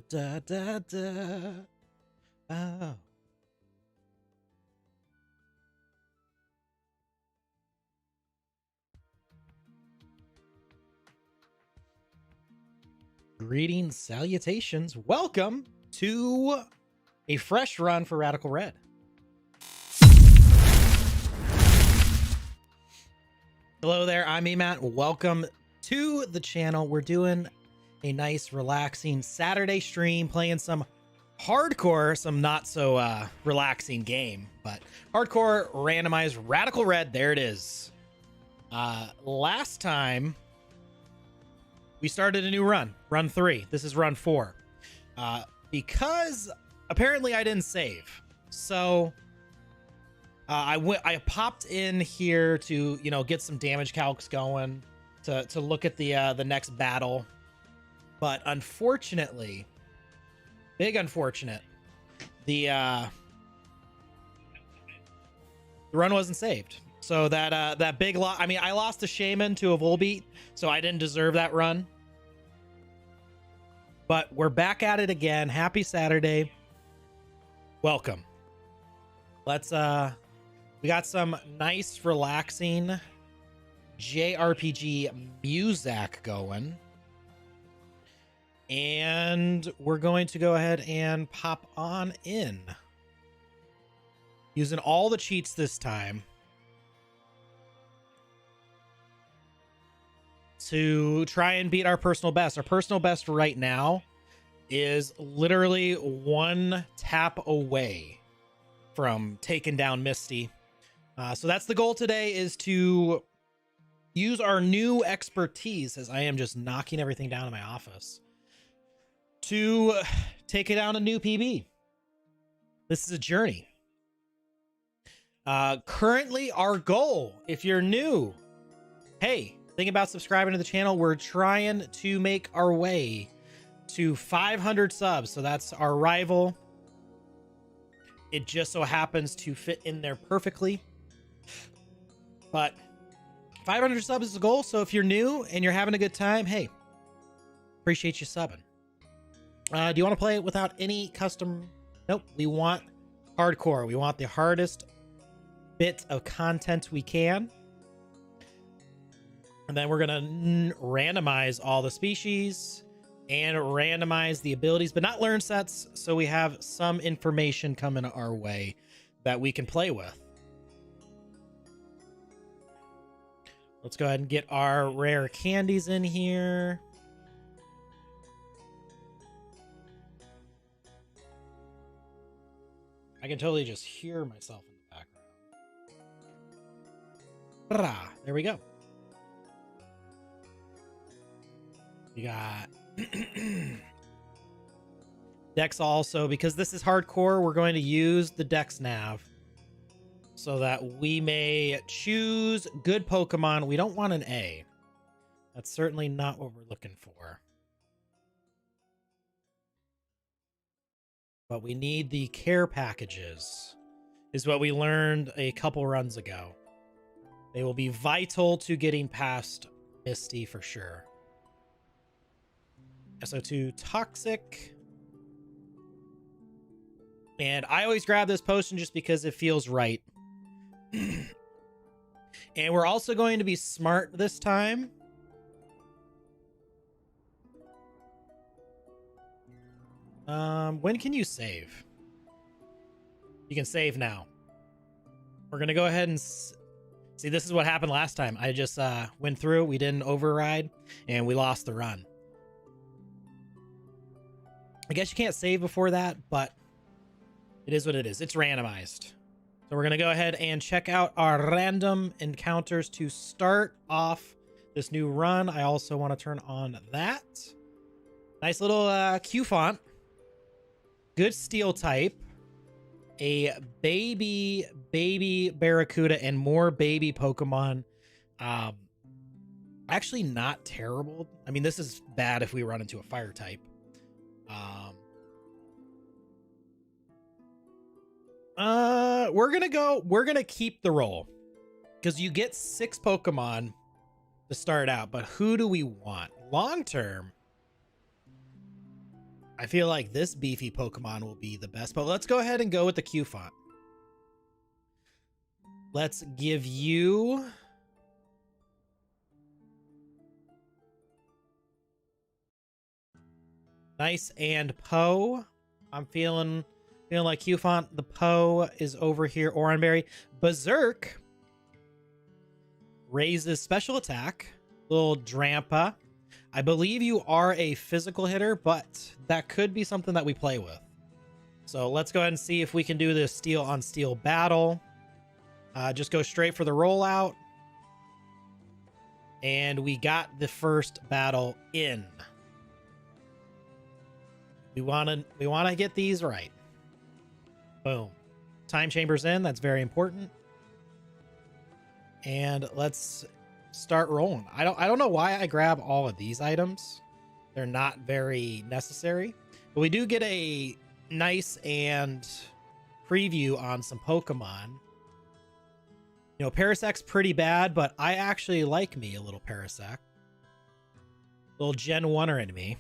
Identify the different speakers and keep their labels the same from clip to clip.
Speaker 1: da da da. Oh. Greetings, salutations. Welcome to a fresh run for Radical Red. Hello there, I'm Mematt. Welcome to the channel. We're doing a nice, relaxing Saturday stream, playing some hardcore, some not so relaxing game, but hardcore randomized Radical Red. There it is. Last time we started a new run 3. This is run 4. Because apparently I didn't save. So I popped in here to, get some damage calcs going, to look at the next battle. But unfortunately, big unfortunate, the run wasn't saved. So that big loss, I mean, I lost a Shaman to a Volbeat, so I didn't deserve that run. But we're back at it again. Happy Saturday. Welcome. Let's we got some nice relaxing JRPG music going. And we're going to go ahead and pop on in. Using all the cheats this time to try and beat our personal best. Our personal best right now is literally one tap away from taking down Misty. So that's the goal today, is to use our new expertise, as I am just knocking everything down in my office, to take it down a new PB. This is a journey. Currently, our goal, if you're new, hey, think about subscribing to the channel. We're trying to make our way to 500 subs. So that's our rival. It just so happens to fit in there perfectly. But 500 subs is the goal. So if you're new and you're having a good time, hey, appreciate you subbing. Do you want to play it without any custom? Nope. We want hardcore. We want the hardest bit of content we can. And then we're going to randomize all the species and randomize the abilities, but not learn sets. So we have some information coming our way that we can play with. Let's go ahead and get our rare candies in here. I can totally just hear myself in the background. There we go. We got Dex also, because this is hardcore, we're going to use the Dex nav so that we may choose good Pokemon. We don't want an A. That's certainly not what we're looking for. But we need the care packages, is what we learned a couple runs ago. They will be vital to getting past Misty for sure. SO2 Toxic. And I always grab this potion just because it feels right. And we're also going to be smart this time. When can you save? You can save now. We're going to go ahead and see, this is what happened last time. I just went through, we didn't override, and we lost the run. I guess you can't save before that, but it is what it is. It's randomized. So we're going to go ahead and check out our random encounters to start off this new run. I also want to turn on that. Nice little Q font. Good steel type. A baby Barracuda and more baby Pokemon. Actually not terrible. I mean, this is bad if we run into a fire type. We're gonna keep the roll because you get 6 Pokemon to start out, but who do we want long term? I feel like this beefy Pokemon will be the best, but let's go ahead and go with the Q font. Let's give you Nice and Poe. I'm feeling like Q font. The Poe is over here. Oranberry. Berserk raises special attack. Little Drampa. I believe you are a physical hitter, but that could be something that we play with. So let's go ahead and see if we can do this steel on steel battle. Just go straight for the rollout. And we got the first battle in. We want to get these right. Boom. Time chambers in. That's very important. And let's start rolling. I don't know why I grab all of these items. They're not very necessary, but we do get a nice and preview on some Pokemon. You know, Parasec's pretty bad, but I actually like me a little Parasec. Little Gen 1er into me.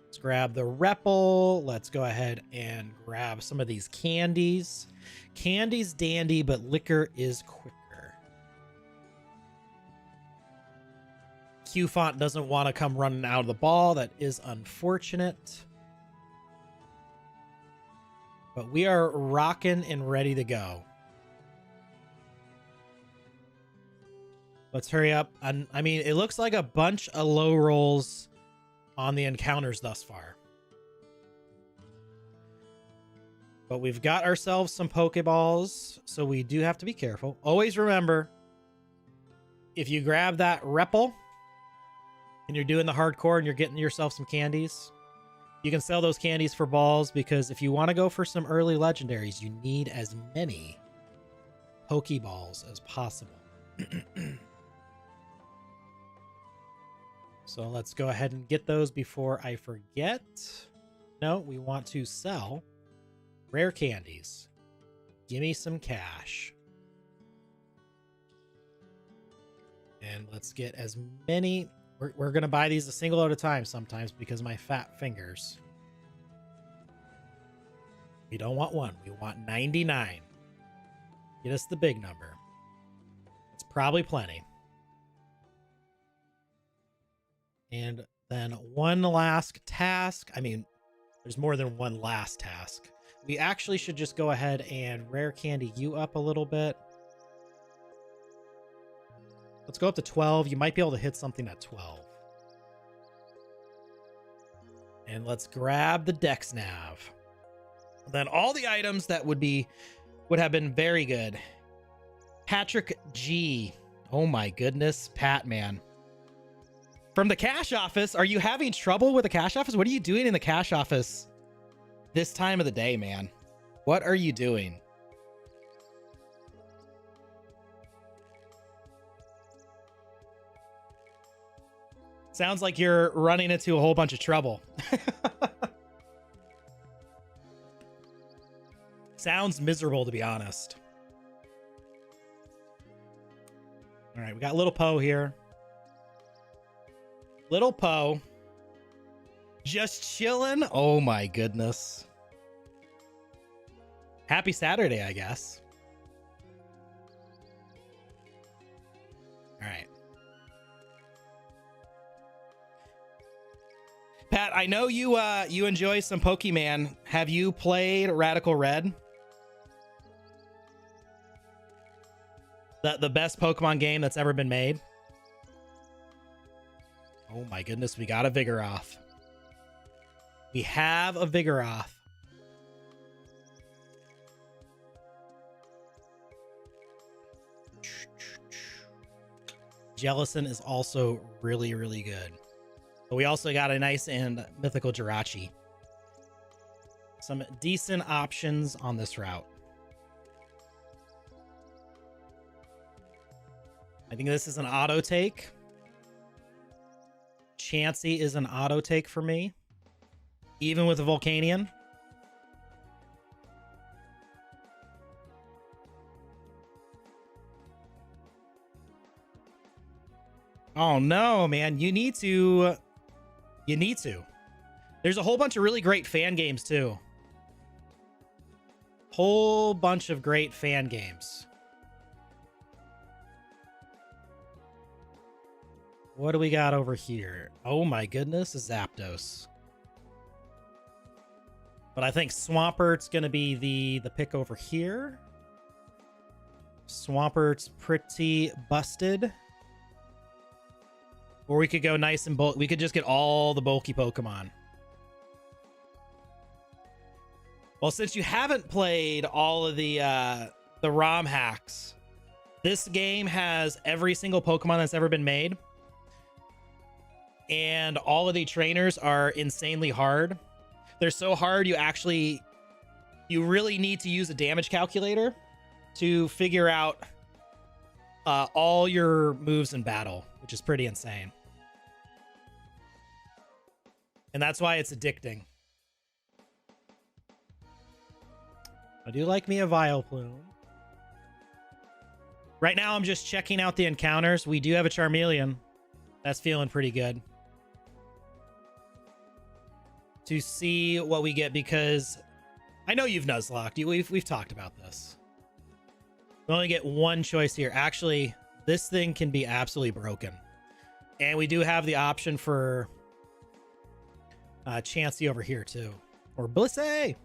Speaker 1: Let's grab the Repple. Let's go ahead and grab some of these candies. Candy's dandy, but liquor is quicker. Q font doesn't want to come running out of the ball. That is unfortunate. But we are rocking and ready to go. Let's hurry up. I mean, it looks like a bunch of low rolls on the encounters thus far. But we've got ourselves some Pokeballs, so we do have to be careful. Always remember, if you grab that Repple and you're doing the hardcore and you're getting yourself some candies, you can sell those candies for balls, because if you want to go for some early legendaries, you need as many Pokeballs as possible. So let's go ahead and get those before I forget. No, we want to sell rare candies. Give me some cash. And let's get as many. We're going to buy these a single at a time sometimes because of my fat fingers. We don't want one. We want 99. Get us the big number. It's probably plenty. And then one last task. I mean, there's more than one last task. We actually should just go ahead and rare candy you up a little bit. Let's go up to 12. You might be able to hit something at 12. And let's grab the Dex Nav. Then all the items that would have been very good. Patrick G. Oh my goodness, Pat, man. From the cash office, are you having trouble with the cash office? What are you doing in the cash office this time of the day, man? What are you doing? Sounds like you're running into a whole bunch of trouble. Sounds miserable, to be honest. All right, we got Little Poe here. Little Poe. Just chilling. Oh my goodness. Happy Saturday, I guess. All right. Pat, I know you enjoy some Pokemon. Have you played Radical Red? The best Pokemon game that's ever been made. Oh my goodness, we got a Vigoroth. We have a Vigoroth. Jellicent is also really, really good. But we also got a nice and mythical Jirachi. Some decent options on this route. I think this is an auto take. Chansey is an auto take for me, even with a Volcanion. Oh no, man. You need to You need to. There's a whole bunch of really great fan games too. Whole bunch of great fan games. What do we got over here? Oh my goodness, Zapdos. But I think Swampert's going to be the pick over here. Swampert's pretty busted. Or we could go nice and bulky. We could just get all the bulky Pokemon. Well, since you haven't played all of the ROM hacks, this game has every single Pokemon that's ever been made. And all of the trainers are insanely hard. They're so hard, you really need to use a damage calculator to figure out all your moves in battle, which is pretty insane. And that's why it's addicting. I do like me a Vileplume. Right now, I'm just checking out the encounters. We do have a Charmeleon. That's feeling pretty good. To see what we get, because I know you've Nuzlocked. We've talked about this. We only get one choice here. Actually, this thing can be absolutely broken. And we do have the option for Chansey over here too. Or Blissey!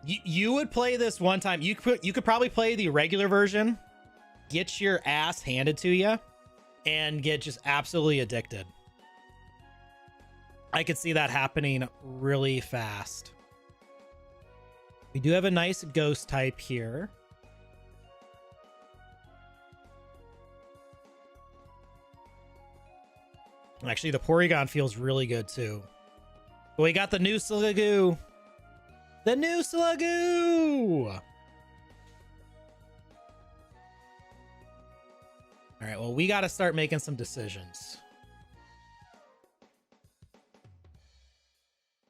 Speaker 1: You would play this one time. You could probably play the regular version, get your ass handed to you, and get just absolutely addicted. I could see that happening really fast. We do have a nice ghost type here. Actually, the Porygon feels really good too. But we got the new Slugoo. The new Slugoo! All right, well, we got to start making some decisions.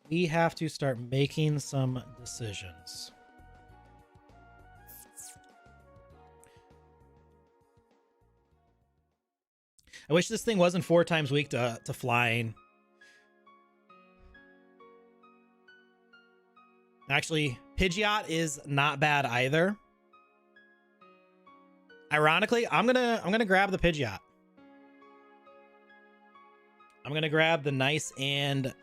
Speaker 1: We have to start making some decisions. I wish this thing wasn't 4 times weak to flying. Actually, Pidgeot is not bad either. Ironically, I'm gonna grab the Pidgeot. I'm gonna grab the nice and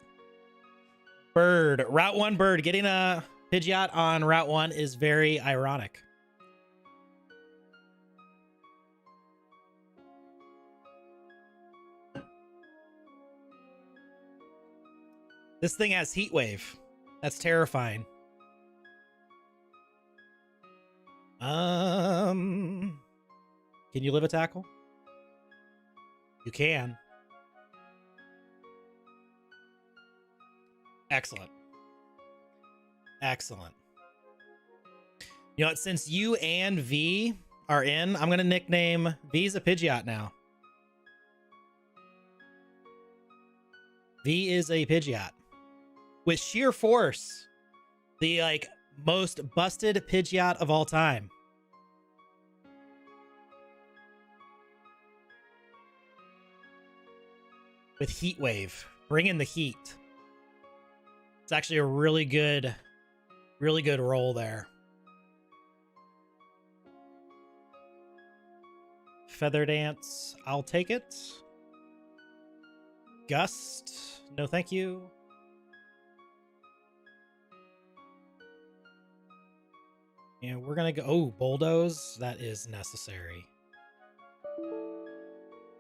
Speaker 1: Bird. Route 1 Bird. Getting a Pidgeot on Route 1 is very ironic. This thing has Heat Wave. That's terrifying. Can you live a tackle? You can. Excellent. Excellent. You know what? Since you and V are in, I'm going to nickname V's a Pidgeot now. V is a Pidgeot. With sheer force. The, like, most busted Pidgeot of all time. With Heat Wave. Bring in the heat. It's actually a really good roll there. Feather Dance, I'll take it. Gust, no thank you. And we're gonna go, oh, Bulldoze, that is necessary.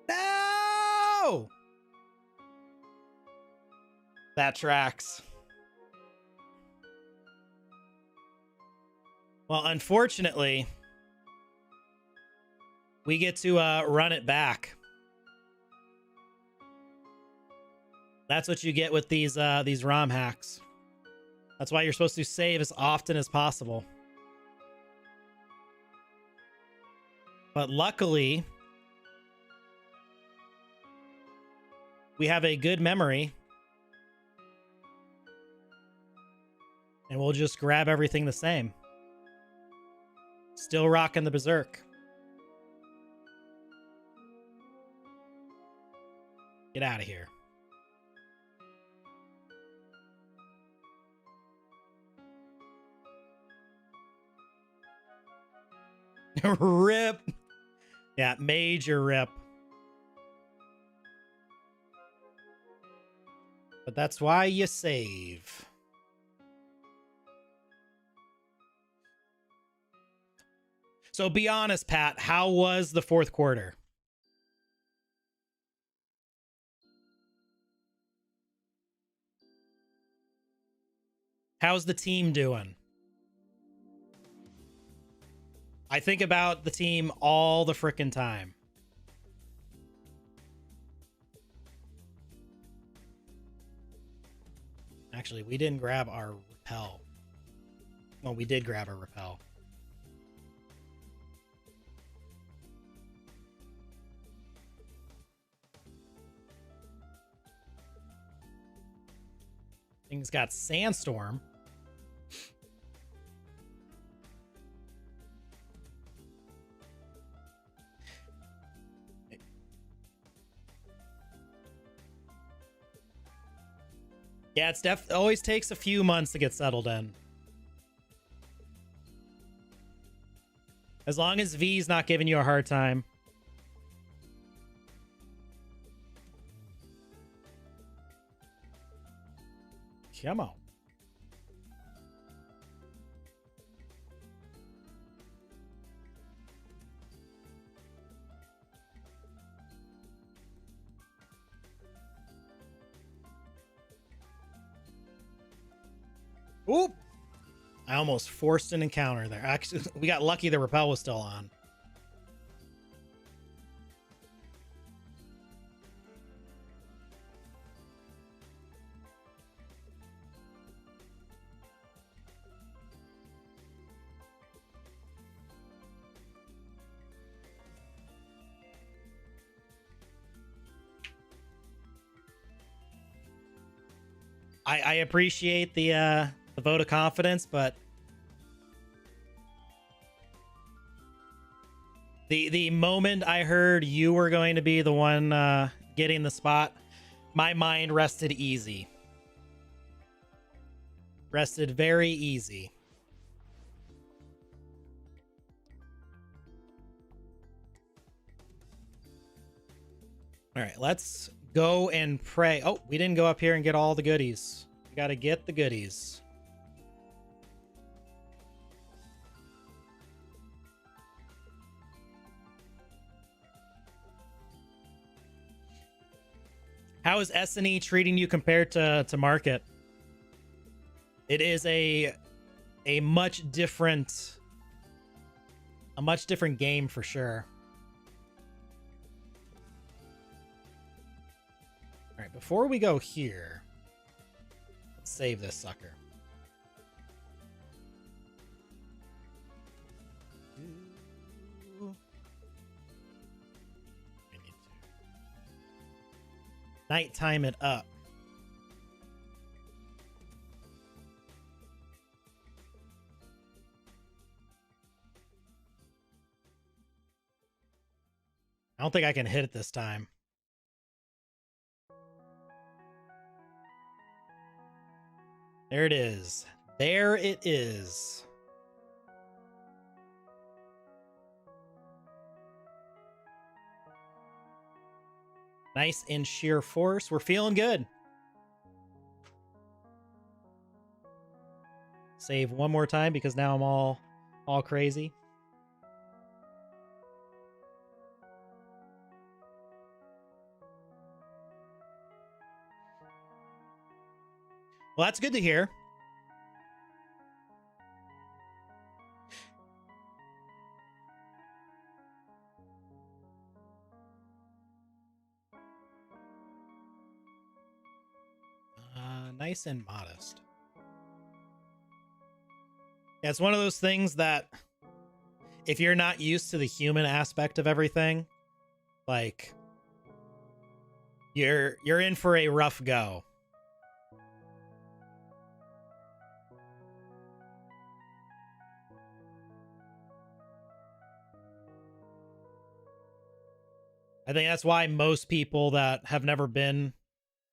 Speaker 1: No! That tracks. Well, unfortunately, we get to run it back. That's what you get with these ROM hacks. That's why you're supposed to save as often as possible. But luckily, we have a good memory. And we'll just grab everything the same. Still rocking the Berserk. Get out of here. Rip. Yeah, major rip. But that's why you save. So be honest, Pat, how was the fourth quarter? How's the team doing? I think about the team all the frickin' time. Actually, we didn't grab our repel. Well, we did grab our repel. Things got sandstorm. Yeah, it's always takes a few months to get settled in. As long as V's not giving you a hard time. Come on. Oop! I almost forced an encounter there. Actually, we got lucky the repel was still on. I appreciate the vote of confidence, but the moment I heard you were going to be the one getting the spot, my mind rested easy. Rested very easy. All right, let's go and pray. Oh, we didn't go up here and get all the goodies. We got to get the goodies. How is S&E treating you compared to Market? It is a much different game for sure. All right, before we go here, let's save this sucker. We need to nighttime it up. I don't think I can hit it this time. There it is. There it is. Nice in sheer force. We're feeling good. Save one more time because now I'm all crazy. Well, that's good to hear. Nice and modest. Yeah, it's one of those things that if you're not used to the human aspect of everything, like you're in for a rough go. I think that's why most people that have never been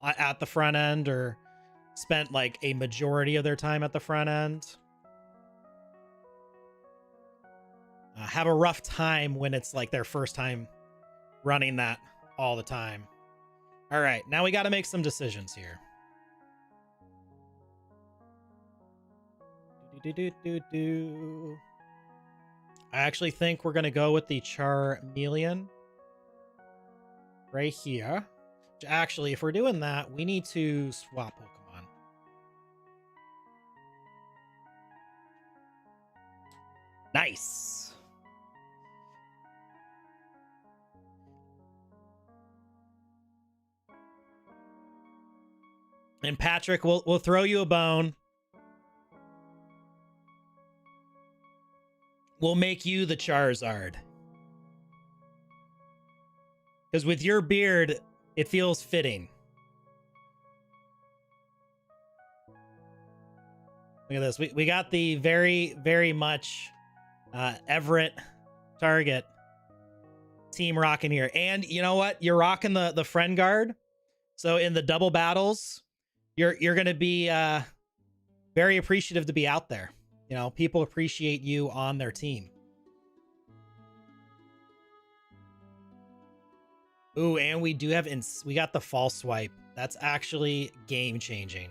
Speaker 1: at the front end or spent like a majority of their time at the front end have a rough time when it's like their first time running that all the time. All right, now we got to make some decisions here. I actually think we're going to go with the Charmeleon right here. Actually, if we're doing that, we need to swap Pokemon. Nice. And Patrick, we'll throw you a bone. We'll make you the Charizard. Because with your beard, it feels fitting. Look at this. We got the very, very much Everett Target team rocking here. And you know what? You're rocking the friend guard. So in the double battles, you're going to be very appreciative to be out there. You know, people appreciate you on their team. Ooh, and we do have we got the false swipe. That's actually game changing.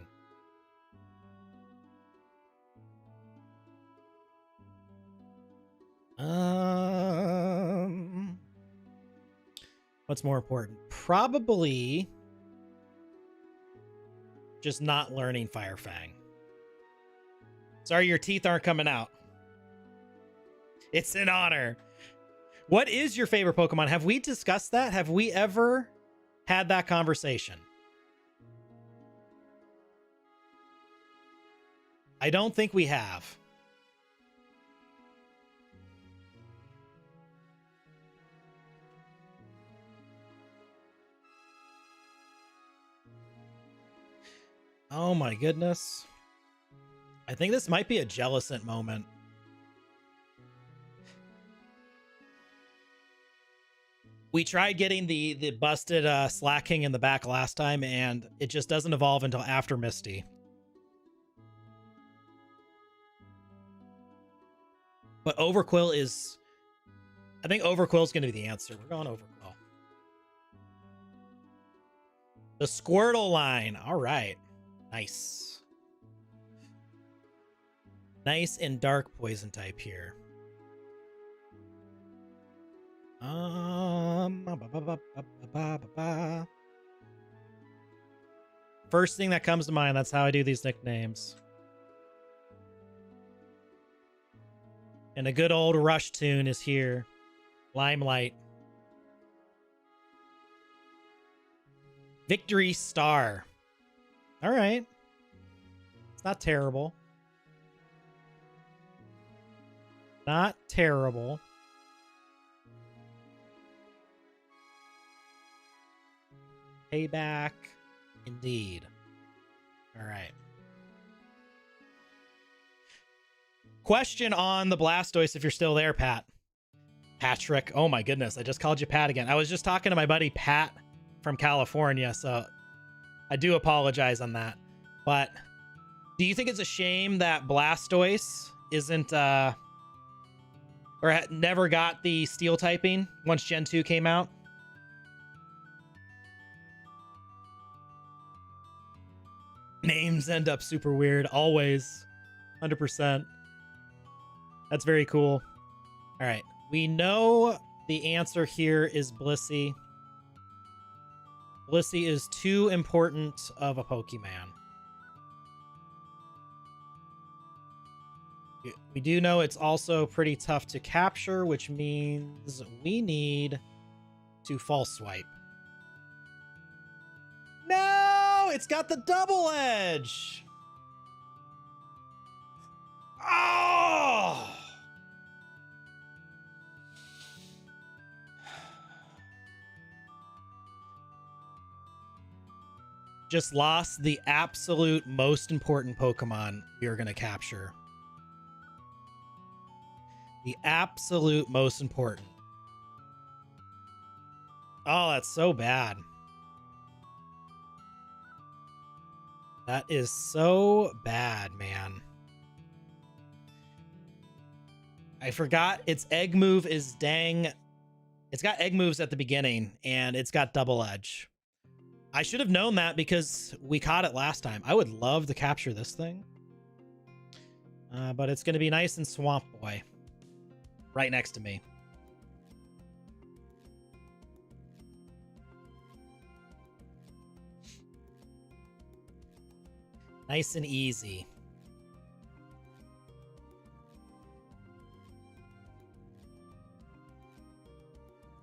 Speaker 1: What's more important? Probably just not learning Fire Fang. Sorry, your teeth aren't coming out. It's an honor. What is your favorite Pokemon? Have we discussed that? Have we ever had that conversation? I don't think we have. Oh my goodness. I think this might be a Jellicent moment. We tried getting the busted Slacking in the back last time, and it just doesn't evolve until after Misty. But Overquill is... I think Overquill is going to be the answer. We're going Overquill. The Squirtle line. All right. Nice. Nice and dark poison type here. First thing that comes to mind, that's how I do these nicknames. And a good old Rush tune is here. Limelight. Victory Star. All right. It's not terrible. Not terrible. Payback. Indeed. All right. Question on the Blastoise if you're still there, Pat. Patrick. Oh my goodness. I just called you Pat again. I was just talking to my buddy Pat from California, so I do apologize on that. But do you think it's a shame that Blastoise isn't or never got the steel typing once Gen 2 came out? Names end up super weird, always. 100%. That's very cool. All right. We know the answer here is Blissey. Blissey is too important of a Pokemon. We do know it's also pretty tough to capture, which means we need to false swipe. No, it's got the double edge. Oh! Just lost the absolute most important Pokemon we are going to capture. The absolute most important. Oh, that's so bad. That is so bad, man. I forgot its egg move is dang. It's got egg moves at the beginning, and it's got double edge. I should have known that because we caught it last time. I would love to capture this thing. But it's going to be nice and Swamp Boy. Right next to me. Nice and easy.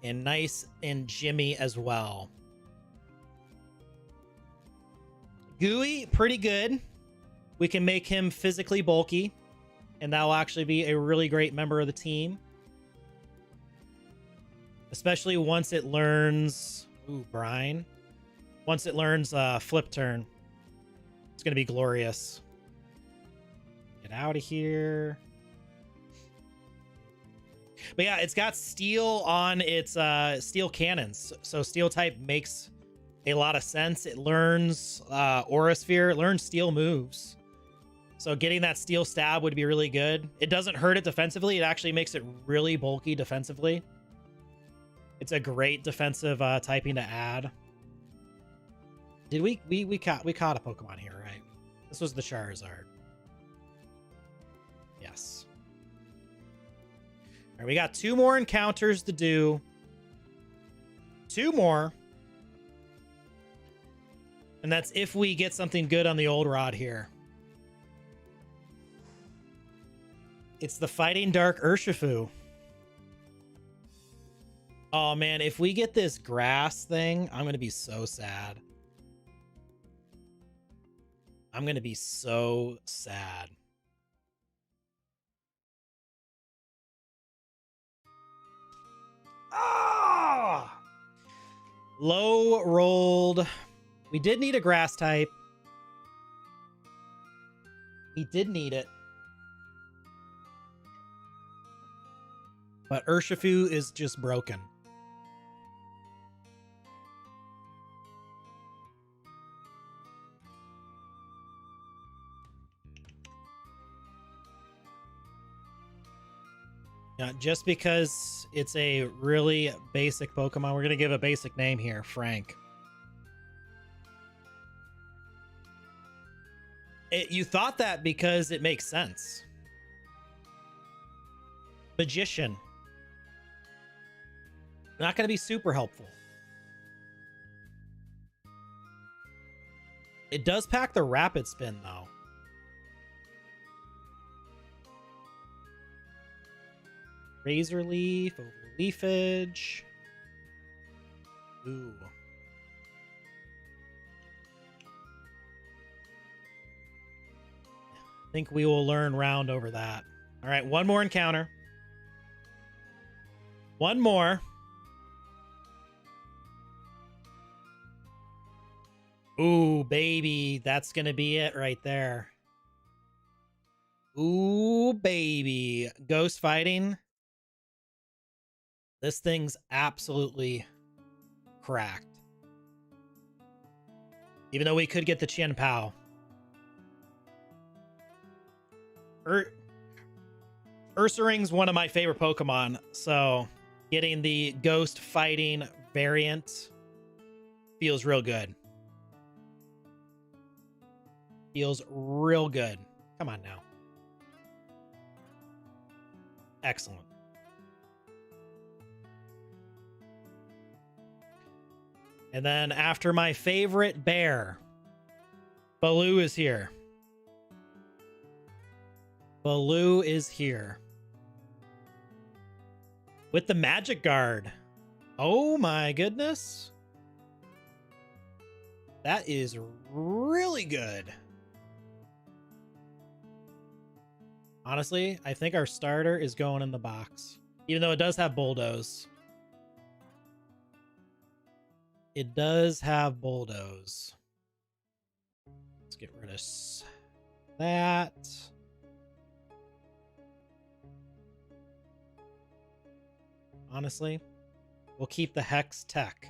Speaker 1: And nice and Jimmy as well. Gooey, pretty good. We can make him physically bulky, and that will actually be a really great member of the team. Especially once it learns... Ooh, Brine. Once it learns Flip Turn. It's going to be glorious. Get out of here. But yeah, it's got steel on its steel cannons. So steel type makes a lot of sense. It learns Aura Sphere. It learns steel moves. So getting that steel stab would be really good. It doesn't hurt it defensively. It actually makes it really bulky defensively. It's a great defensive typing to add. Did we caught a Pokemon here, right? This was the Charizard. Yes. All right, we got 2 more encounters to do. 2 more. And that's if we get something good on the old rod here. It's the Fighting Dark Urshifu. Oh man, if we get this grass thing, I'm going to be so sad. I'm going to be so sad. Ah! Low rolled. We did need a grass type. We did need it. But Urshifu is just broken. Just because it's a really basic Pokemon, we're going to give a basic name here, Frank. You thought that because it makes sense. Magician. Not going to be super helpful. It does pack the Rapid Spin, though. Razor Leaf, over Leafage. Ooh. I think we will learn round over that. All right, 1 more encounter. 1 more. Ooh, baby. That's going to be it right there. Ooh, baby. Ghost fighting. This thing's absolutely cracked. Even though we could get the Chien Pao. Ursaring's one of my favorite Pokemon, so getting the ghost fighting variant feels real good. Feels real good. Come on now. Excellent. And then after my favorite bear, Baloo is here. Baloo is here. With the Magic Guard. Oh my goodness. That is really good. Honestly, I think our starter is going in the box. Even though it does have Bulldoze. It does have Bulldoze. Let's get rid of that. Honestly, We'll keep the Hex Tech.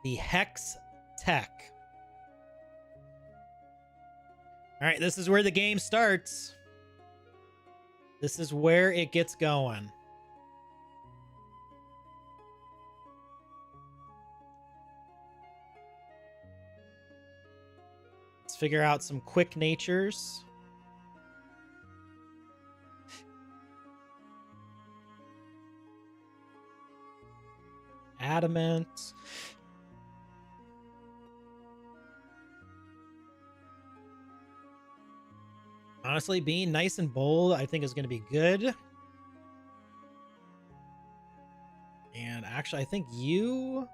Speaker 1: The Hex Tech. All right, this is where the game starts. This is where it gets going. Let's figure out some quick natures. Adamant. Honestly, being nice and bold, I think is going to be good. And actually, I think I'm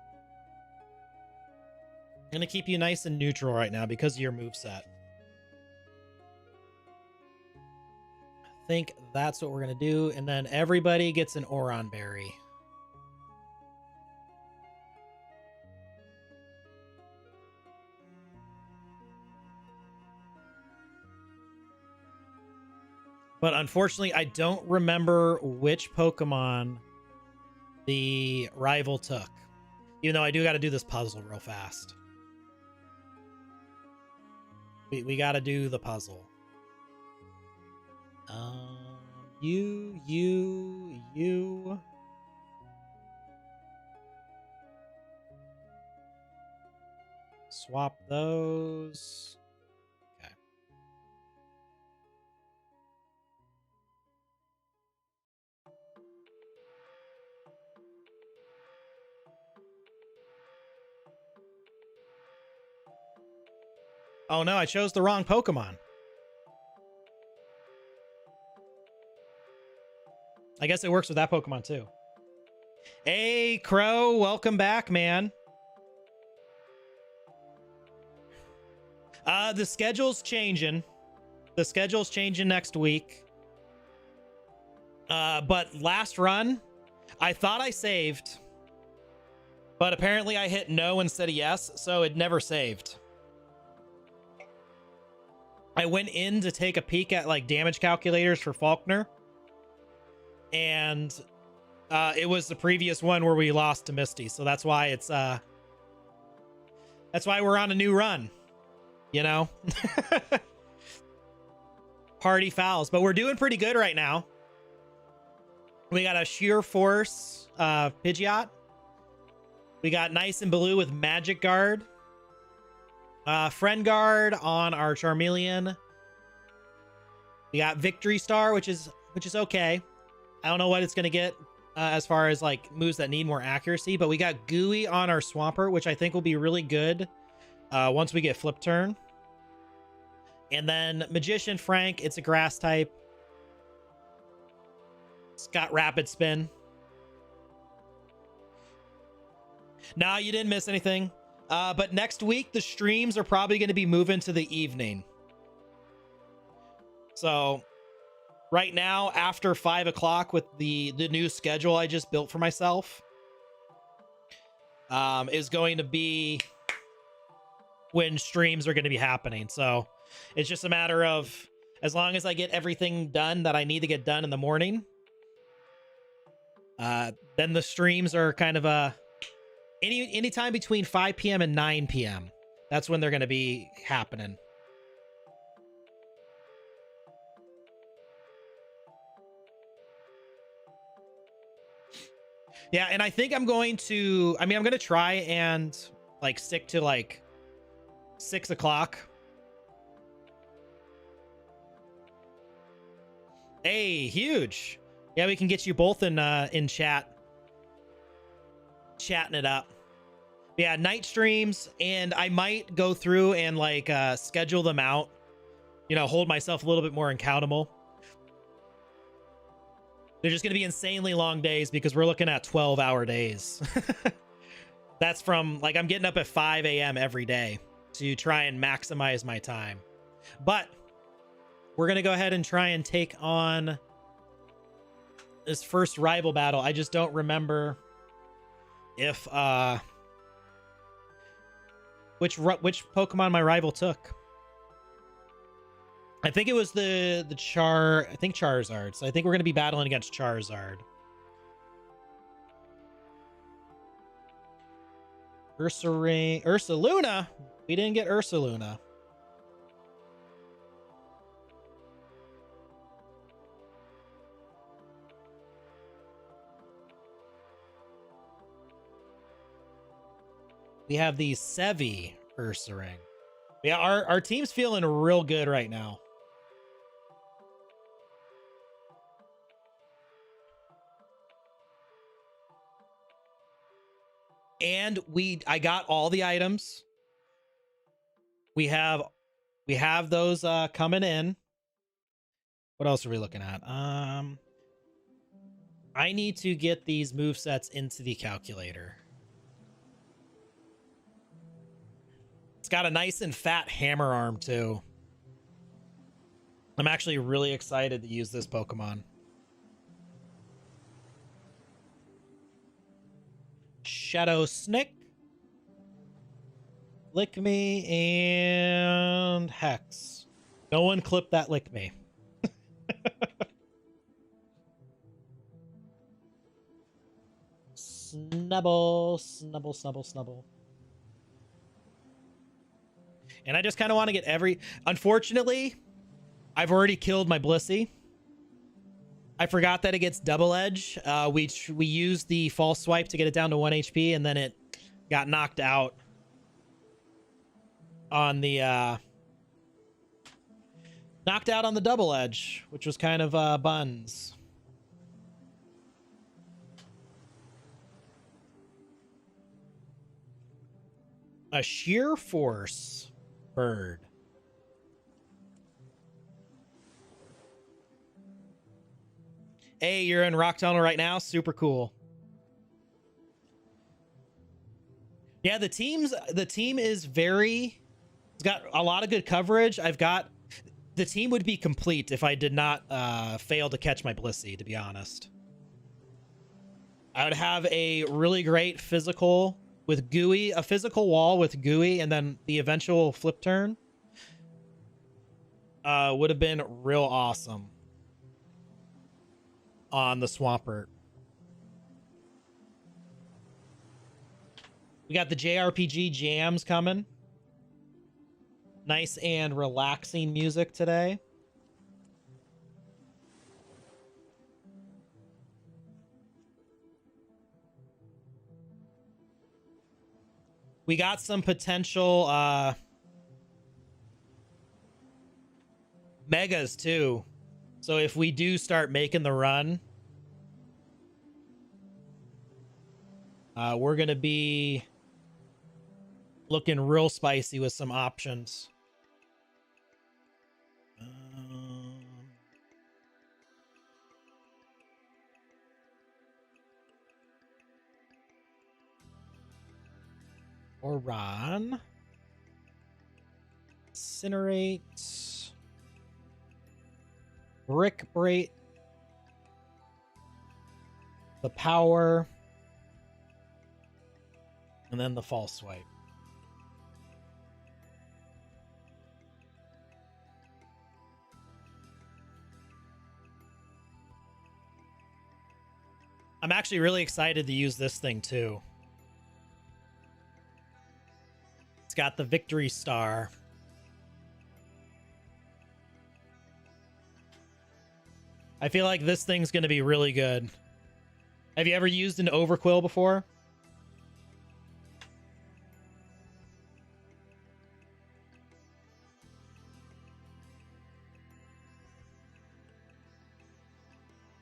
Speaker 1: going to keep you nice and neutral right now because of your moveset. I think that's what we're going to do. And then everybody gets an Oron Berry. But unfortunately, I don't remember which Pokemon the rival took. Even though I do got to do this puzzle real fast. We got to do the puzzle. You. Swap those. Okay. Oh no, I chose the wrong Pokemon. I guess it works with that Pokemon too. Hey, Crow, welcome back, man. The schedule's changing. The schedule's changing next week. But last run, I thought I saved. But apparently I hit no instead of yes, so it never saved. I went in to take a peek at like damage calculators for Faulkner. And it was the previous one where we lost to Misty, so that's why it's that's why we're on a new run, you know. Party fouls, but we're doing pretty good right now. We got a Sheer Force Pidgeot. We got Nice and Blue with Magic Guard. Friend Guard on our Charmeleon. We got Victory Star, which is okay. I don't know what it's going to get as far as like moves that need more accuracy, but we got Gooey on our Swampert, which I think will be really good once we get Flip Turn. And then Magician Frank, it's a grass type. It's got Rapid Spin. Nah, you didn't miss anything. But next week, the streams are probably going to be moving to the evening. So right now, after 5 o'clock with the new schedule I just built for myself, is going to be when streams are going to be happening. So it's just a matter of, as long as I get everything done that I need to get done in the morning, then the streams are kind of any time between 5 p.m. and 9 p.m. That's when they're going to be happening. Yeah, and I think I'm going to, I'm going to try and like stick to like 6 o'clock. Hey, huge. Yeah, we can get you both in chat. Chatting it up. Yeah, night streams, and I might go through and like schedule them out. You know, hold myself a little bit more accountable. They're just going to be insanely long days because we're looking at 12-hour days. That's from, like, I'm getting up at 5 a.m. every day to try and maximize my time. But we're going to go ahead and try and take on this first rival battle. I just don't remember if, which Pokemon my rival took. I think it was I think Charizard. So I think we're going to be battling against Charizard. Ursaluna. We didn't get Ursaluna. We have the Sevi Ursaring. Yeah, our team's feeling real good right now. And I got all the items. We have those coming in. What else are we looking at? I need to get these movesets into the calculator. It's got a nice and fat hammer arm too. I'm actually really excited to use this Pokemon. Shadow Snick, Lick Me, and Hex. No one clip that Lick Me. Snubble, snubble, snubble, snubble. And I just kind of want to get Unfortunately, I've already killed my Blissey. I forgot that it gets double edge. We used the false swipe to get it down to 1 HP, and then it got knocked out on the double edge, which was kind of buns. A sheer force bird. Hey, you're in Rock Tunnel right now. Super cool. Yeah, the team is it's got a lot of good coverage. The team would be complete if I did not fail to catch my Blissey, to be honest. I would have a really great physical with Gooey, a physical wall with Gooey, and then the eventual flip turn would have been real awesome on the Swampert. We got the JRPG jams coming. Nice and relaxing music today. We got some potential megas too. So if we do start making the run, we're going to be looking real spicy with some options. Oran. Incinerate. Brick Break. The power. And then the false swipe. I'm actually really excited to use this thing too. It's got the victory star. I feel like this thing's going to be really good. Have you ever used an Overquill before?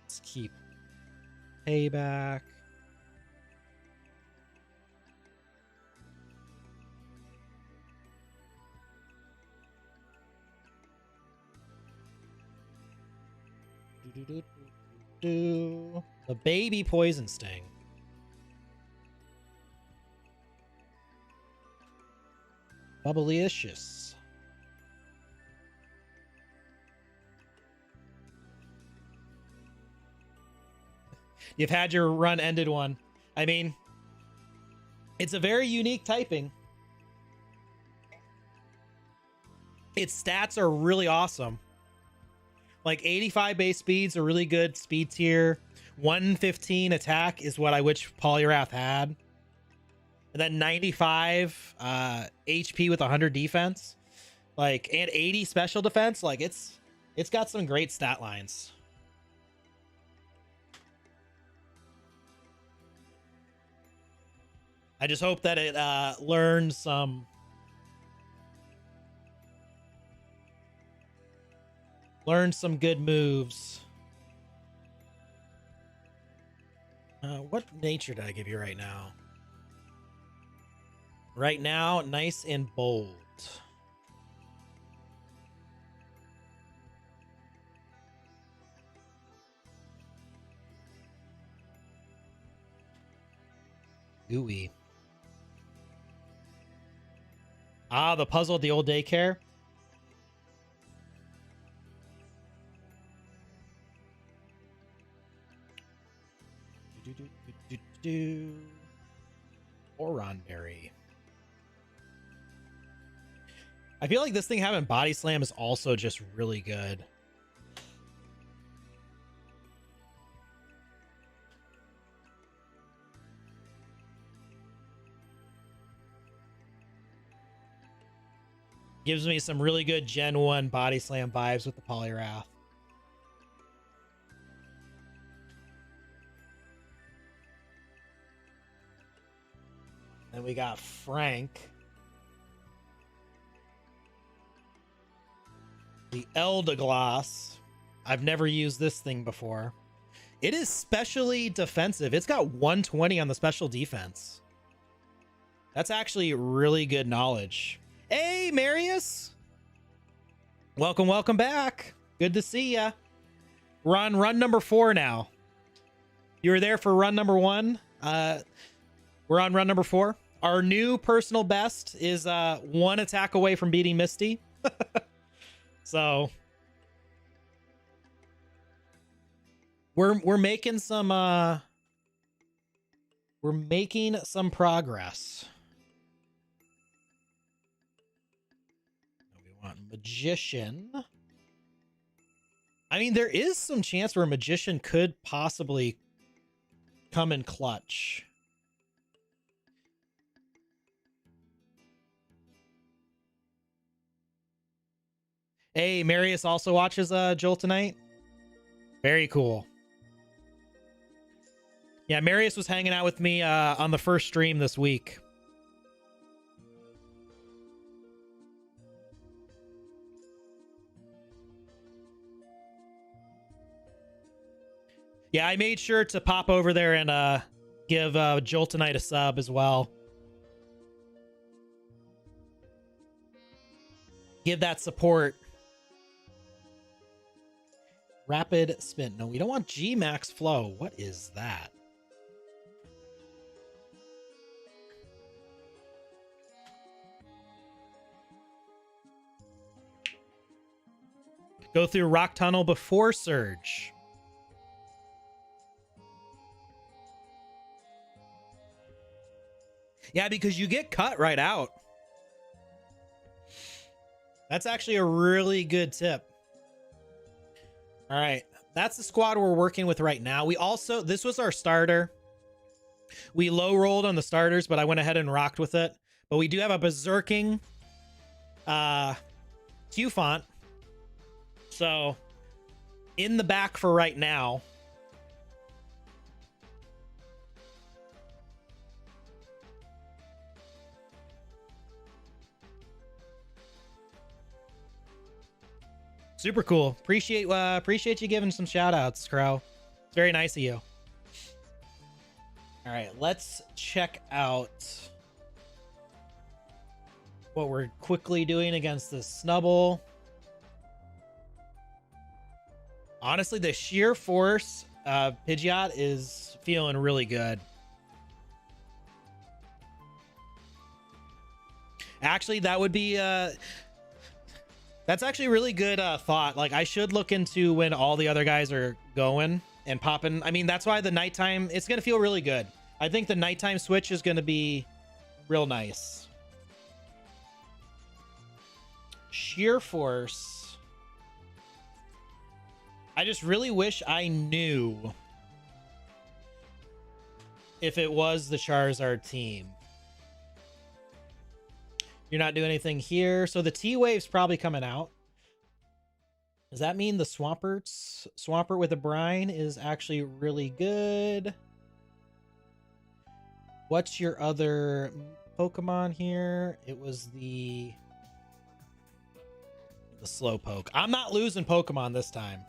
Speaker 1: Let's keep payback. The baby poison sting. Bubblicious. You've had your run ended one. I mean, it's a very unique typing. Its stats are really awesome. Like 85 base speed's a really good speed tier. 115 attack is what I wish Poliwrath had. and then 95 HP with 100 defense, like, and 80 special defense. Like, it's got some great stat lines. I just hope that it learns some good moves. What nature did I give you right now? Right now, nice and bold. Gooey. Ah, the puzzle at the old daycare. Oronberry. I feel like this thing having body slam is also just really good. Gives me some really good Gen 1 body slam vibes with the Polyrath. And we got Frank. The Elderglass. I've never used this thing before. It is specially defensive. It's got 120 on the special defense. That's actually really good knowledge. Hey, Marius. Welcome, welcome back. Good to see ya. We're on run number 4 now. You were there for run number 1. We're on run number 4. Our new personal best is 1 attack away from beating Misty. So we're making some progress. We want Magician. I mean, there is some chance where a Magician could possibly come in clutch. Hey, Marius also watches Joel tonight. Very cool. Yeah, Marius was hanging out with me on the first stream this week. Yeah, I made sure to pop over there and give Joel tonight a sub as well. Give that support. Rapid spin. No, we don't want G max flow. What is that? Go through rock tunnel before surge. Yeah, because you get cut right out. That's actually a really good tip. All right, that's the squad we're working with right now. We also, this was our starter. We low rolled on the starters, but I went ahead and rocked with it. But we do have a berserking Q font. So in the back for right now. Super cool. Appreciate you giving some shout outs, Crow. It's very nice of you. All right, let's check out what we're quickly doing against the Snubble. Honestly, the sheer force Pidgeot is feeling really good. Actually, that would be that's actually a really good thought. Like, I should look into when all the other guys are going and popping. I mean, that's why the nighttime, it's going to feel really good. I think the nighttime switch is going to be real nice. Sheer force. I just really wish I knew if it was the Charizard team. You're not doing anything here. So the T-Wave's probably coming out. Does that mean the Swampert with the brine is actually really good? What's your other Pokemon here? It was the Slowpoke. I'm not losing Pokemon this time.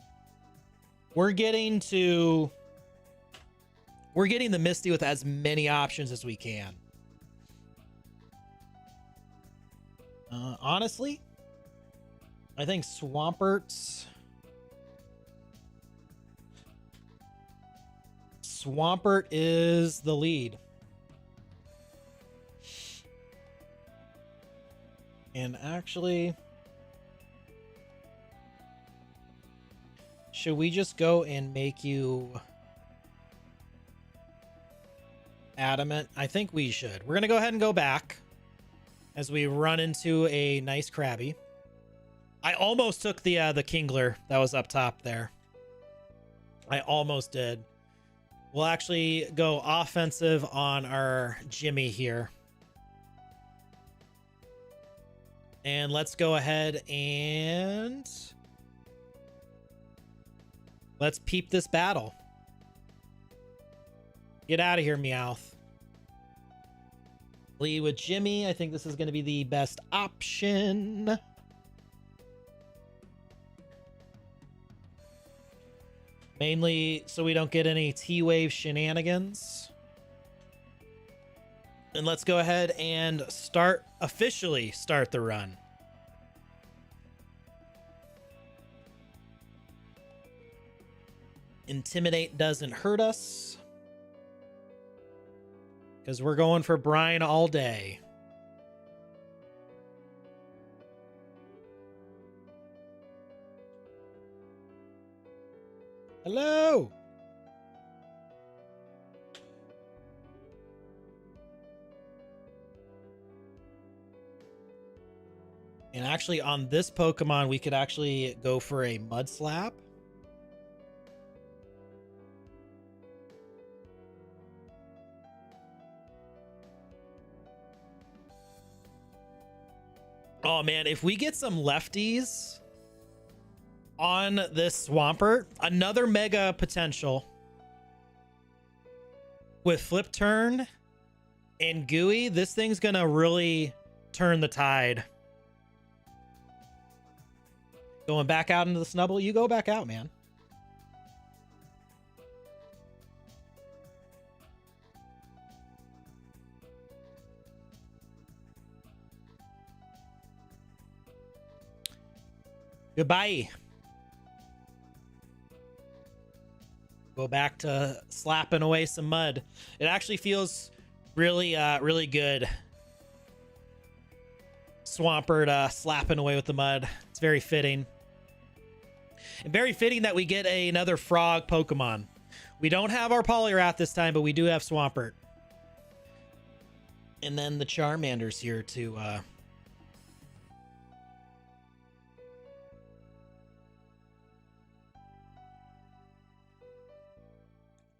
Speaker 1: We're getting the Misty with as many options as we can. Honestly, I think Swampert is the lead. And actually, should we just go and make you adamant? I think we should. We're going to go ahead and go back as we run into a nice Krabby. I almost took the Kingler that was up top there. I almost did. We'll actually go offensive on our Jimmy here. And let's go ahead and let's peep this battle. Get out of here, Meowth. Lead with Jimmy. I think this is going to be the best option. Mainly so we don't get any T-Wave shenanigans. And let's go ahead and officially start the run. Intimidate doesn't hurt us, because we're going for Brian all day. Hello. And actually on this Pokemon, we could actually go for a Mud Slap. Oh man, if we get some lefties on this Swampert, another mega potential with Flip Turn and Gooey, this thing's gonna really turn the tide. Going back out into the Snubble? You go back out, man. Goodbye. Go back to slapping away some mud. It actually feels really, really good. Swampert slapping away with the mud. It's very fitting. And very fitting that we get another frog Pokemon. We don't have our Poliwrath this time, but we do have Swampert. And then the Charmander's here to...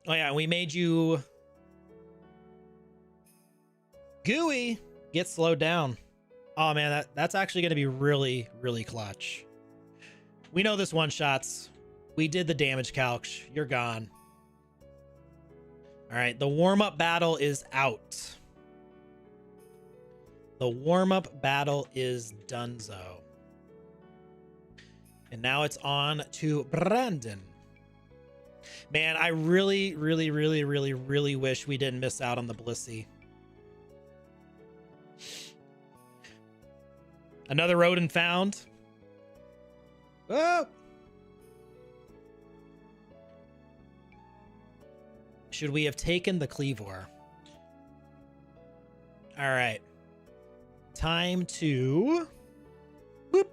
Speaker 1: Oh yeah, we made you... Gooey get slowed down. Oh man, that's actually going to be really, really clutch. We know this one-shots. We did the damage calc. You're gone. All right, the warm-up battle is out. The warm-up battle is donezo. And now it's on to Brandon. Man, I really, really, really, really, really wish we didn't miss out on the Blissey. Another Rodent found. Oh! Should we have taken the Cleavor? All right. Time to whoop,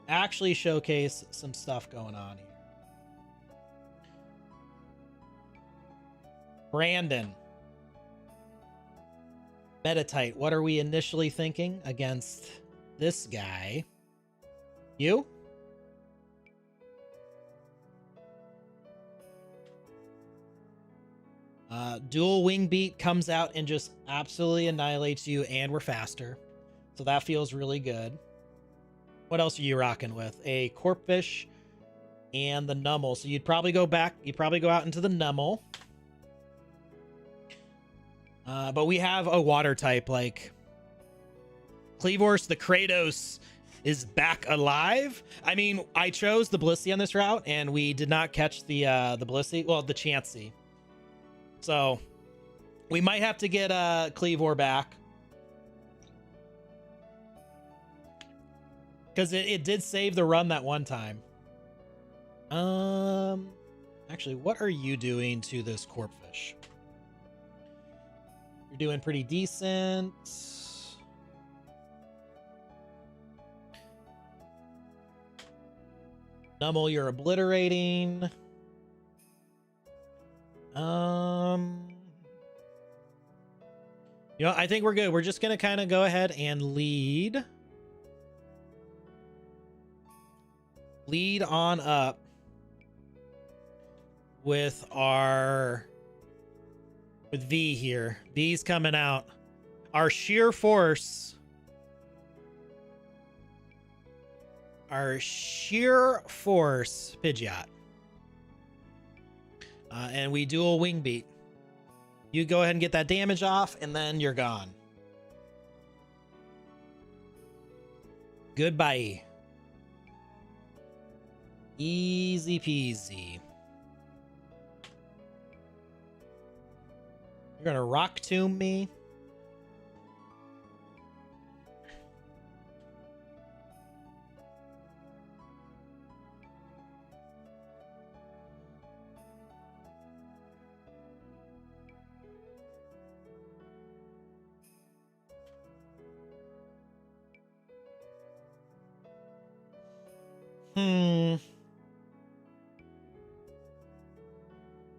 Speaker 1: actually showcase some stuff going on here. Brandon. Meditite. What are we initially thinking against this guy? You? Dual Wing Beat comes out and just absolutely annihilates you, and we're faster. So that feels really good. What else are you rocking with? A Corpfish and the Nummel. So you'd probably go back. You'd probably go out into the Nummel. But we have a water type like Cleavorse. The Kratos is back alive. I mean, I chose the Blissey on this route, and we did not catch the Blissey. Well, the Chansey. So we might have to get Cleavor back. Because it did save the run that one time. Actually, what are you doing to this Corpfish? You're doing pretty decent. Nummel, you're obliterating. You know, I think we're good. We're just gonna kind of go ahead and lead on up with V here. V's coming out. Our sheer force Pidgeot. And we dual wing beat. You go ahead and get that damage off, and then you're gone. Goodbye. Easy peasy. You're gonna rock tomb me.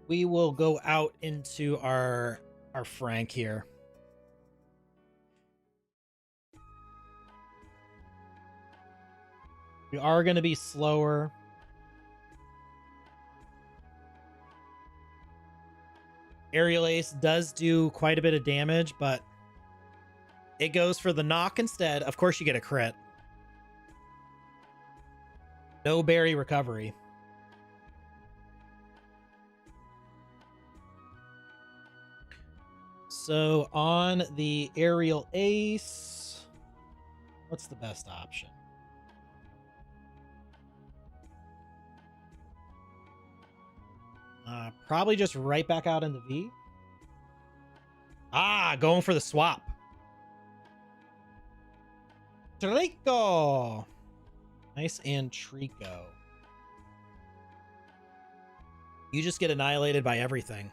Speaker 1: We will go out into our Frank here. We are going to be slower. Aerial Ace does do quite a bit of damage, but it goes for the knock instead. Of course, you get a crit. No berry recovery. So on the Aerial Ace, what's the best option? Probably just right back out in the V. Going for the swap. Trico. Nice and Trico. You just get annihilated by everything.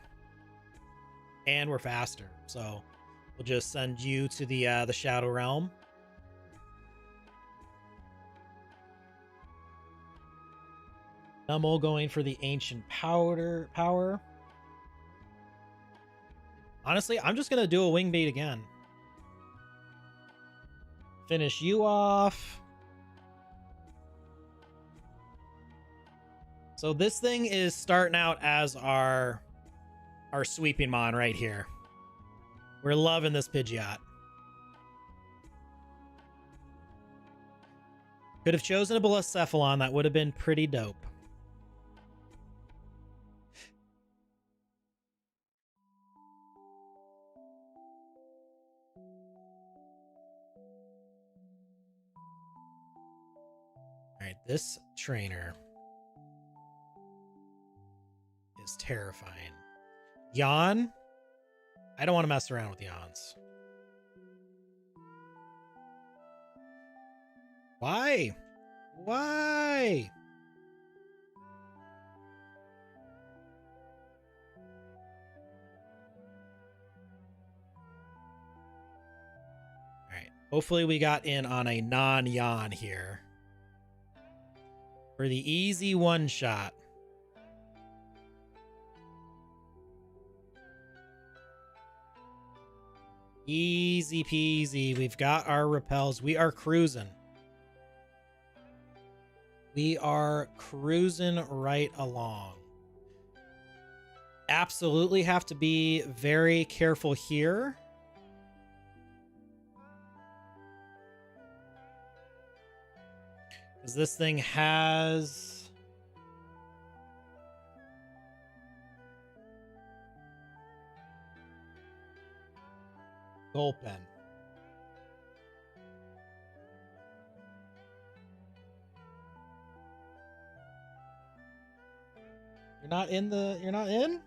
Speaker 1: And we're faster, so we'll just send you to the Shadow Realm. Nummel going for the Ancient Power. Honestly, I'm just gonna do a wing beat again. Finish you off. So this thing is starting out as our sweeping mon right here. We're loving this Pidgeot. Could have chosen a Blacephalon. That would have been pretty dope. All right, this trainer is terrifying. Yawn? I don't want to mess around with yawns. Why? Why? All right. Hopefully we got in on a non-yawn here. For the easy one-shot. Easy peasy. We've got our repels. We are cruising. We are cruising right along. Absolutely have to be very careful here. Because this thing has... Gulpen. You're not in the... You're not in?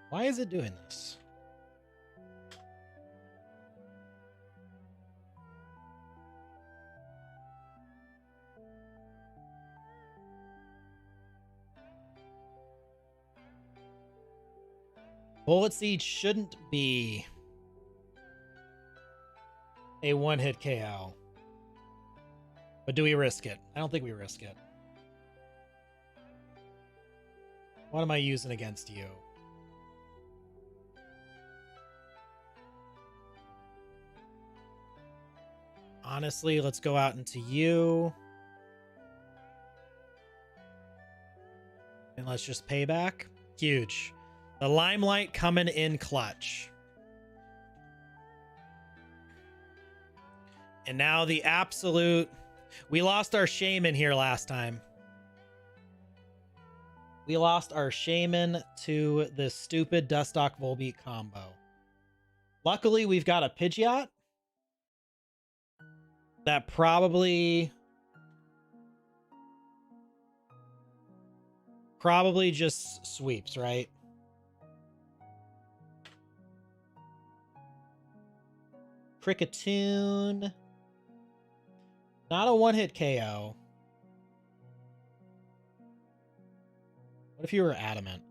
Speaker 1: Why is it doing this? Bullet Seed shouldn't be a one-hit KO. But do we risk it? I don't think we risk it. What am I using against you? Honestly, let's go out into you. And let's just pay back. Huge. The Limelight coming in clutch. And now the absolute... We lost our Shaman here last time. We lost our Shaman to this stupid Dustock Volbeat combo. Luckily, we've got a Pidgeot that probably just sweeps, right? Kricketune. Not a one-hit KO. What if you were Adamant?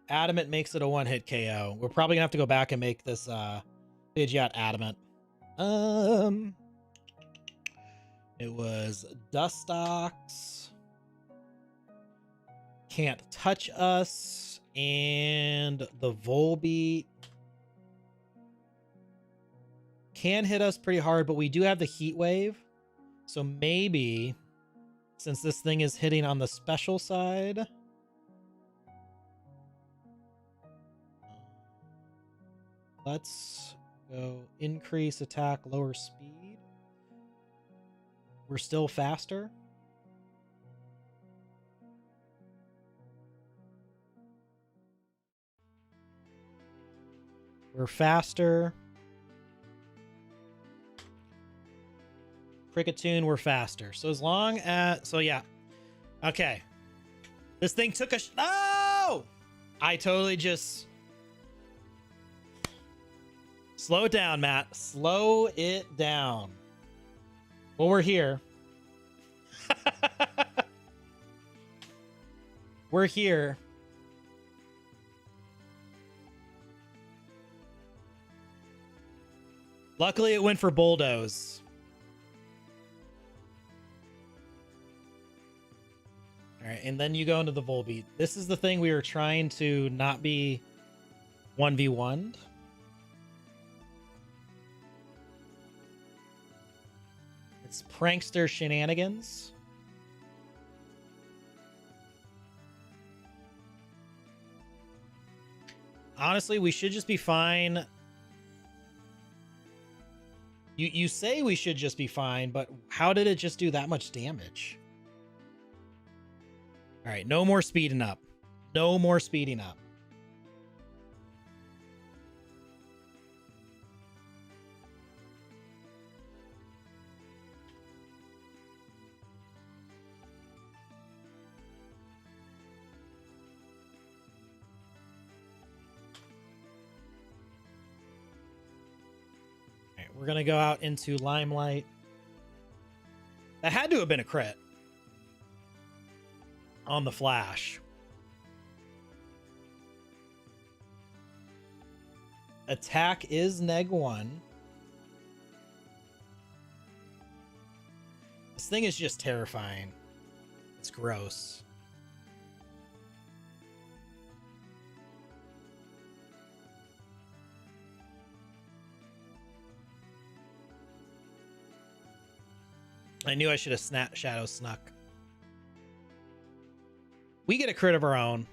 Speaker 1: Adamant makes it a one-hit KO. We're probably gonna have to go back and make this Pidgeot Adamant. It was Dustox. Can't touch us. And the Volbeat can hit us pretty hard, but we do have the Heat Wave. So maybe, since this thing is hitting on the special side, let's go increase attack, lower speed. We're still faster. We're faster. Kricketune, we're faster. So as long as... So yeah. Okay. This thing took a... Oh! I totally just... Slow it down, Matt. Slow it down. Well, we're here. We're here. Luckily, it went for Bulldoze. All right, and then you go into the Volbeat. This is the thing we were trying to not be 1v1'd. It's prankster shenanigans. Honestly, we should just be fine. You say we should just be fine, but how did it just do that much damage? All right, no more speeding up. No more speeding up. We're going to go out into Limelight. That had to have been a crit on the flash. Attack is -1. This thing is just terrifying. It's gross. I knew I should have Shadow Snuck. We get a crit of our own.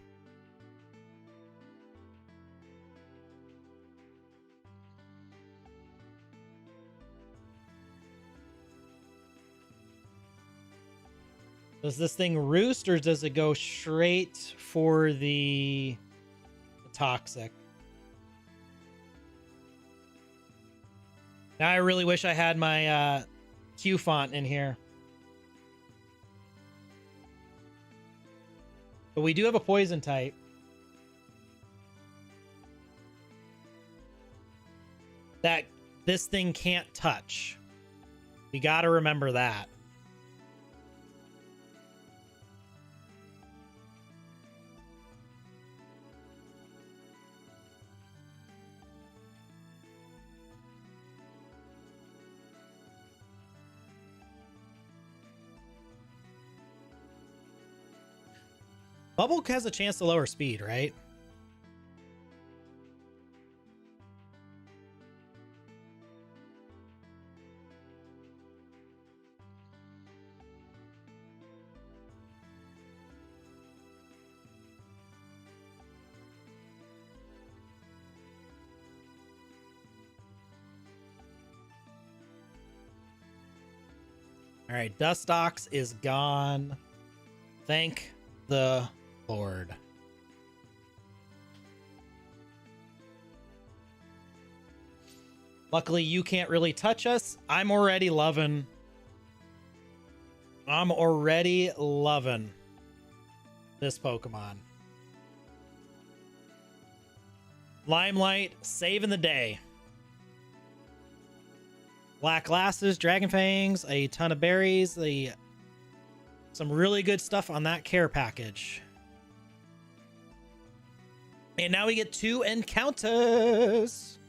Speaker 1: Does this thing roost or does it go straight for the toxic? Now I really wish I had my Q font in here. But we do have a poison type. That this thing can't touch. We got to remember that. Bubble has a chance to lower speed, right? All right, Dustox is gone. Thank the Lord. Luckily, you can't really touch us. I'm already loving this Pokemon. Limelight, saving the day. Black glasses, Dragon Fangs, a ton of berries, some really good stuff on that care package. And now we get 2 encounters.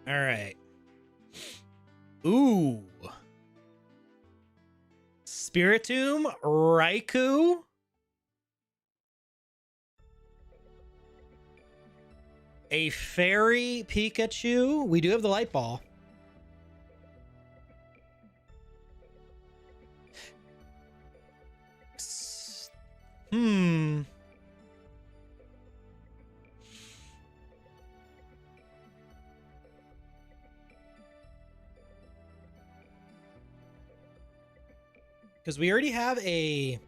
Speaker 1: All right. Ooh. Spiritomb, Raikou. A fairy Pikachu. We do have the light ball. Because we already have a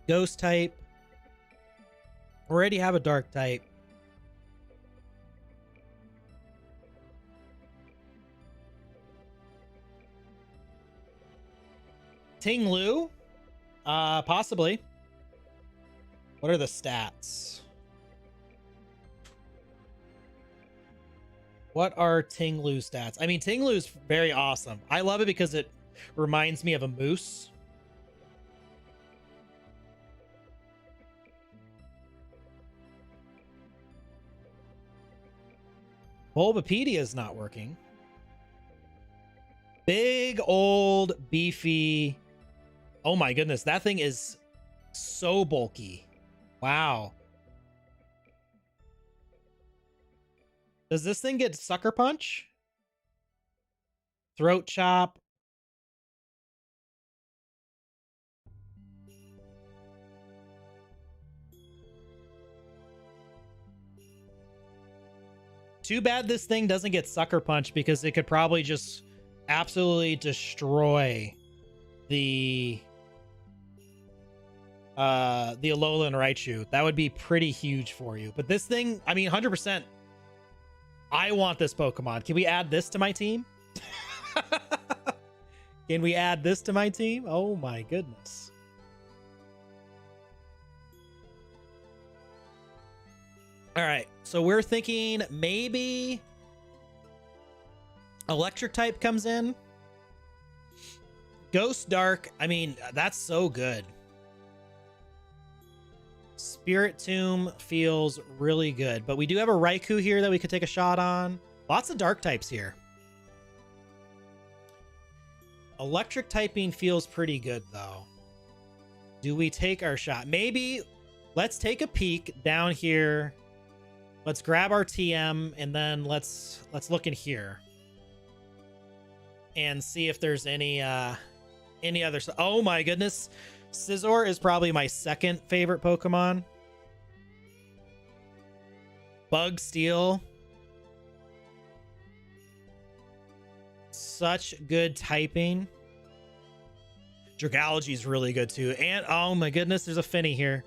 Speaker 1: ghost type. We already have a dark type. Ting Lu? Possibly. What are the stats? What are Ting Lu stats? I mean, Ting Lu is very awesome. I love it because it reminds me of a moose. Bulbapedia is not working. Big old beefy. Oh my goodness, that thing is so bulky. Wow. Does this thing get Sucker Punch? Throat Chop? Too bad this thing doesn't get Sucker Punch because it could probably just absolutely destroy the Alolan Raichu. That would be pretty huge for you. But this thing, I mean, 100%. I want this Pokemon. Can we add this to my team? Can we add this to my team? Oh my goodness. All right, so we're thinking maybe Electric type comes in. Ghost Dark, I mean, that's so good. Spiritomb feels really good, but we do have a Raikou here that we could take a shot on. Lots of dark types here. Electric typing feels pretty good, though. Do we take our shot? Maybe let's take a peek down here. Let's grab our TM, and then let's look in here and see if there's any other. Oh my goodness, Scizor is probably my second favorite Pokemon. Bug Steel, such good typing. Dragology is really good too, and oh my goodness, there's a Finny here.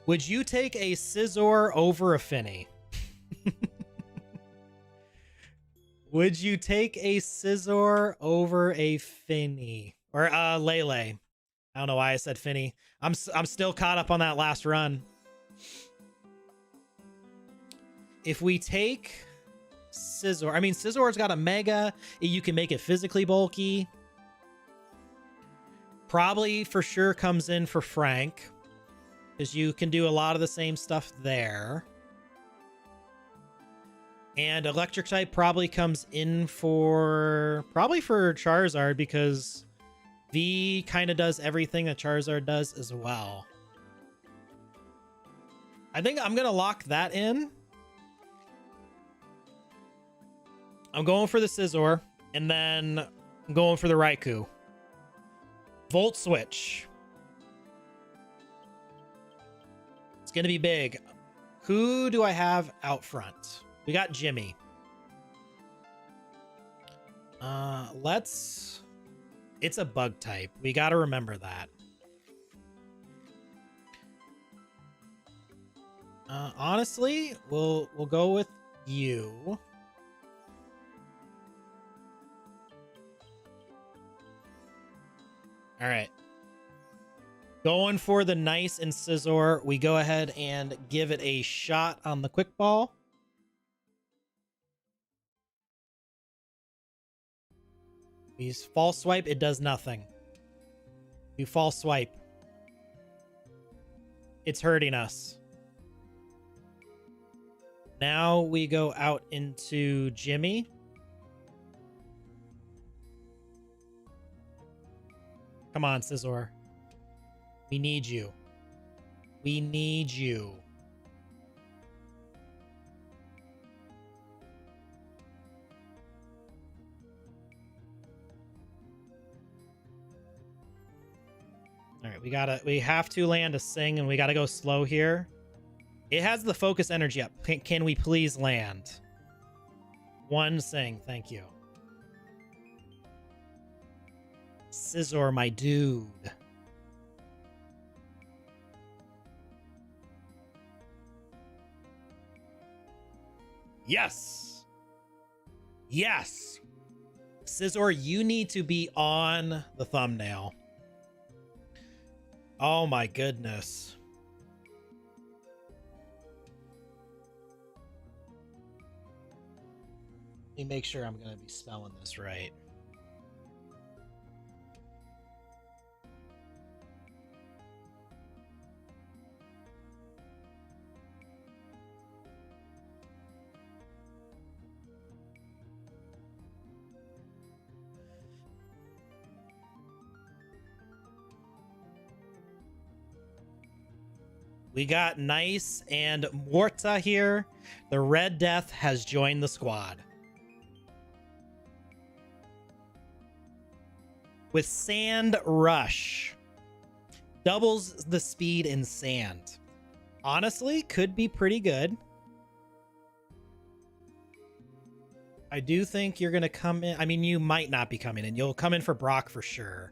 Speaker 1: Would you take a Scizor over a Finny? Would you take a Scizor over a Finny? Or Lele? I don't know why I said Finny. I'm still caught up on that last run. If we take Scizor, I mean, Scizor's got a Mega. You can make it physically bulky. Probably for sure comes in for Frank, because you can do a lot of the same stuff there. And electric type probably comes in for Charizard, because V kind of does everything that Charizard does as well. I think I'm gonna lock that in. I'm going for the Scizor, and then I'm going for the Raikou. Volt switch. It's gonna be big. Who do I have out front? We got Jimmy. It's a bug type. We got to remember that. Honestly, we'll go with you. All right. Going for the nice and Scizor. We go ahead and give it a shot on the quick ball. We false swipe, it does nothing. We false swipe. It's hurting us. Now we go out into Jimmy. Come on, Scizor. We need you. We need you. All right, we have to land a Sing, and we gotta go slow here. It has the focus energy up. Can we please land? One Sing, thank you. Scizor, my dude. Yes. Yes. Scizor, you need to be on the thumbnail. Oh my goodness. Let me make sure I'm going to be spelling this right. We got Nice and Morta here. The Red Death has joined the squad. With Sand Rush. Doubles the speed in sand. Honestly, could be pretty good. I do think you're going to come in. I mean, you might not be coming in. You'll come in for Brock for sure.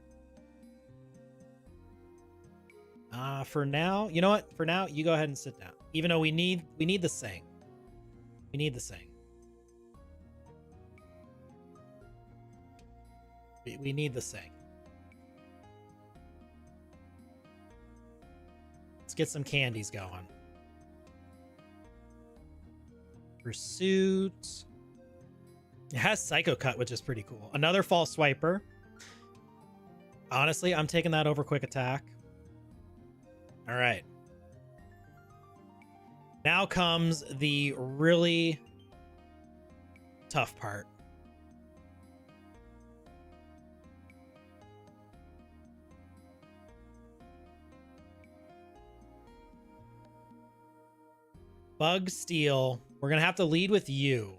Speaker 1: For now, you know what? For now, you go ahead and sit down. Even though we need the Sing. We need the Sing. We need the Sing. Let's get some candies going. Pursuit. It has Psycho Cut, which is pretty cool. Another False Swiper. Honestly, I'm taking that over Quick Attack. All right. Now comes the really tough part. Bug Steel. We're going to have to lead with you.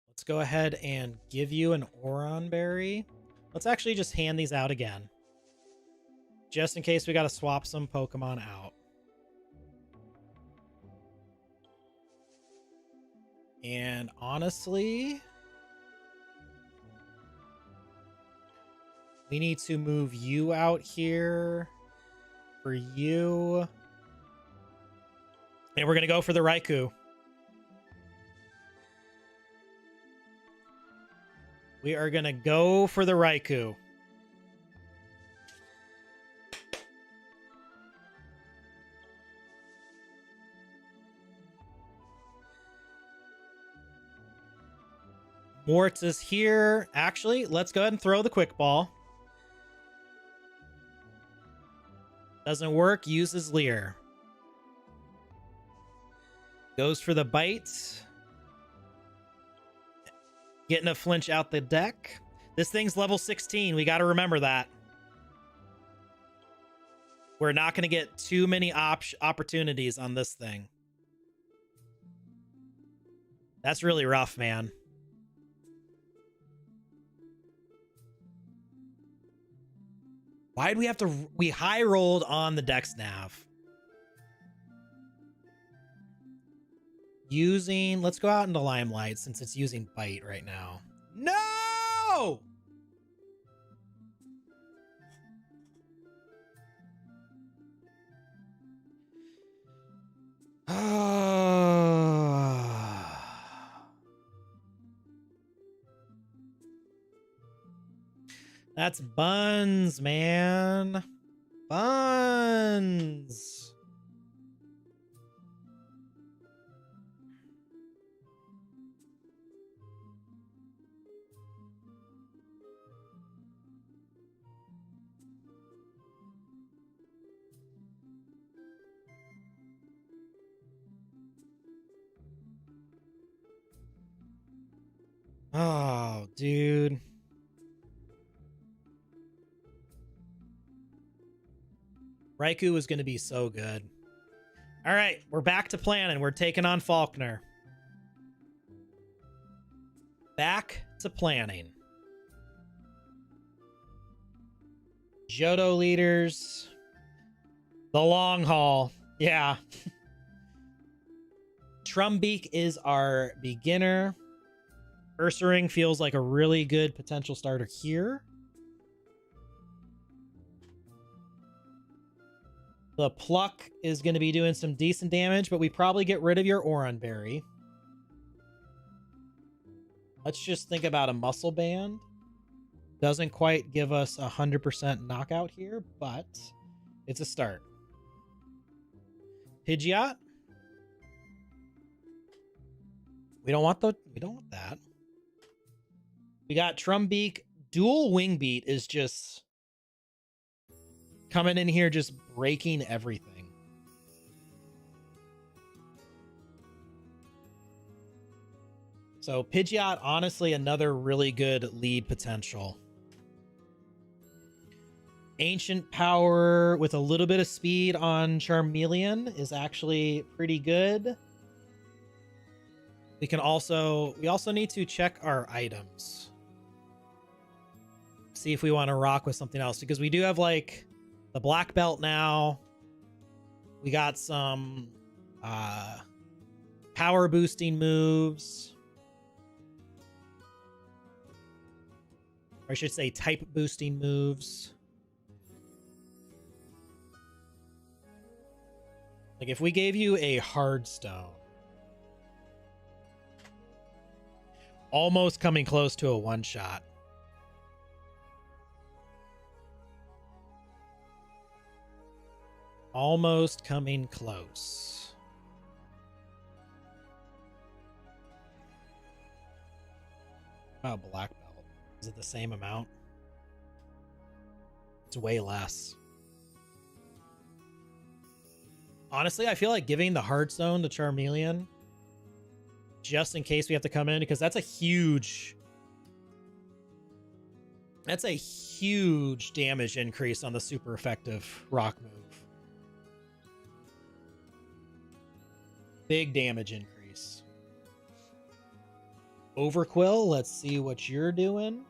Speaker 1: Let's go ahead and give you an Oron Berry. Let's actually just hand these out again. Just in case we got to swap some Pokemon out. And honestly, we need to move you out here for you. And we're going to go for the Raikou. We are going to go for the Raikou. Mortz is here. Actually, let's go ahead and throw the Quick Ball. Doesn't work. Uses Leer. Goes for the bite. Getting a flinch out the deck. This thing's level 16. We got to remember that. We're not going to get too many opportunities on this thing. That's really rough, man. Why'd we have to... We high rolled on the Dex Nav. Using... Let's go out into Limelight since it's using Bite right now. No! That's Buns, man. Buns. Oh, dude. Raikou is going to be so good. All right, we're back to planning. We're taking on Faulkner. Back to planning. Johto leaders. The long haul. Yeah. Trumbeak is our beginner. Ursaring feels like a really good potential starter here. The Pluck is going to be doing some decent damage, but we probably get rid of your Oron Berry. Let's just think about a Muscle Band. Doesn't quite give us 100% knockout here, but it's a start. Pidgeot. We don't want that. We got Trumbeak. Dual Wing Beat is just coming in here, just breaking everything. So Pidgeot, honestly, another really good lead potential. Ancient Power with a little bit of speed on Charmeleon is actually pretty good. We also need to check our items. See if we want to rock with something else, because we do have like the black belt now. We got some power boosting moves. Or I should say type boosting moves. Like if we gave you a hard stone. Almost coming close to a one-shot. Almost coming close. About black belt. Is it the same amount? It's way less. Honestly, I feel like giving the hard stone to Charmeleon, just in case we have to come in, because that's a huge That's a huge damage increase on the super effective rock move. Big damage increase. Overquill, let's see what you're doing.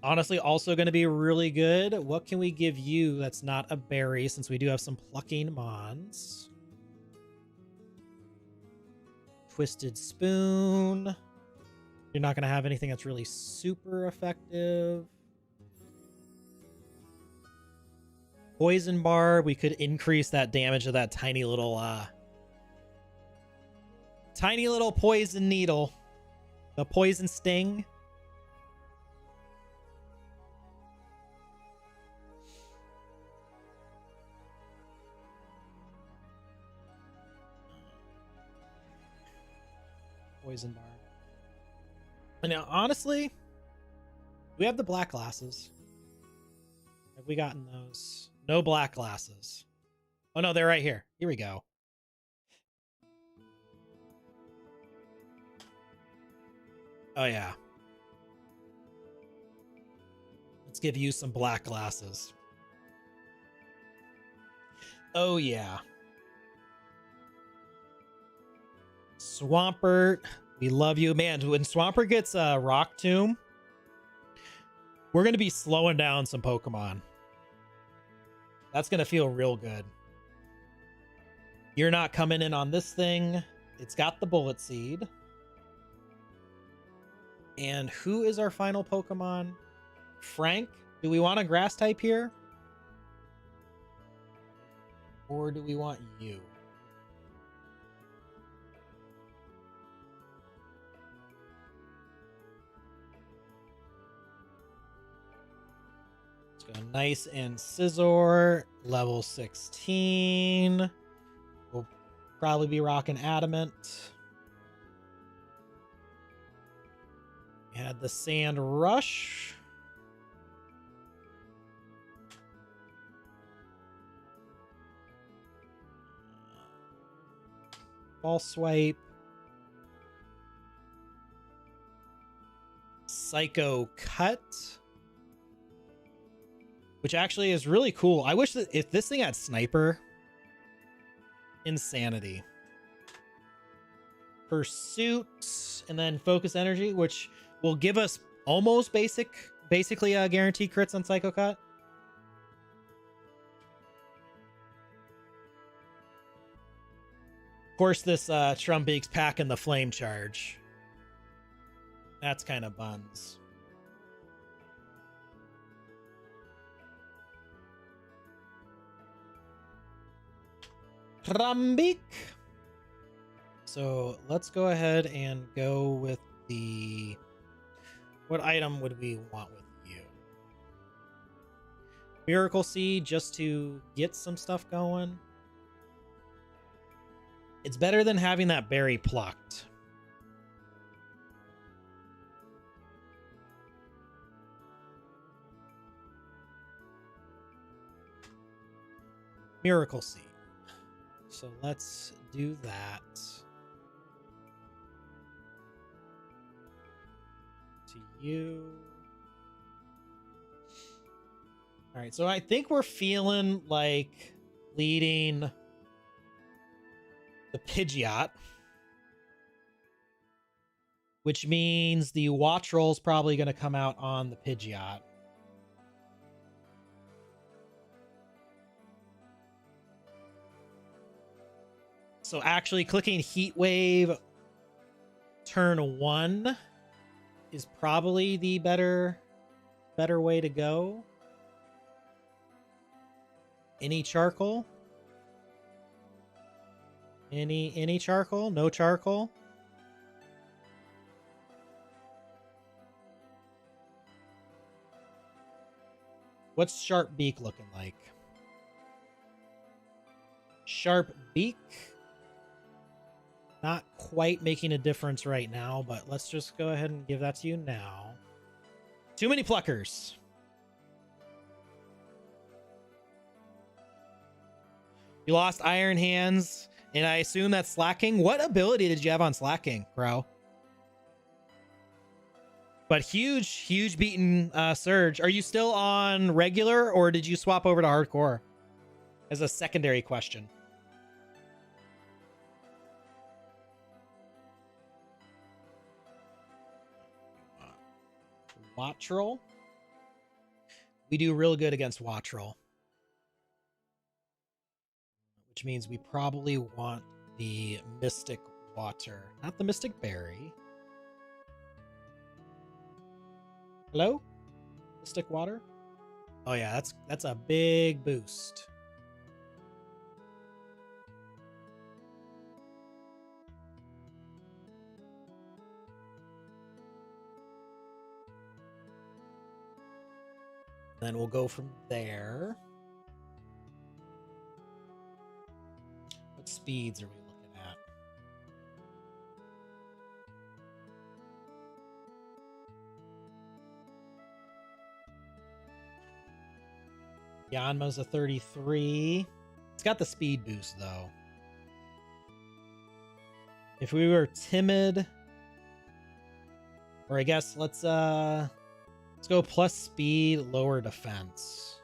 Speaker 1: Honestly, also going to be really good. What can we give you that's not a berry, since we do have some plucking mons? Twisted Spoon. You're not going to have anything that's really super effective. Poison Barb. We could increase that damage of that tiny little poison needle. The poison sting. Poison Barb. And now, honestly, we have the black glasses. Have we gotten those? No black glasses. Oh, no, they're right here. Here we go. Oh, yeah. Let's give you some black glasses. Oh, yeah. Swampert. We love you. Man, when Swampert gets a Rock Tomb, we're going to be slowing down some Pokemon. That's going to feel real good. You're not coming in on this thing. It's got the Bullet Seed. And who is our final Pokemon? Frank? Do we want a grass type here? Or do we want you? Let's go nice and Scizor. Level 16. We'll probably be rocking Adamant. We had the Sand Rush. Ball Swipe. Psycho Cut. Which actually is really cool. I wish that if this thing had Sniper. Insanity. Pursuit. And then Focus Energy, which will give us almost basically guaranteed crits on Psycho Cut. Of course, this Trumbeak's packing the Flame Charge. That's kind of buns. Trumbeak. So let's go ahead and go with the... What item would we want with you? Miracle Seed, just to get some stuff going. It's better than having that berry plucked. Miracle Seed. So let's do that. To you. All right, so I think we're feeling like leading the Pidgeot, which means the Wattrel's probably going to come out on the Pidgeot. So actually clicking Heat Wave turn 1 is probably the better way to go. Any charcoal? Any charcoal? No charcoal? What's Sharp Beak looking like? Sharp Beak. Not quite making a difference right now, but let's just go ahead and give that to you now. Too many pluckers. You lost Iron Hands, and I assume that's Slacking. What ability did you have on Slacking, bro? But huge beaten Surge. Are you still on regular, or did you swap over to hardcore? As a secondary question. Wattrel. We do real good against Wattrel. Which means we probably want the Mystic Water. Not the Mystic Berry. Hello? Mystic Water? Oh yeah, that's a big boost. Then we'll go from there. What speeds are we looking at? Yanma's a 33. It's got the speed boost though. If we were timid, or I guess let's go plus speed, lower defense.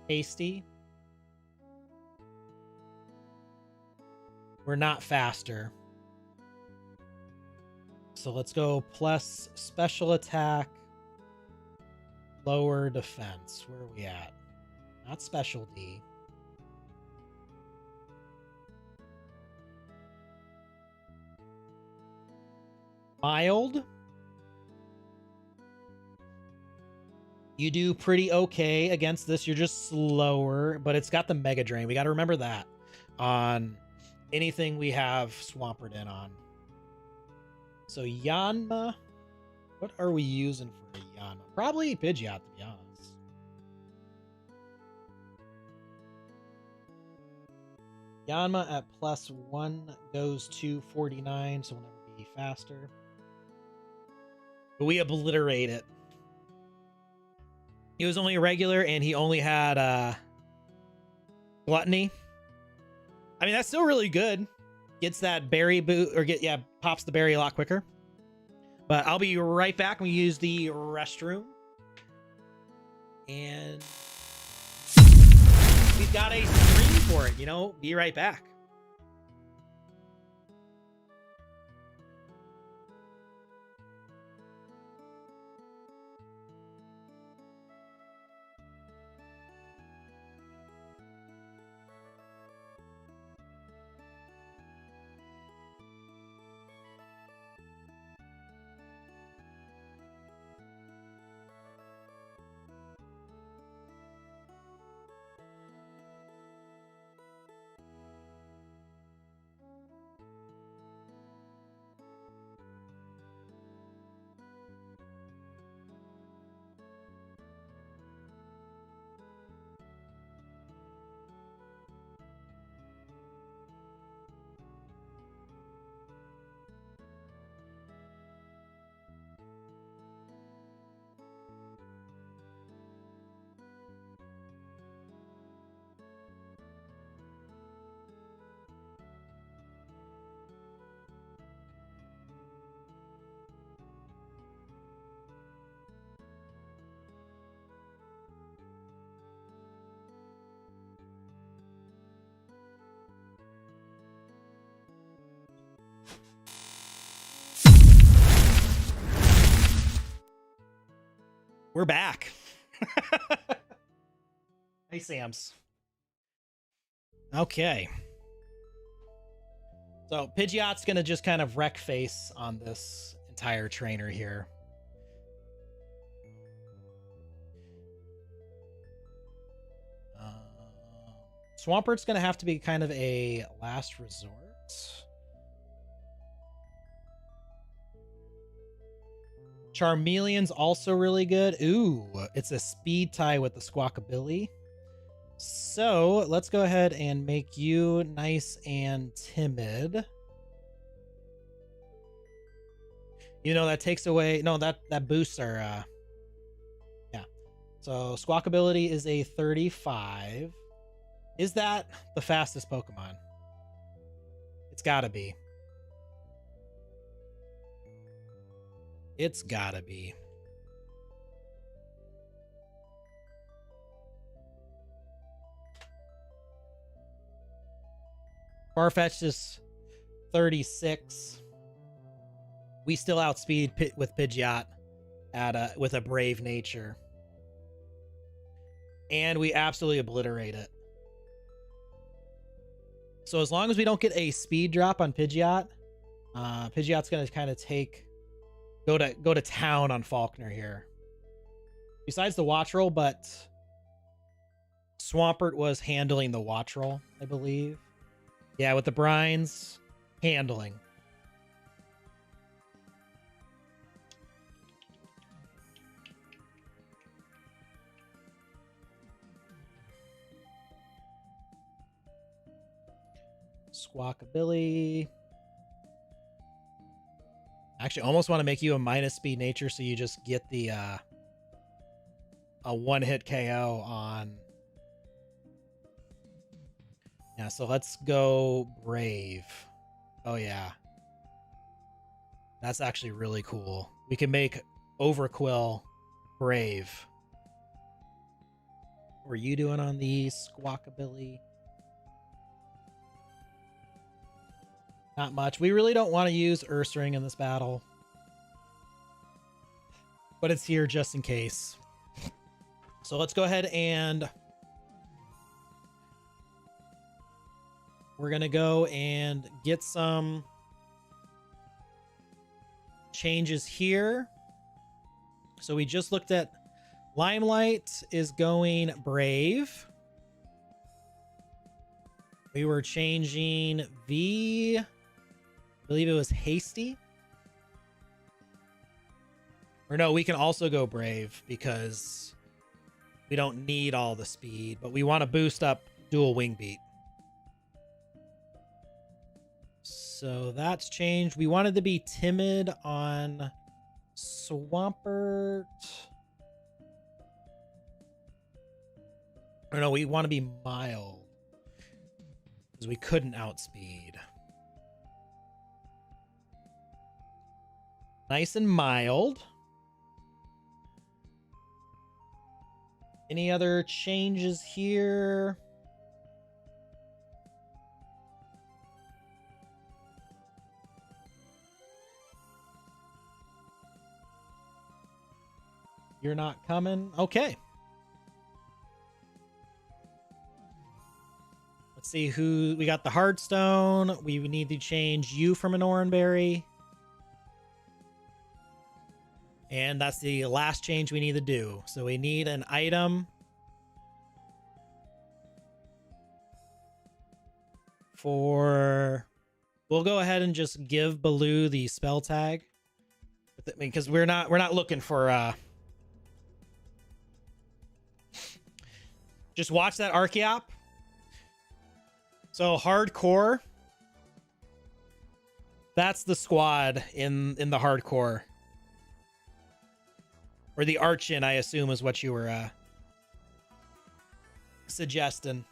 Speaker 1: Hasty. We're not faster. So let's go plus special attack, lower defense. Where are we at? Not special D. Mild. You do pretty okay against this. You're just slower, but it's got the Mega Drain. We got to remember that on anything we have Swampert in on. So Yanma, what are we using for a Yanma? Probably Pidgeot, to be honest. Yanma at +1 goes to 49, so we'll never be faster. But we obliterate it. He was only a regular, and he only had Gluttony. I mean, that's still really good. Gets that berry boot, or pops the berry a lot quicker. But I'll be right back. We use the restroom. And we've got a stream for it, you know? Be right back. We're back. Hey, Sams. Okay. So Pidgeot's going to just kind of wreck face on this entire trainer here. Swampert's going to have to be kind of a last resort. Charmeleon's also really good. Ooh, it's a speed tie with the Squawkabilly. So let's go ahead and make you nice and timid. You know, that takes away... No, that boosts our... yeah. So Squawkabilly is a 35. Is that the fastest Pokemon? It's gotta be. It's gotta be. Farfetch'd is 36. We still outspeed with Pidgeot at with a brave nature. And we absolutely obliterate it. So as long as we don't get a speed drop on Pidgeot, Pidgeot's gonna kind of go to town on Faulkner here. Besides the watch roll, but Swampert was handling the watch roll, I believe. Yeah, with the brines, handling. Squawkabilly. Actually, almost want to make you a minus speed nature so you just get the a one-hit KO on. Yeah, so let's go Brave. Oh yeah. That's actually really cool. We can make Overquill Brave. What were you doing on the Squawkabilly? Not much. We really don't want to use Ursaring in this battle. But it's here just in case. So let's go ahead and we're going to go and get some changes here. So we just looked at Limelight is going Brave. We were changing V. I believe it was Hasty. Or no, we can also go Brave because we don't need all the speed, but we want to boost up Dual Wing Beat. So that's changed. We wanted to be timid on Swampert. Or no, we want to be mild because we couldn't outspeed. Nice and mild. Any other changes here? You're not coming? Okay. Let's see who... We got the Hardstone. We need to change you from an Oranberry. And that's the last change we need to do. So we need an item for... We'll go ahead and just give Baloo the spell tag. Because we're not looking for... Just watch that Archeop. So hardcore. That's the squad in the hardcore. Or the Archon, I assume, is what you were suggesting.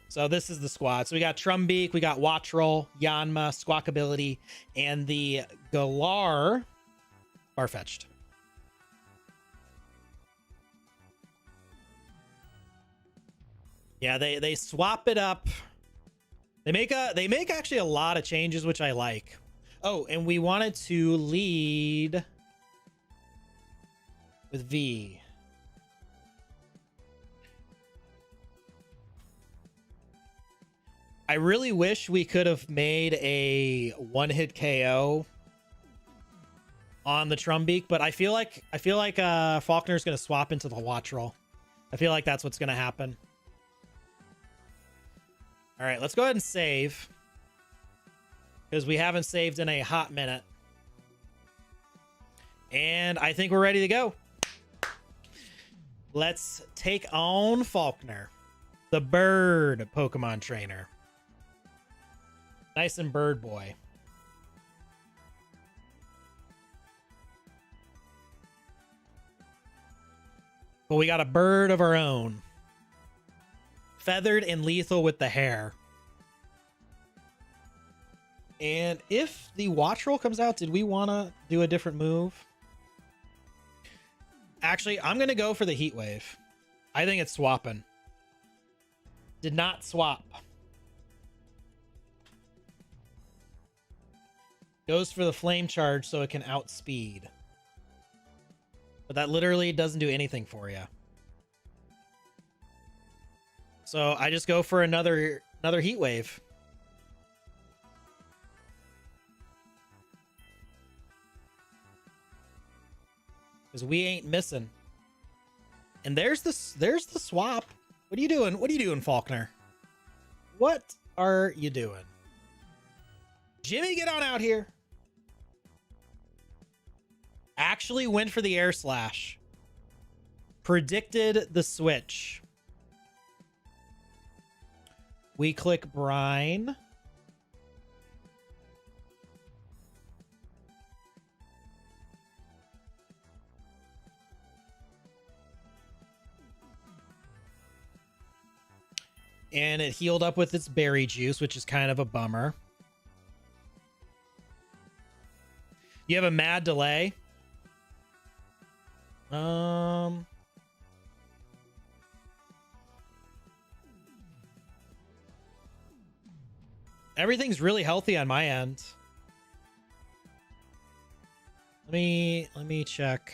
Speaker 1: So this is the squad. So we got Trumbeak, we got Watchroll, Yanma, Squawkabilly, and the Galar Farfetch'd. Yeah, they swap it up. They make actually a lot of changes, which I like. Oh, and we wanted to lead with V. I really wish we could have made a one-hit KO on the Trumbeak, but I feel like Faulkner's going to swap into the Watchroll. I feel like that's what's going to happen. All right, let's go ahead and save because we haven't saved in a hot minute. And I think we're ready to go. Let's take on Faulkner, the bird Pokemon trainer. Nice and bird boy. But we got a bird of our own. Feathered and lethal with the hair. And if the Watchroll comes out, did we want to do a different move? Actually, I'm going to go for the heat wave. I think it's swapping. Did not swap. Goes for the flame charge so it can outspeed. But that literally doesn't do anything for you. So I just go for another heat wave. Because we ain't missing. And there's the swap. What are you doing? What are you doing, Faulkner? What are you doing? Jimmy, get on out here. Actually went for the air slash. Predicted the switch. We click Brine. And it healed up with its berry juice, which is kind of a bummer. You have a mad delay. Everything's really healthy on my end. Let me check.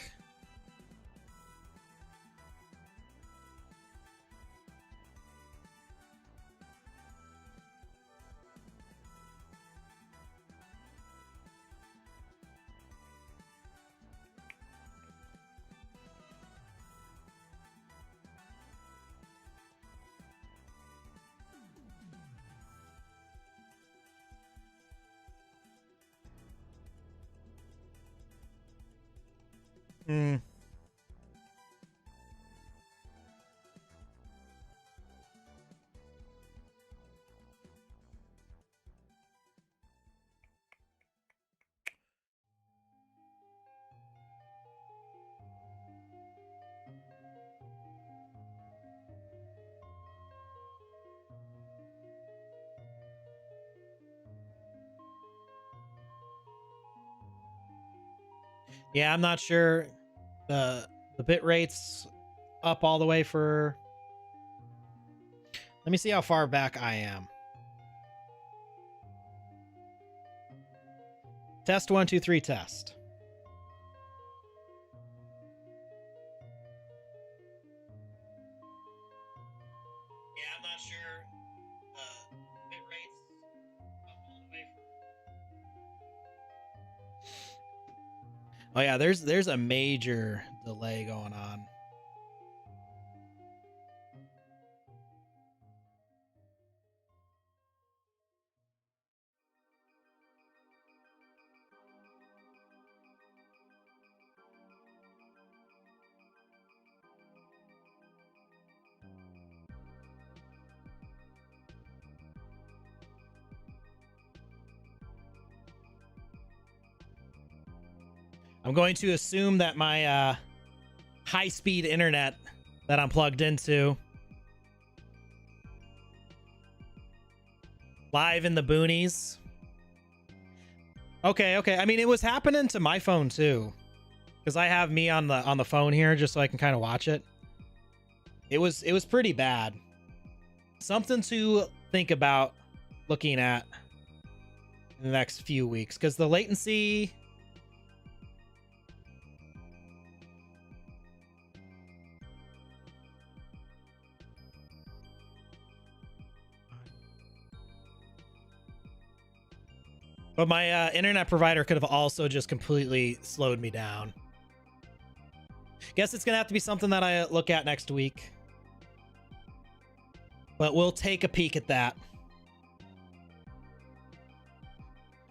Speaker 1: Yeah, I'm not sure. The bit rate's up all the way for... Let me see how far back I am. Test 1, 2, 3, test. Yeah, I'm not sure. Bit rates up all the way for... Oh yeah, there's a major delay going on. I'm going to assume that my high-speed internet that I'm plugged into live in the boonies. Okay. I mean, it was happening to my phone too, because I have me on the phone here just so I can kind of watch it. It was pretty bad. Something to think about looking at in the next few weeks, because the latency... But my internet provider could have also just completely slowed me down. Guess it's going to have to be something that I look at next week. But we'll take a peek at that.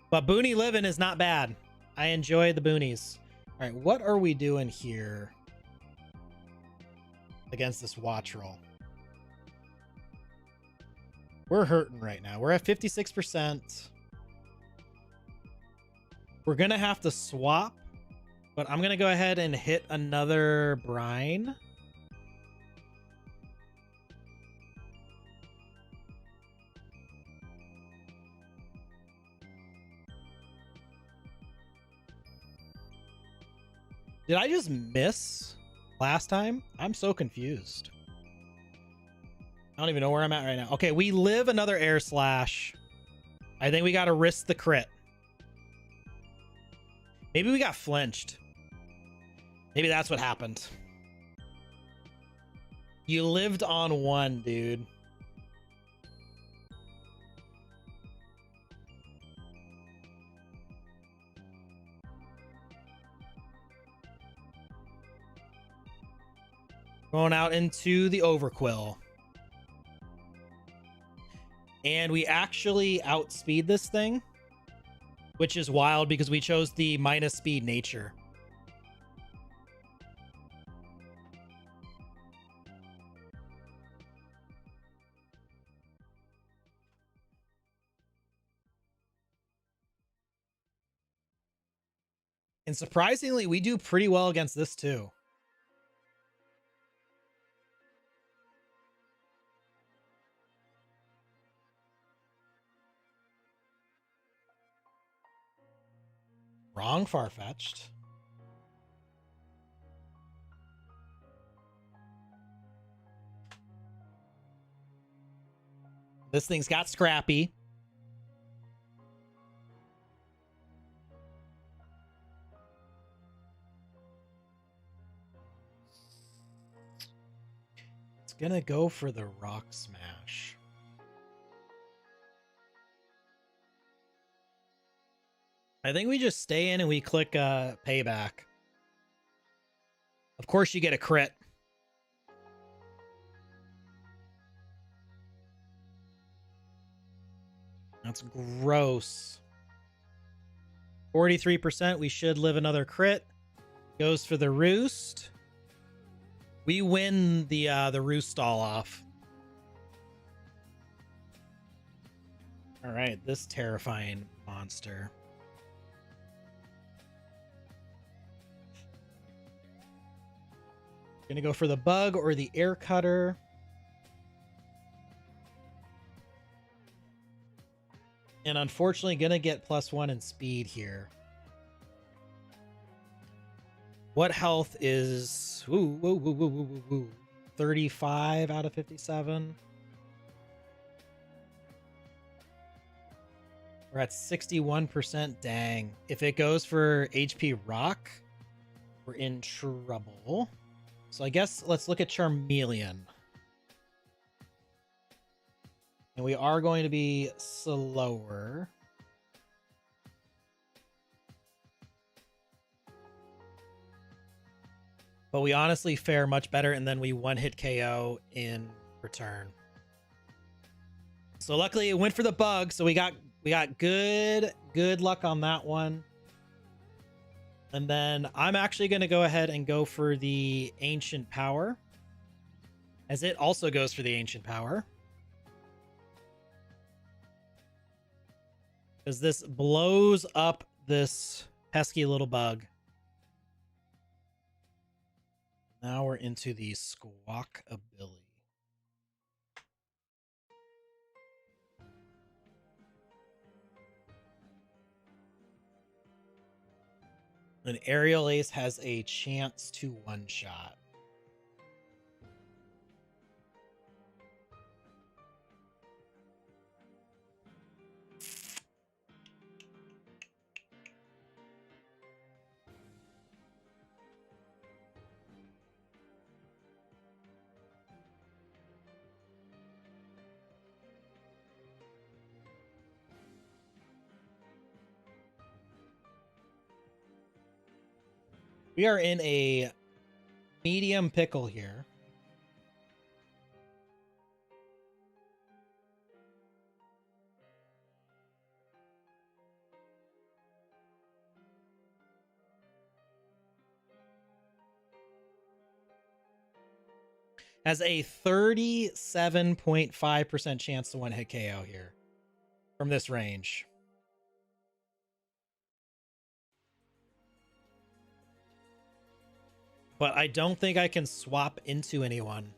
Speaker 1: But Boonie Living is not bad. I enjoy the boonies. All right, what are we doing here against this watch roll? We're hurting right now. We're at 56%. We're going to have to swap, but I'm going to go ahead and hit another brine. Did I just miss last time? I'm so confused. I don't even know where I'm at right now. Okay, we live another air slash. I think we got to risk the crit. Maybe we got flinched. Maybe that's what happened. You lived on one, dude. Going out into the overquill. And we actually outspeed this thing, which is wild because we chose the minus speed nature. And surprisingly, we do pretty well against this too. Wrong Farfetch'd. This thing's got Scrappy. It's gonna go for the Rock Smash. I think we just stay in and we click payback. Of course you get a crit. That's gross. 43%. We should live another crit. Goes for the roost. We win the roost stall off. All right, this terrifying monster. Gonna go for the bug or the air cutter. And unfortunately gonna get +1 in speed here. What health is 35 out of 57. We're at 61%. Dang. If it goes for HP rock, we're in trouble. So I guess let's look at Charmeleon. And we are going to be slower. But we honestly fare much better, and then we one-hit KO in return. So luckily it went for the bug, so we got good luck on that one. And then I'm actually going to go ahead and go for the Ancient Power, as it also goes for the Ancient Power. Because this blows up this pesky little bug. Now we're into the Squawk ability. An Aerial Ace has a chance to one-shot. We are in a medium pickle here. Has a 37.5% chance to one-hit KO here from this range. But I don't think I can swap into anyone.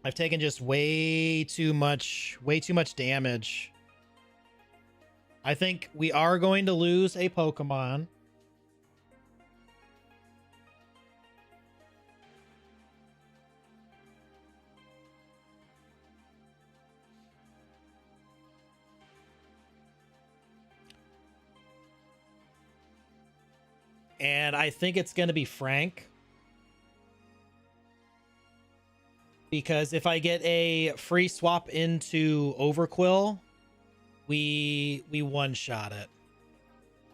Speaker 1: I've taken just way too much damage. I think we are going to lose a Pokemon. And I think it's going to be Frank. Because if I get a free swap into Overquill, we one-shot it.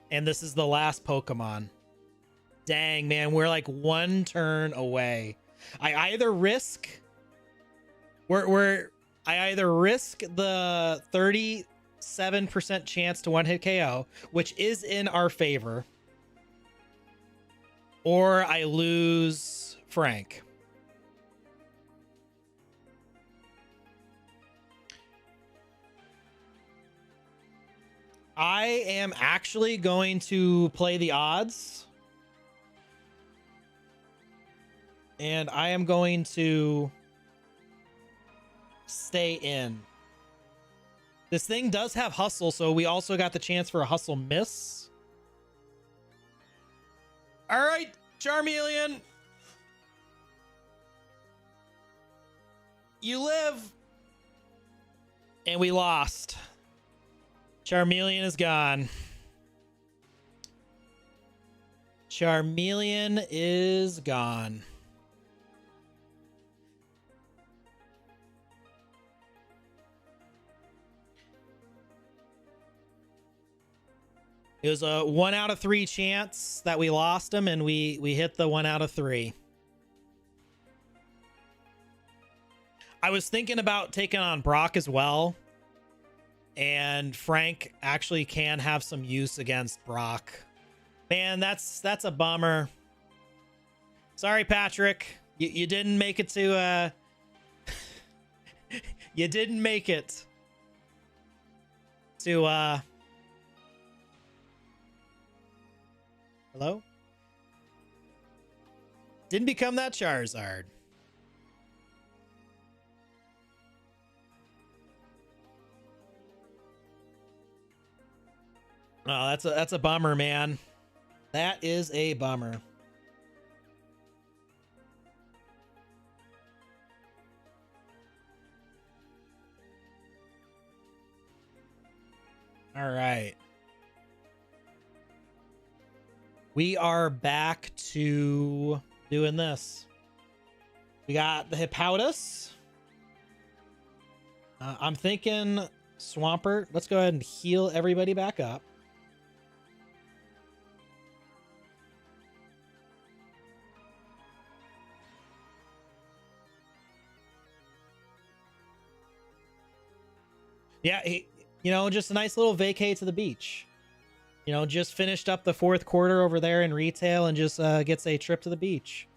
Speaker 1: And this is the last Pokemon. Dang, man, we're like one turn away. I either risk I either risk the 37% chance to one-hit KO, which is in our favor, or I lose Frank. I am actually going to play the odds. And I am going to stay in. This thing does have hustle, so we also got the chance for a hustle miss. All right, Charmeleon. You live. And we lost. Charmeleon is gone. Charmeleon is gone. It was a 1 out of 3 chance that we lost him, and we hit the 1 out of 3. I was thinking about taking on Brock as well. And Frank actually can have some use against Brock. Man, that's a bummer. Sorry, Patrick. You didn't make it to you didn't make it to hello? Didn't become that Charizard. Oh, that's a bummer, man. That is a bummer. All right. We are back to doing this. We got the Hippowdus. I'm thinking Swampert. Let's go ahead and heal everybody back up. Yeah, just a nice little vacay to the beach. Just finished up the 4th quarter over there in retail and just gets a trip to the beach.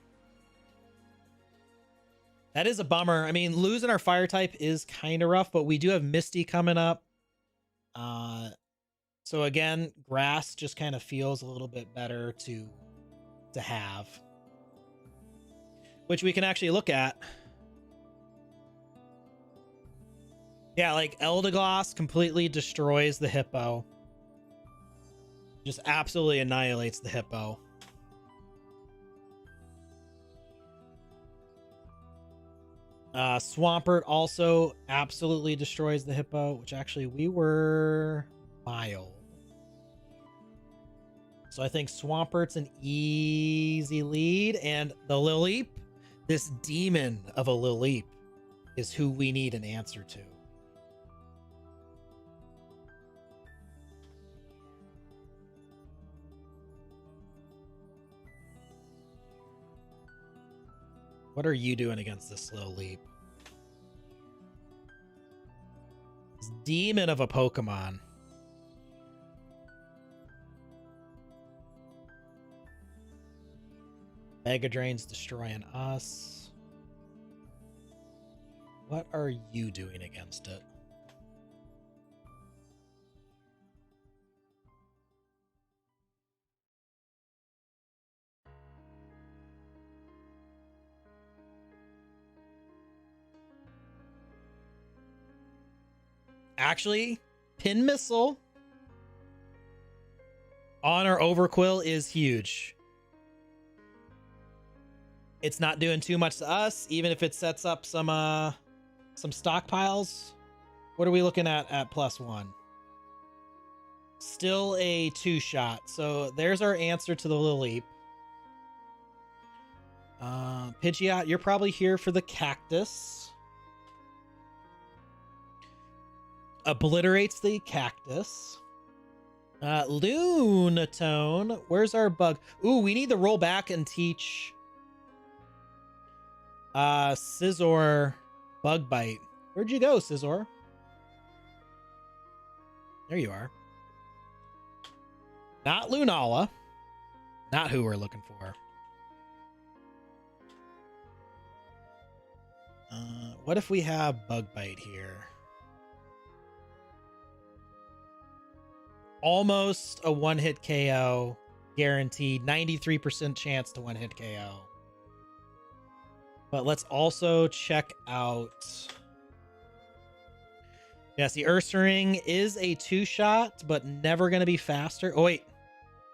Speaker 1: That is a bummer. I mean, losing our fire type is kind of rough, but we do have Misty coming up. So again, grass just kind of feels a little bit better to have. Which we can actually look at. Yeah, like Eldegoss completely destroys the Hippo. Just absolutely annihilates the Hippo. Swampert also absolutely destroys the Hippo, which actually we were mild. So I think Swampert's an easy lead, and the Lileep, this demon of a Lileep, is who we need an answer to. What are you doing against this Lileep? This demon of a Pokemon. Mega Drain's destroying us. What are you doing against it? Actually, pin missile on our overquill is huge. It's not doing too much to us, even if it sets up some stockpiles. What are we looking at +1? Still a 2-shot. So there's our answer to the Lily. Pidgeot, you're probably here for the cactus. Obliterates the cactus. Lunatone, where's our bug? Ooh, we need to roll back and teach Scizor Bug Bite. Where'd you go, Scizor? There you are. Not Lunala. Not who we're looking for. What if we have Bug Bite here? Almost a one-hit KO. Guaranteed. 93% chance to one-hit KO. But let's also check out... Yes, the Ursaring is a 2-shot, but never going to be faster. Oh, wait.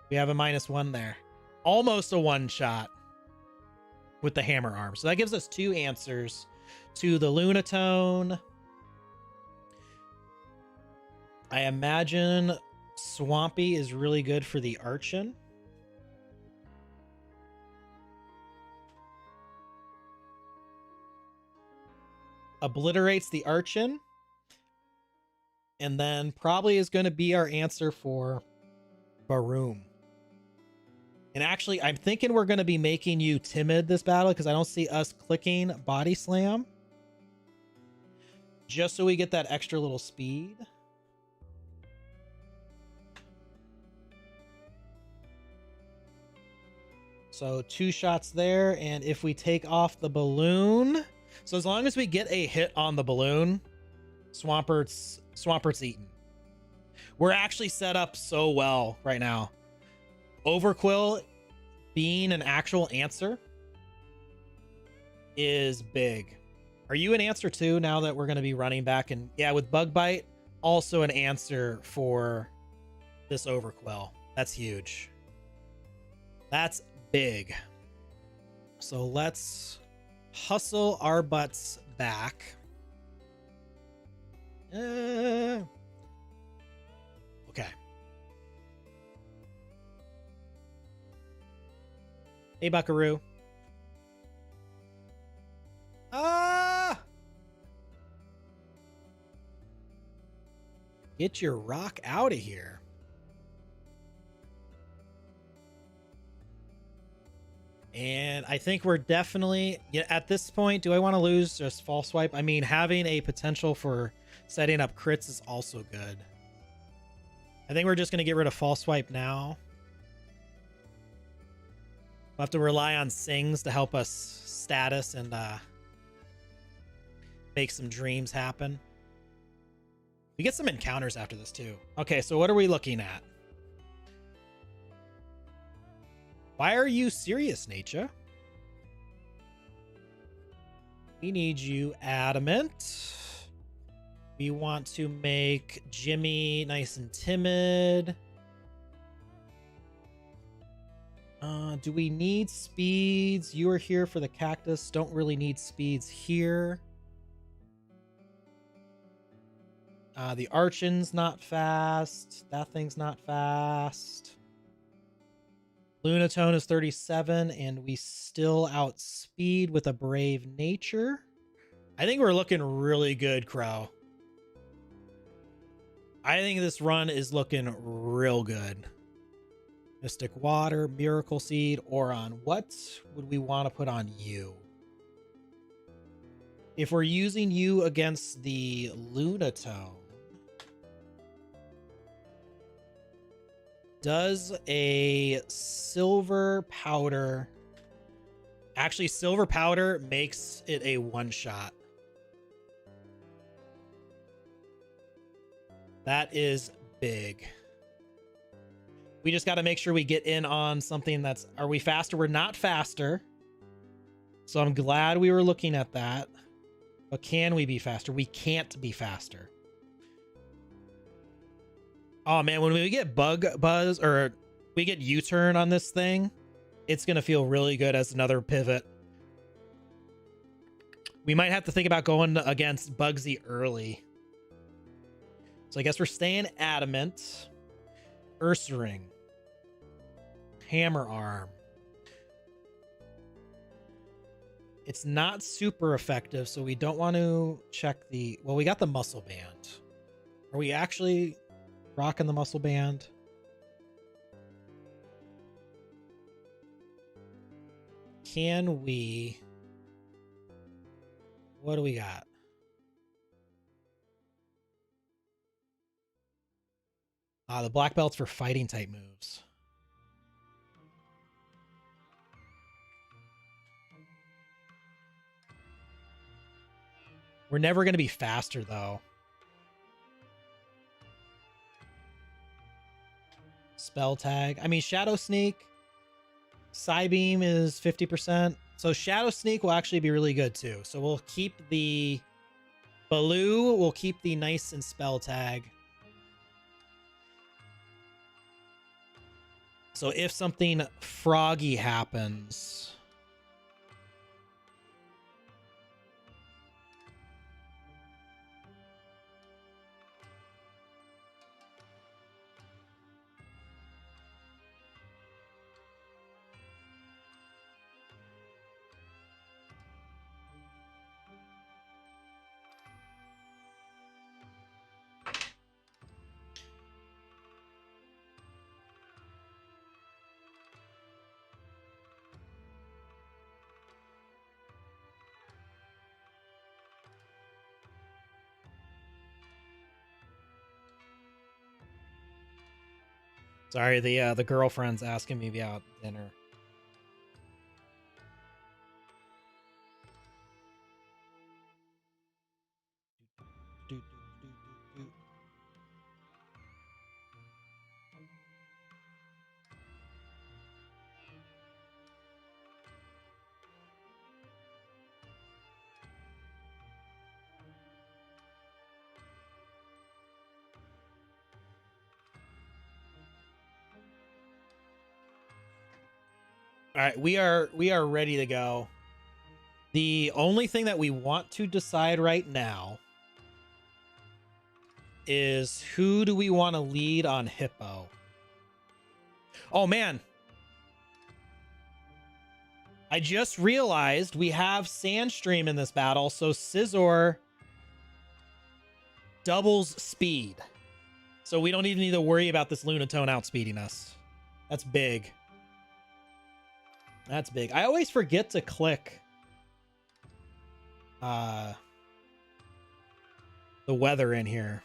Speaker 1: We have a -1 there. Almost a 1-shot with the hammer arm. So that gives us 2 answers to the Lunatone. I imagine Swampy is really good for the Archon. Obliterates the Archon. And then probably is going to be our answer for Baroom. And actually, I'm thinking we're going to be making you timid this battle because I don't see us clicking Body Slam. Just so we get that extra little speed. So 2 shots there. And if we take off the balloon... So as long as we get a hit on the balloon, Swampert's eaten. We're actually set up so well right now. Overquill being an actual answer is big. Are you an answer too now that we're going to be running back? And yeah, with Bug Bite, also an answer for this Overquill. That's huge. That's big. So let's hustle our butts back. Okay. Hey, Buckaroo. Get your rock out of here. And I think we're definitely, at this point, do I want to lose just False Swipe? I mean, having a potential for setting up crits is also good. I think we're just going to get rid of False Swipe now. We'll have to rely on Sings to help us status and make some dreams happen. We get some encounters after this too. Okay, so what are we looking at? Why are you serious, Nature? We need you adamant. We want to make Jimmy nice and timid. Do we need speeds? You are here for the cactus. Don't really need speeds here. The Archon's not fast. That thing's not fast. Lunatone is 37, and we still outspeed with a Brave Nature. I think we're looking really good, Crow. I think this run is looking real good. Mystic Water, Miracle Seed, Oron. What would we want to put on you? If we're using you against the Lunatone, does a Silver Powder... Actually, Silver Powder makes it a one-shot. That is big. We just got to make sure we get in on something that's... Are we faster? We're not faster. So I'm glad we were looking at that. But can we be faster? We can't be faster. Oh man, when we get bug buzz or we get U-turn on this thing, it's gonna feel really good as another pivot. We might have to think about going against Bugsy early. So I guess we're staying adamant. Ursaring. Hammer arm. It's not super effective, so we don't want to check the... Well, we got the muscle band. Are we actually rocking the muscle band? Can we... What do we got? The black belts for fighting type moves. We're never going to be faster, though. Spell tag. I mean, Shadow Sneak. Psybeam is 50%. So Shadow Sneak will actually be really good, too. So we'll keep the... Baloo, we'll keep the nice and spell tag. So if something froggy happens... Sorry, the girlfriend's asking me about dinner. All right, we are ready to go. The only thing that we want to decide right now is who do we want to lead on Hippo? Oh man. I just realized we have Sandstream in this battle, so Scizor doubles speed. So we don't even need to worry about this Lunatone outspeeding us. That's big. That's big. I always forget to click the weather in here.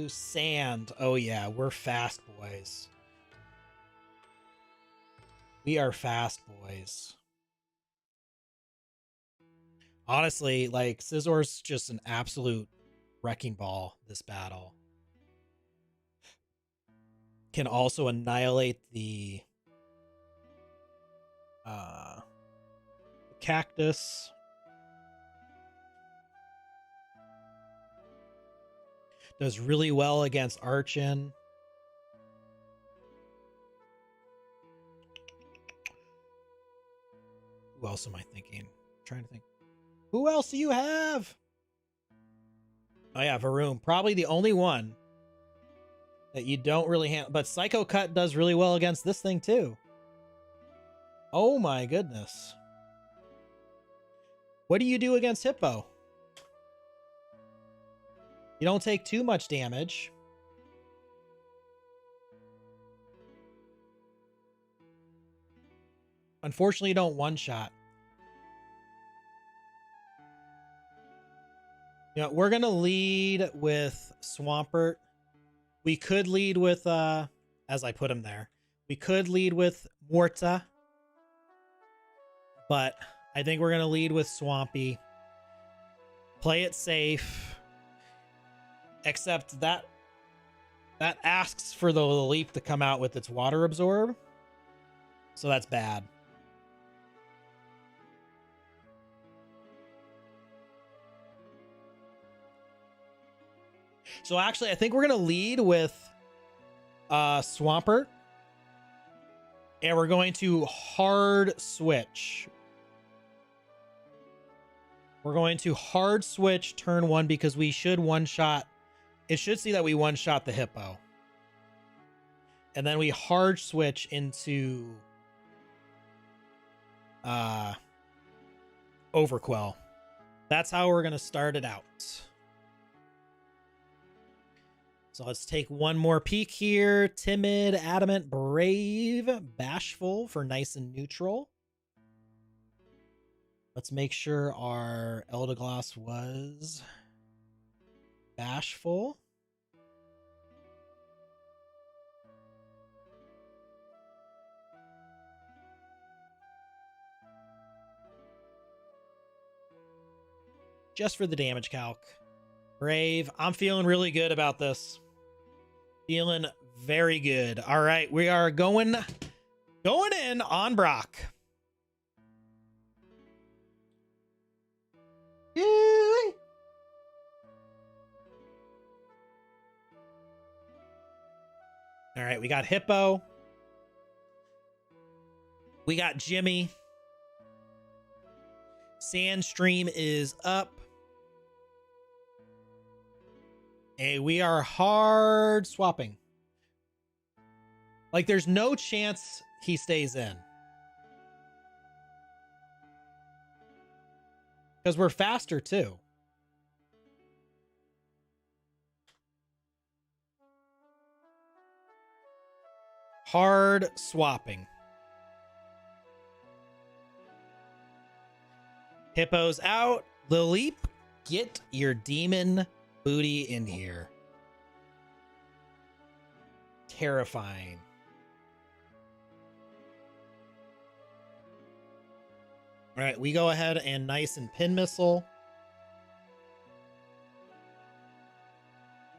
Speaker 1: Sand. Oh yeah, we're fast boys. We are fast boys. Honestly, like, Scizor's just an absolute wrecking ball this battle. Can also annihilate the cactus. Does really well against Archon. Who else am I thinking? I'm trying to think. Who else do you have? Oh yeah, Varoom. Probably the only one that you don't really handle. But Psycho Cut does really well against this thing too. Oh my goodness. What do you do against Hippo? You don't take too much damage. Unfortunately, you don't one-shot. You know, we're gonna lead with Swampert. We could lead with as I put him there. We could lead with Morta. But I think we're gonna lead with Swampy. Play it safe. Except that That asks for the leap to come out with its water absorb. So that's bad. So actually, I think we're going to lead with Swampert. And we're going to hard switch. We're going to hard switch turn 1 because we should one-shot. It should see that we one-shot the hippo. And then we hard switch into Overquell. That's how we're going to start it out. So let's take one more peek here. Timid, adamant, brave, bashful for nice and neutral. Let's make sure our Eldergloss was bashful. Just for the damage calc. Brave. I'm feeling really good about this. Feeling very good. All right, we are going in on Brock. Yay! All right, we got Hippo. We got Jimmy. Sandstream is up. And we are hard swapping. Like, there's no chance he stays in. Because we're faster, too. Hard swapping. Hippo's out. The leap. Get your demon booty in here. Terrifying. All right, we go ahead and nice and pin missile.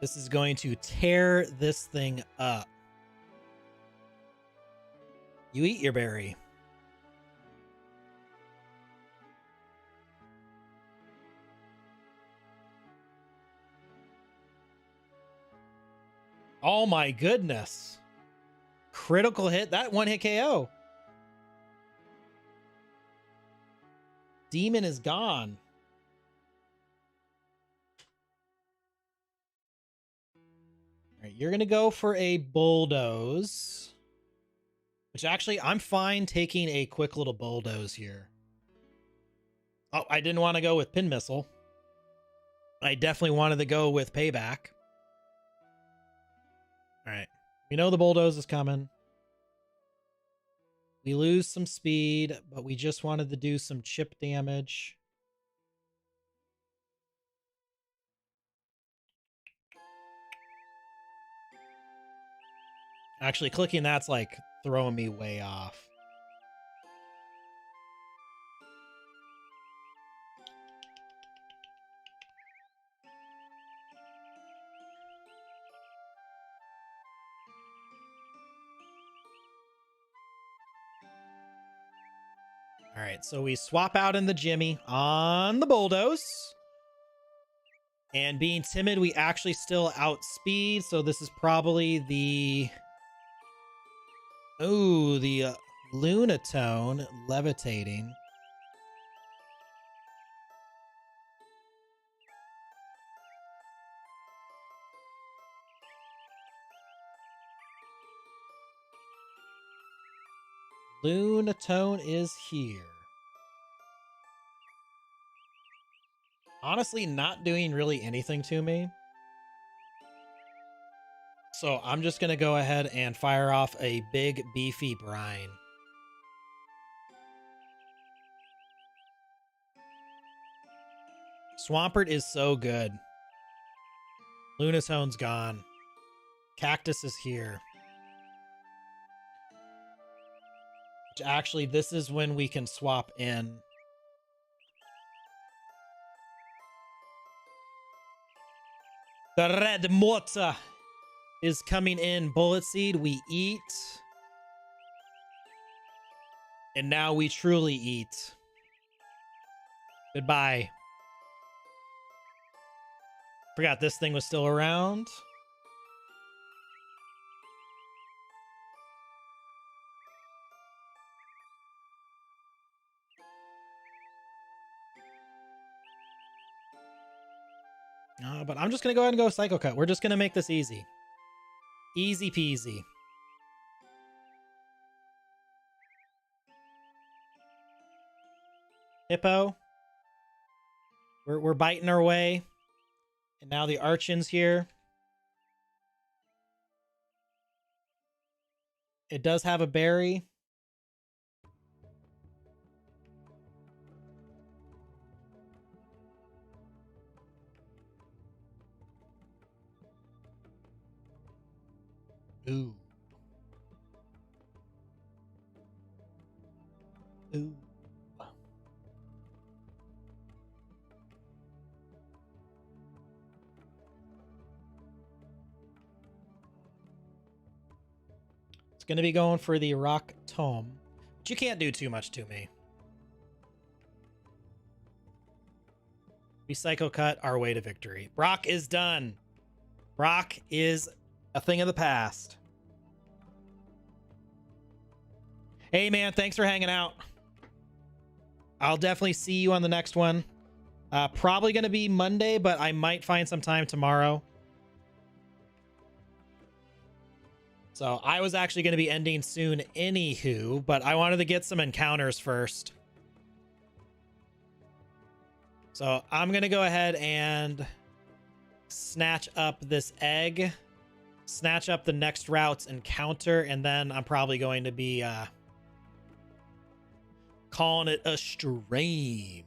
Speaker 1: This is going to tear this thing up. You eat your berry. Oh my goodness. Critical hit. That one hit KO. Demon is gone. All right, you're going to go for a bulldoze. Which actually, I'm fine taking a quick little bulldoze here. Oh, I didn't want to go with pin missile. I definitely wanted to go with payback. All right. We know the bulldoze is coming. We lose some speed, but we just wanted to do some chip damage. Actually, clicking that's like throwing me way off. All right, so we swap out in the Jimmy on the bulldoze. And being timid, we actually still outspeed. So this is probably the... Oh, the Lunatone levitating. Lunatone is here. Honestly, not doing really anything to me. So I'm just going to go ahead and fire off a big, beefy brine. Swampert is so good. Lunatone's gone. Cactus is here. Which actually, this is when we can swap in. The red mortar is coming in. Bullet Seed, we eat. And now we truly eat. Goodbye. Forgot this thing was still around. But I'm just going to go ahead and go Psycho Cut. We're just going to make this easy. Easy peasy. Hippo. We're biting our way. And now the Archon's here. It does have a berry. Ooh. Ooh. It's going to be going for the Rock Tome. But you can't do too much to me. We Psycho Cut our way to victory. Brock is done. Brock is a thing of the past. Hey, man, thanks for hanging out. I'll definitely see you on the next one. Probably going to be Monday, but I might find some time tomorrow. So I was actually going to be ending soon anywho, but I wanted to get some encounters first. So I'm going to go ahead and snatch up this egg, snatch up the next route's encounter, and then I'm probably going to be calling it a stream.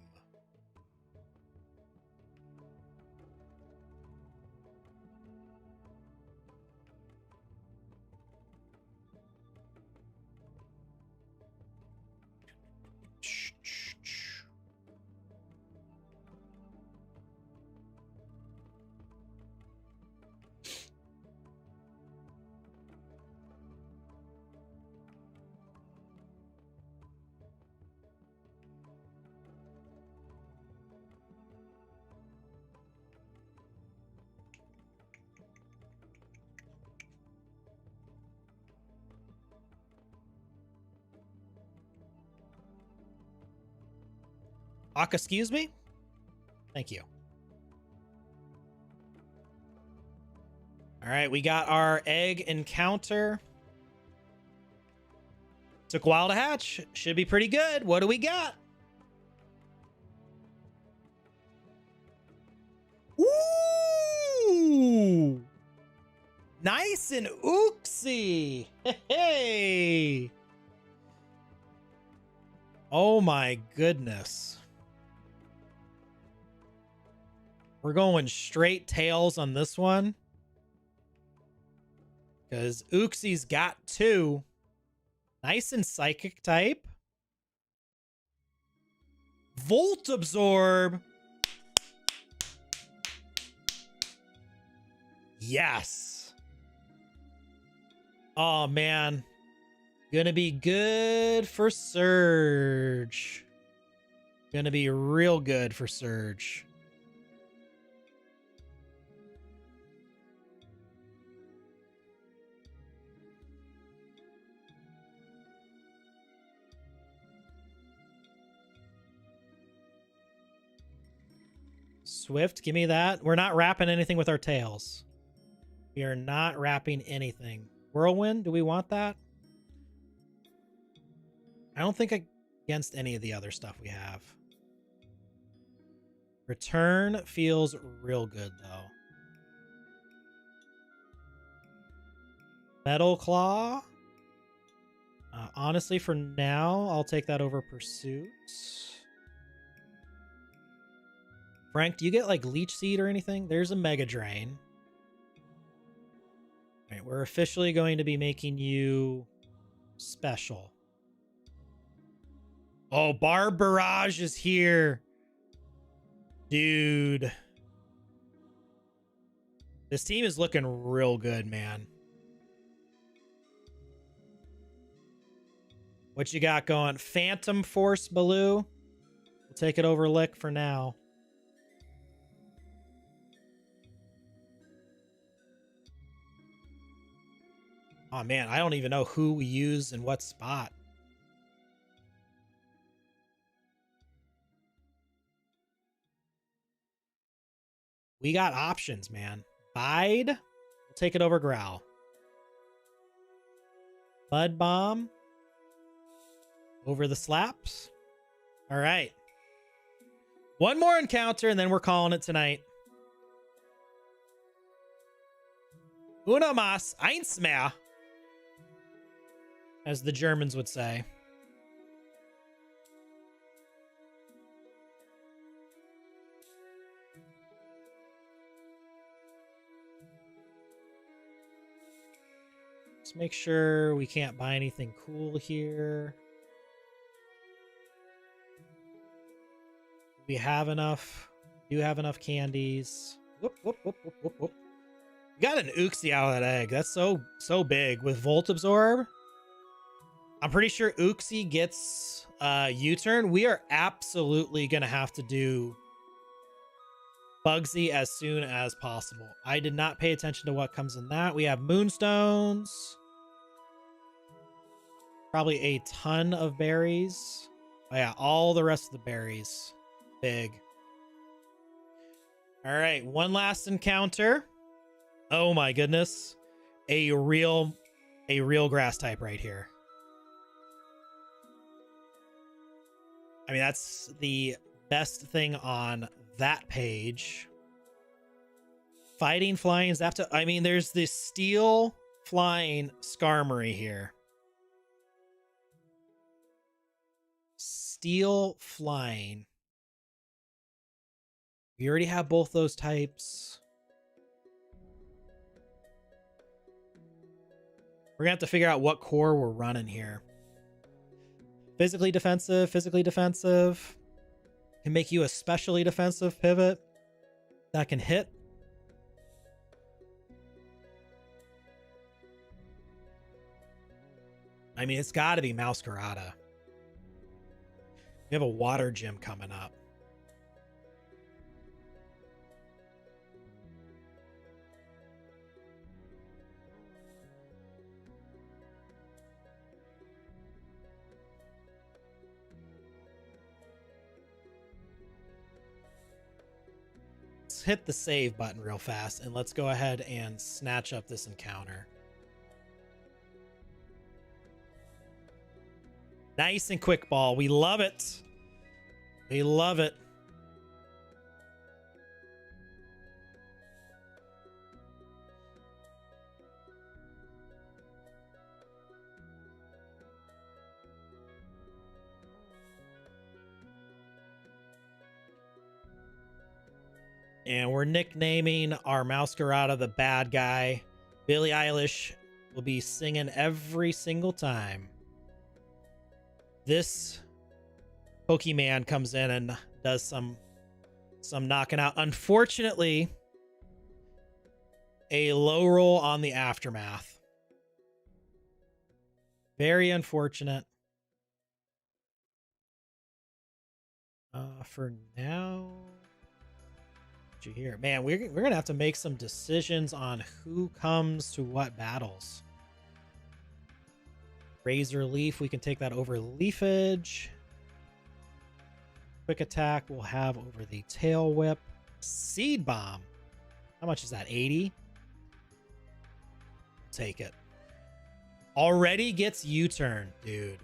Speaker 1: Excuse me? Thank you. All right, we got our egg encounter. Took a while to hatch. Should be pretty good. What do we got? Ooh! Nice and ooksy. Hey! Oh my goodness. We're going straight tails on this one. Because Uxie's got 2. Nice and psychic type. Volt Absorb. Yes. Oh, man. Gonna be good for Surge. Gonna be real good for Surge. Swift, give me that. We're not wrapping anything with our tails. We are not wrapping anything. Whirlwind, do we want that? I don't think against any of the other stuff we have. Return feels real good, though. Metal Claw. Honestly, for now, I'll take that over Pursuit. Frank, do you get like Leech Seed or anything? There's a Mega Drain. All right, we're officially going to be making you special. Oh, Barb Barrage is here. Dude. This team is looking real good, man. What you got going? Phantom Force Baloo. We'll take it over Lick for now. Oh man, I don't even know who we use in what spot. We got options, man. Bide. We'll take it over Growl. Mud Bomb. Over the slaps. All right. One more encounter, and then we're calling it tonight. Uno más, eins mehr, as the Germans would say. Let's make sure we can't buy anything cool here. We have enough. Do have enough candies. Whoop, whoop, whoop, whoop, whoop, whoop. We got an Uxie out of that egg. That's so big. With Volt Absorb, I'm pretty sure Uxie gets U-turn. We are absolutely going to have to do Bugsy as soon as possible. I did not pay attention to what comes in that. We have Moonstones. Probably a ton of berries. Oh yeah, all the rest of the berries. Big. All right, one last encounter. Oh my goodness. A real grass type right here. I mean, that's the best thing on that page. Fighting, flying, Zapdos. I mean, there's this steel flying Skarmory here. Steel flying. We already have both those types. We're gonna have to figure out what core we're running here. Physically defensive, physically defensive. Can make you a specially defensive pivot that can hit. I mean, it's got to be Mouscarada. We have a water gym coming up. Let's hit the save button real fast and let's go ahead and snatch up this encounter. Nice and quick ball. We love it. We love it. And we're nicknaming our Mouscarada the bad guy. Billie Eilish will be singing every single time this Pokemon comes in and does some knocking out. Unfortunately, a low roll on the Aftermath. Very unfortunate. For now, what you hear, man, we're gonna have to make some decisions on who comes to what battles. Razor Leaf, we can take that over Leafage. Quick attack we'll have over the Tail Whip. Seed Bomb. How much is that? 80? Take it. Already gets U-turn, dude.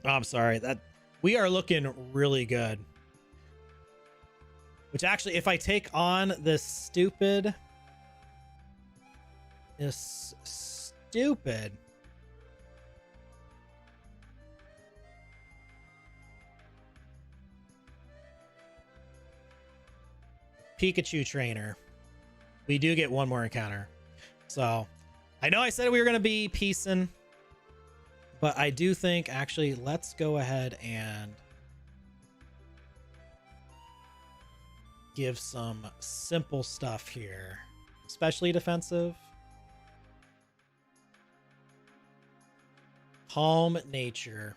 Speaker 1: Oh, I'm sorry. That we are looking really good. Which actually, if I take on this stupid Pikachu trainer, we do get one more encounter. So I know I said we were going to be piecing, but I do think actually let's go ahead and give some simple stuff here, especially defensive. Calm nature.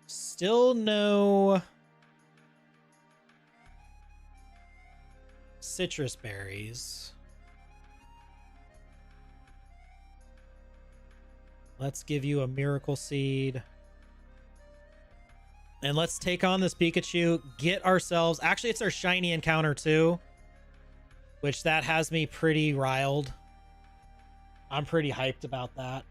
Speaker 1: Still no citrus berries. Let's give you a miracle seed. And let's take on this Pikachu. Get ourselves... Actually, it's our shiny encounter too, which that has me pretty riled. I'm pretty hyped about that.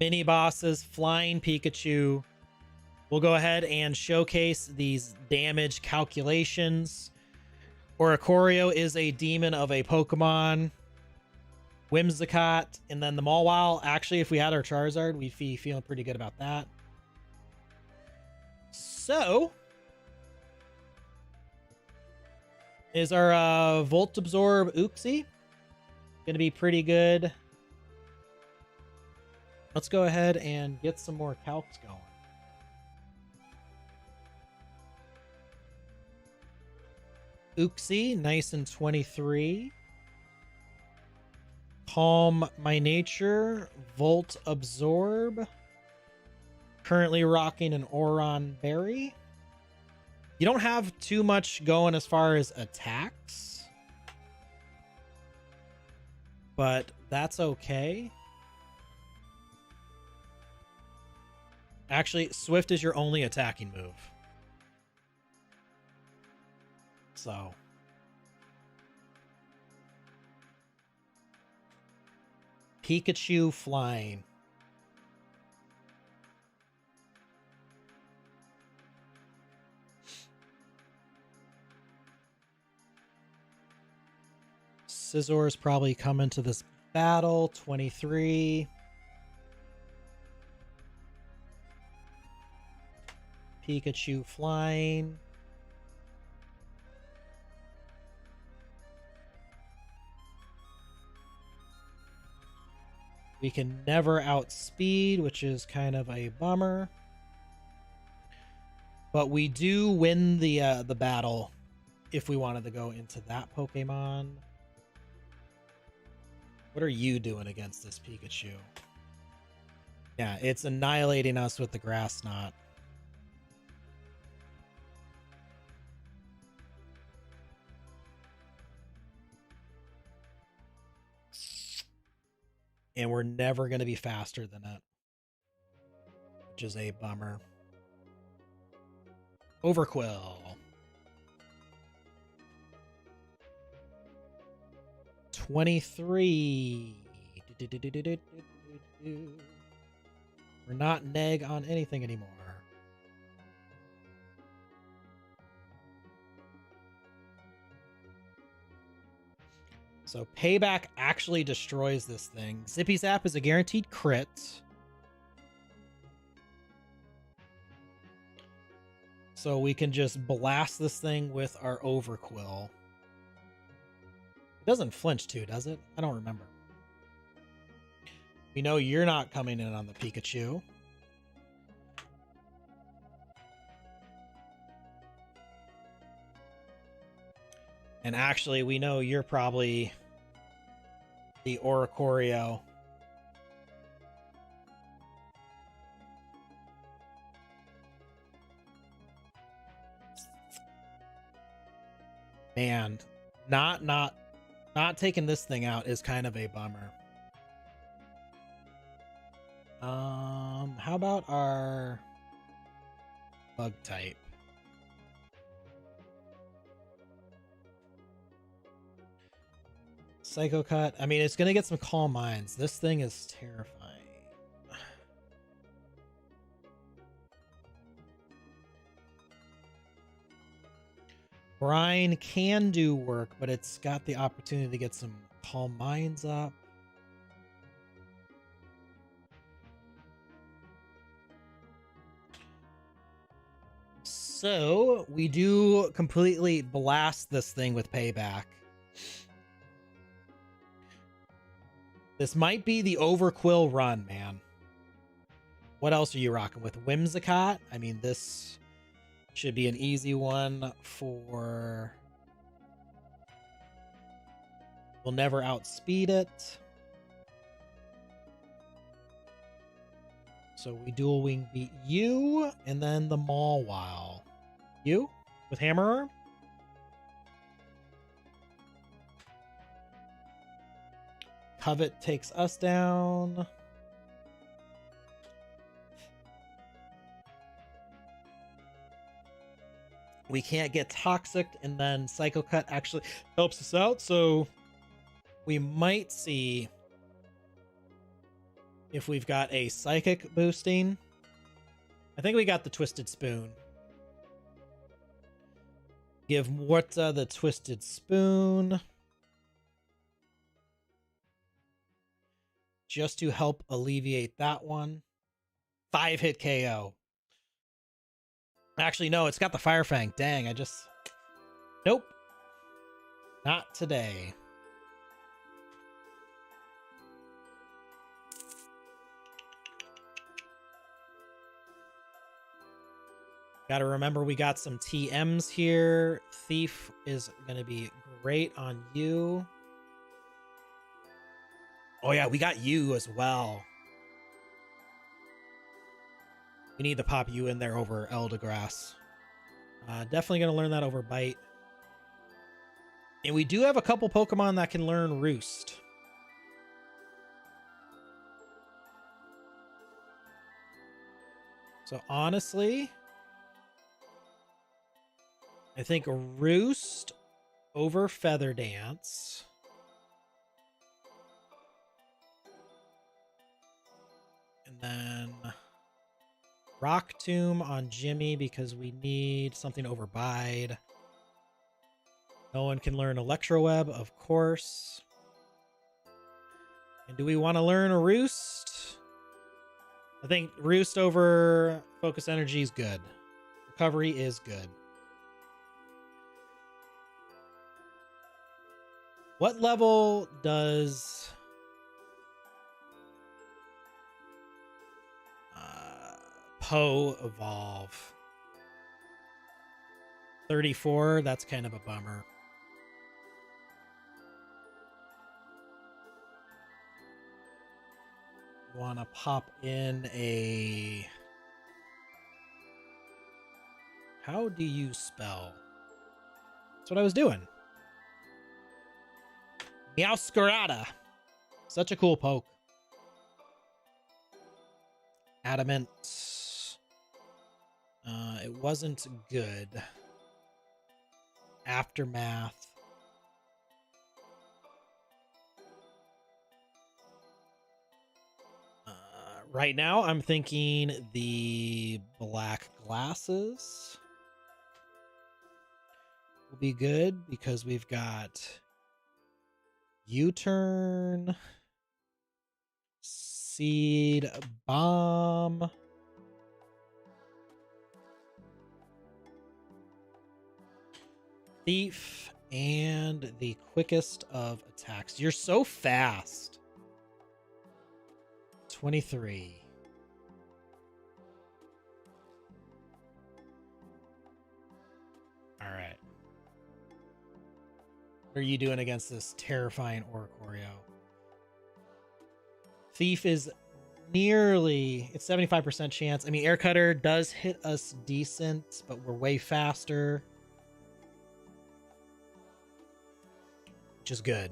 Speaker 1: Mini bosses, flying Pikachu. We'll go ahead and showcase these damage calculations. Oricorio is a demon of a Pokemon. Whimsicott, and then the Mawile. Actually, if we had our Charizard, we'd be feeling pretty good about that. So, is our Volt Absorb Uxie going to be pretty good? Let's go ahead and get some more calcs going. Uxie, nice and 23. Calm my nature. Volt Absorb. Currently rocking an Oron Berry. You don't have too much going as far as attacks, but that's okay. Actually, Swift is your only attacking move. So. Pikachu flying. Scissor's probably coming to this battle. 23. Pikachu flying. We can never outspeed, which is kind of a bummer. But we do win the battle if we wanted to go into that Pokemon. What are you doing against this Pikachu? Yeah, it's annihilating us with the Grass Knot. And we're never going to be faster than it, which is a bummer. Overquill. 23. We're not neg on anything anymore. So Payback actually destroys this thing. Zippy Zap is a guaranteed crit. So we can just blast this thing with our Overquill. It doesn't flinch too, does it? I don't remember. We know you're not coming in on the Pikachu. And actually, we know you're probably the Oricorio. Man, not taking this thing out is kind of a bummer. How about our bug type? Psycho Cut. I mean, it's going to get some Calm Minds. This thing is terrifying. Brine can do work, but it's got the opportunity to get some Calm Minds up. So we do completely blast this thing with payback. This might be the Overquill run, man. What else are you rocking with? Whimsicott? I mean, this should be an easy one for... We'll never outspeed it. So we dual wing beat you, and then the Mawile. You with Hammer Arm? Covet takes us down. We can't get Toxic, and then Psycho Cut actually helps us out, so we might see if we've got a Psychic boosting. I think we got the Twisted Spoon. Give Morta the Twisted Spoon. Just to help alleviate that one. 5-hit KO. Actually, no, it's got the Fire Fang. Dang, I just... Nope. Not today. Gotta remember we got some TMs here. Thief is gonna be great on you. Oh yeah, we got you as well. We need to pop you in there over Eldegrass. Definitely gonna learn that over Bite. And we do have a couple Pokemon that can learn Roost. So honestly, I think Roost over Feather Dance. And then Rock Tomb on Jimmy because we need something over Bide. No one can learn Electroweb, of course. And do we want to learn a Roost? I think Roost over Focus Energy is good. Recovery is good. What level does Poe evolve? 34? That's kind of a bummer. Want to pop in a... How do you spell? That's what I was doing. Meowscarada. Such a cool poke. Adamant. It wasn't good. Aftermath. Right now, I'm thinking the black glasses will be good because we've got U-turn, Seed Bomb, Thief, and the quickest of attacks. You're so fast. 23. All right. What are you doing against this terrifying Oricorio? Thief is nearly... It's 75% chance. I mean, Air Cutter does hit us decent, but we're way faster. Which is good.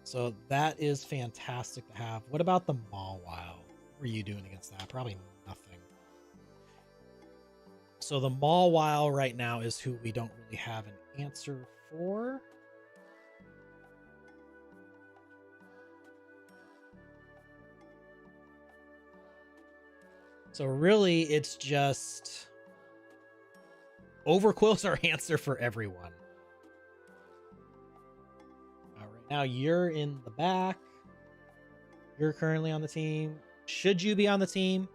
Speaker 1: So that is fantastic to have. What about the Mawile? What are you doing against that? Probably nothing. So the Mawile right now is who we don't really have an answer for. So really, it's just... Overquill's our answer for everyone. Now you're in the back. You're currently on the team. Should you be on the team?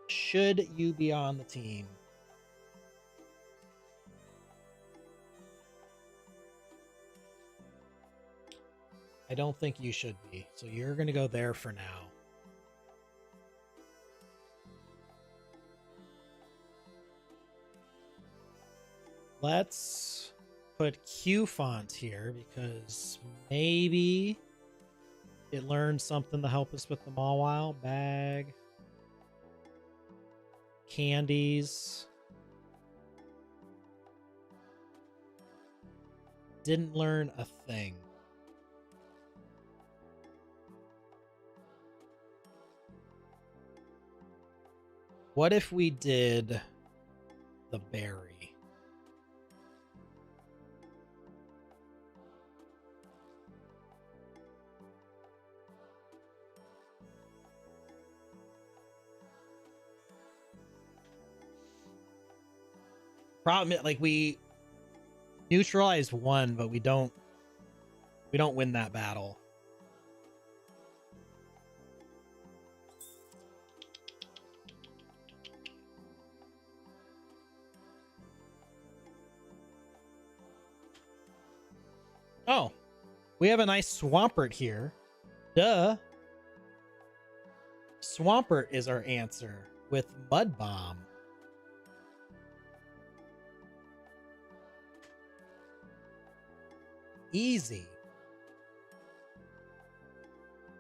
Speaker 1: Should you be on the team? I don't think you should be. So you're going to go there for now. Let's put Q font here because maybe it learned something to help us with the Mawile bag. Candies. Didn't learn a thing. What if we did the berry? Problem, like, we neutralize one, but we don't win that battle. Oh, we have a nice Swampert here. Duh. Swampert is our answer with Mud Bomb. Easy.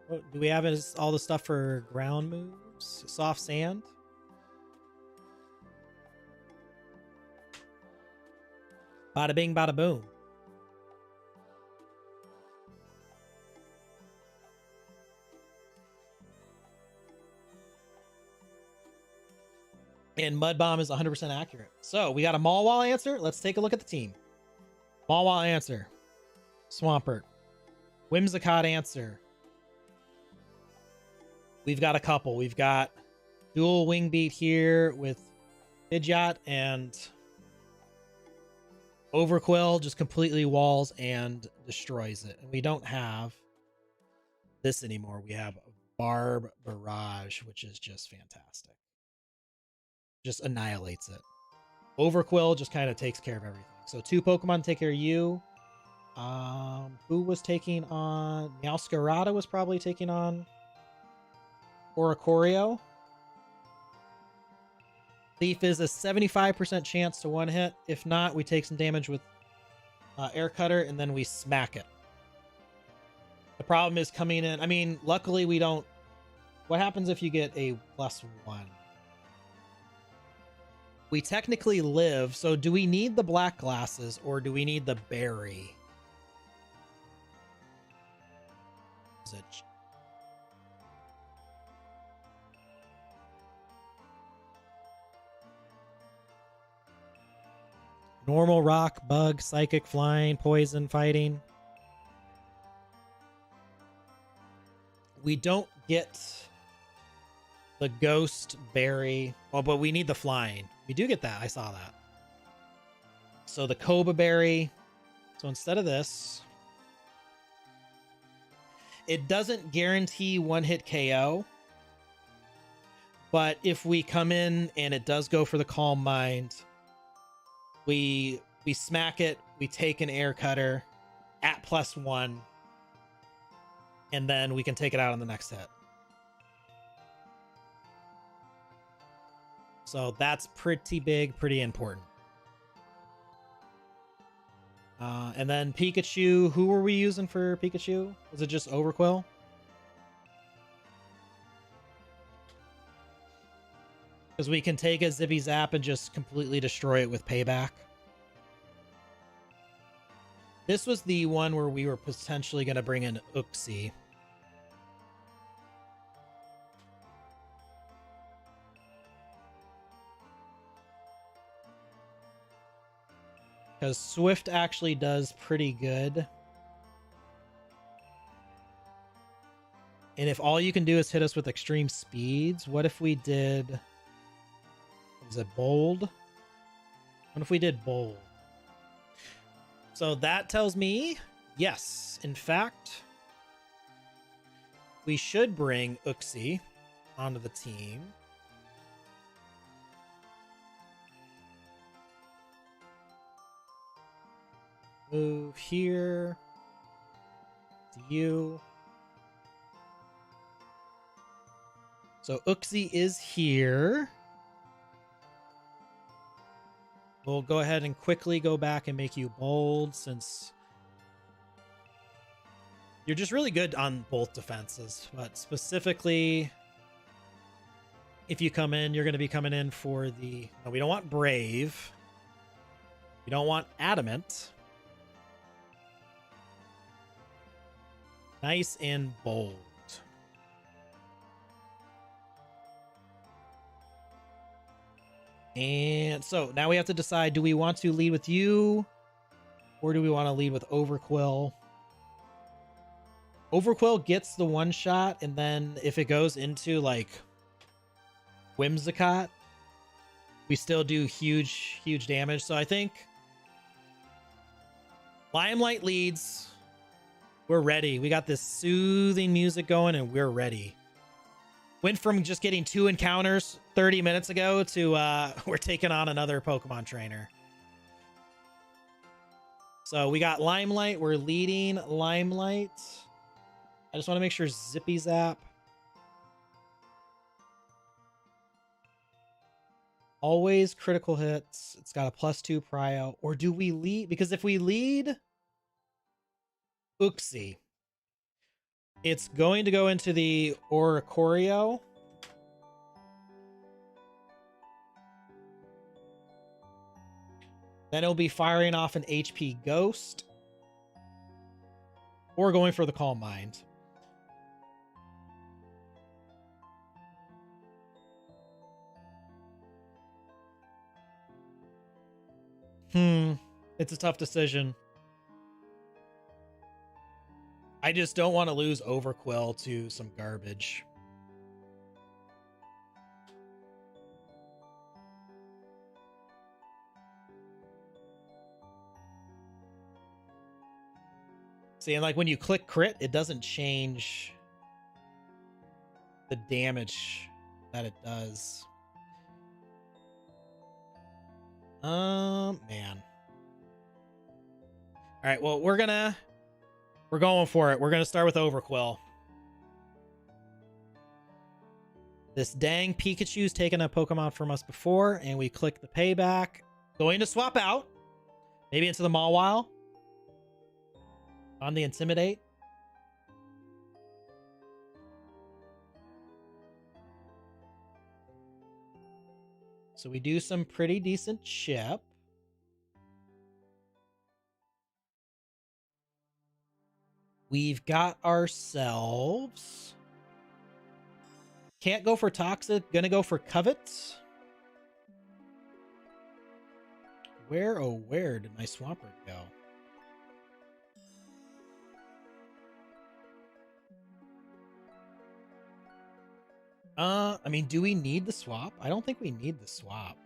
Speaker 1: What, do we have all the stuff for ground moves? Soft Sand? Bada bing, bada boom. And Mud Bomb is 100% accurate. So we got a Mawile answer. Let's take a look at the team. Mawile answer. Swampert. Whimsicott answer. We've got a couple. We've got dual wing beat here with Pidgeot, and Overquill just completely walls and destroys it. And we don't have this anymore. We have Barb Barrage, which is just fantastic. Just annihilates it. Overquill just kind of takes care of everything. So 2 Pokemon take care of you. Who was taking on... Meowscarada was probably taking on Oricorio. Thief is a 75% chance to one hit. If not, we take some damage with Air Cutter, and then we smack it. The problem is coming in... I mean, luckily we don't... What happens if you get a +1? We technically live, so do we need the black glasses, or do we need the berry? Is it... Normal, rock, bug, psychic, flying, poison, fighting. We don't get the ghost berry. Oh, but we need the flying. We do get that. I saw that. So the Cobra berry. So instead of this, it doesn't guarantee one-hit KO. But if we come in and it does go for the Calm Mind, we smack it, we take an Air Cutter at +1, and then we can take it out on the next hit. So that's pretty big, pretty important. And then Pikachu, who were we using for Pikachu? Was it just Overquill? Because we can take a Zippy Zap and just completely destroy it with Payback. This was the one where we were potentially going to bring in Uxie. Because Swift actually does pretty good. And if all you can do is hit us with extreme speeds, what if we did... Is it Bold? What if we did Bold? So that tells me, yes, in fact, we should bring Uxie onto the team. Move here to you. So Uxie is here. We'll go ahead and quickly go back and make you bold since you're just really good on both defenses. But specifically, if you come in, you're going to be coming in for the... No, we don't want Brave. We don't want Adamant. Nice and bold. And so now we have to decide, do we want to lead with you or do we want to lead with Overquill? Overquill gets the one shot, and then if it goes into like Whimsicott, we still do huge damage. So I think Limelight leads. We're ready. We got this soothing music going and we're ready. Went from just getting 2 encounters 30 minutes ago to we're taking on another Pokemon trainer. So we got Limelight. We're leading Limelight. I just want to make sure Zippy Zap. Always critical hits. It's got a +2 prio. Or do we lead? Because if we lead Uxie, it's going to go into the Oricorio. Then it'll be firing off an HP Ghost. Or going for the Calm Mind. It's a tough decision. I just don't want to lose Overquill to some garbage. See, and like when you click crit, it doesn't change the damage that it does. Man. All right, well, we're going for it. We're going to start with Overquill. This dang Pikachu's taken a Pokemon from us before, and we click the payback. Going to swap out. Maybe into the Mawile. On the Intimidate. So we do some pretty decent chip. We've got ourselves... Can't go for Toxic. Gonna go for Covet. Where, oh where did my Swampert go? I mean, do we need the swap? I don't think we need the swap.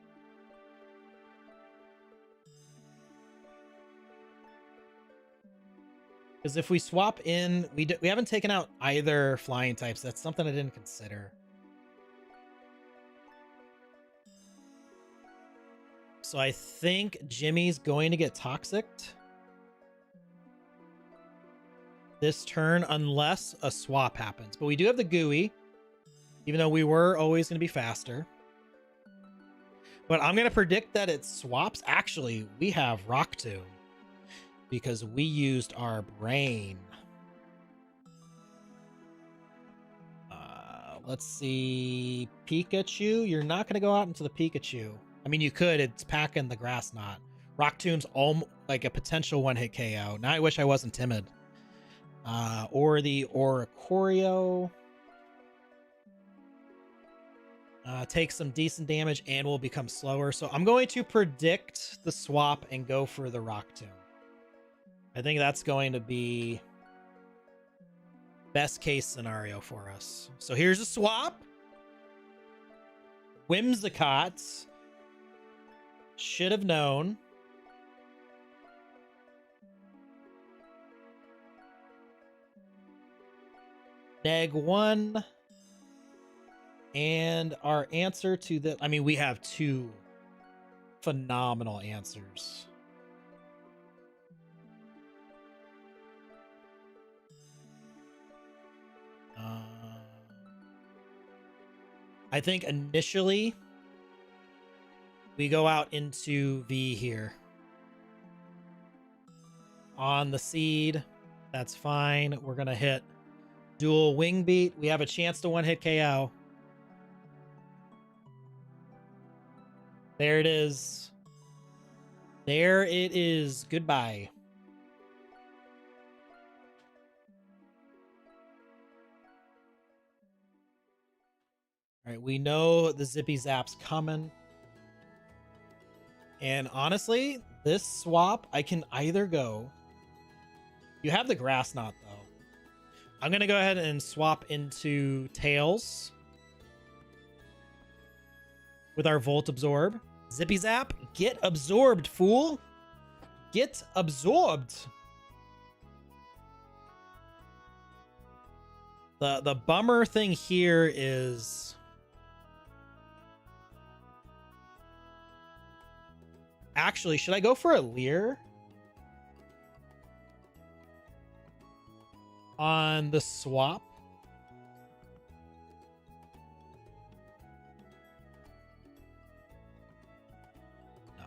Speaker 1: Because if we swap in, we haven't taken out either flying types. That's something I didn't consider. So I think Jimmy's going to get Toxicked this turn unless a swap happens. But we do have the Gooey, even though we were always going to be faster. But I'm going to predict that it swaps. Actually, we have Rock Tomb because we used our brain. Let's see. Pikachu. You're not going to go out into the Pikachu. I mean, you could. It's packing the Grass Knot. Rock Tomb's like a potential one-hit KO. Now I wish I wasn't timid. Or the Oricorio. Takes some decent damage and will become slower. So I'm going to predict the swap and go for the Rock Tomb. I think that's going to be best case scenario for us. So here's a swap. Whimsicott. Should have known. Neg 1. And our answer to the... I mean, we have two phenomenal answers. I think initially we go out into V here. On the seed, that's fine. We're going to hit dual wing beat. We have a chance to one-hit KO. There it is. There it is. Goodbye. All right, we know the Zippy Zap's coming. And honestly, this swap, I can either go... You have the Grass Knot, though. I'm going to go ahead and swap into Tails with our Volt Absorb. Zippy Zap, get absorbed, fool. Get absorbed. The bummer thing here is... Actually, should I go for a Leer? On the swap? No.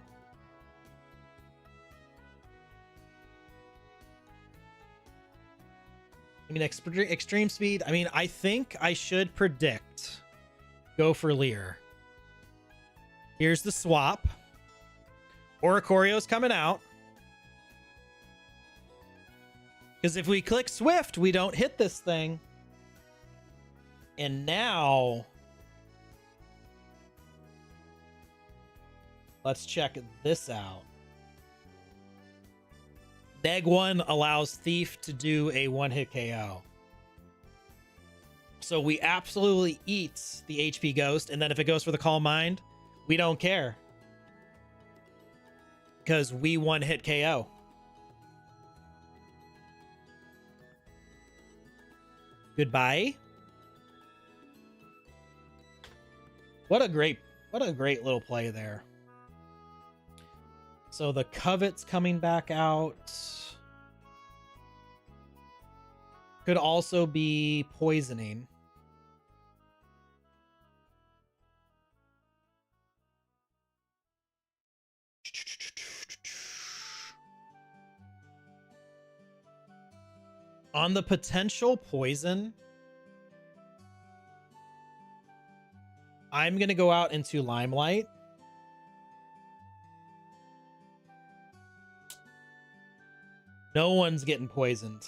Speaker 1: I mean, extreme speed. I mean, I think I should predict. Go for Leer. Here's the swap. Oricorio's coming out. Because if we click Swift, we don't hit this thing. And now... let's check this out. Neg 1 allows Thief to do a one-hit KO. So we absolutely eat the HP Ghost, and then if it goes for the Calm Mind, we don't care. Because we one-hit KO. Goodbye. What a great little play there. So the Covet's coming back out. Could also be poisoning. On the potential poison, I'm going to go out into Limelight. No one's getting poisoned.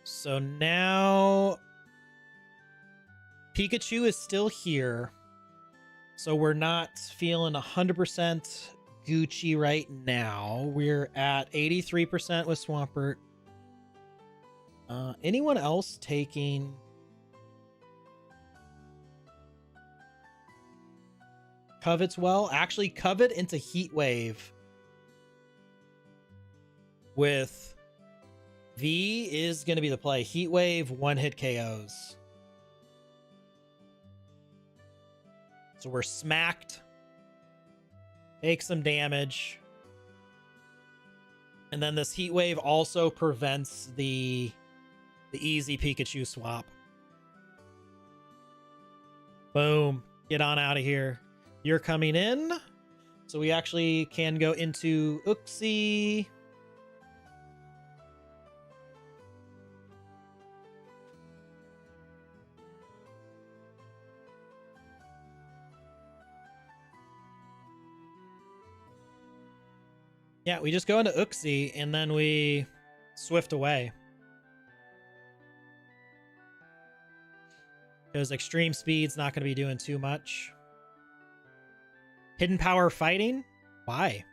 Speaker 1: So now Pikachu is still here. So we're not feeling 100% Gucci right now. We're at 83% with Swampert. Anyone else taking... Covet's well? Actually, Covet into Heat Wave with V is going to be the play. Heat Wave, one-hit KOs. So we're smacked. Take some damage. And then this Heat Wave also prevents the easy Pikachu swap. Boom. Get on out of here. You're coming in. So we actually can go into Uxie. Yeah, we just go into Uxie and then we Swift away. Because extreme speed's not going to be doing too much. Hidden power fighting? Why?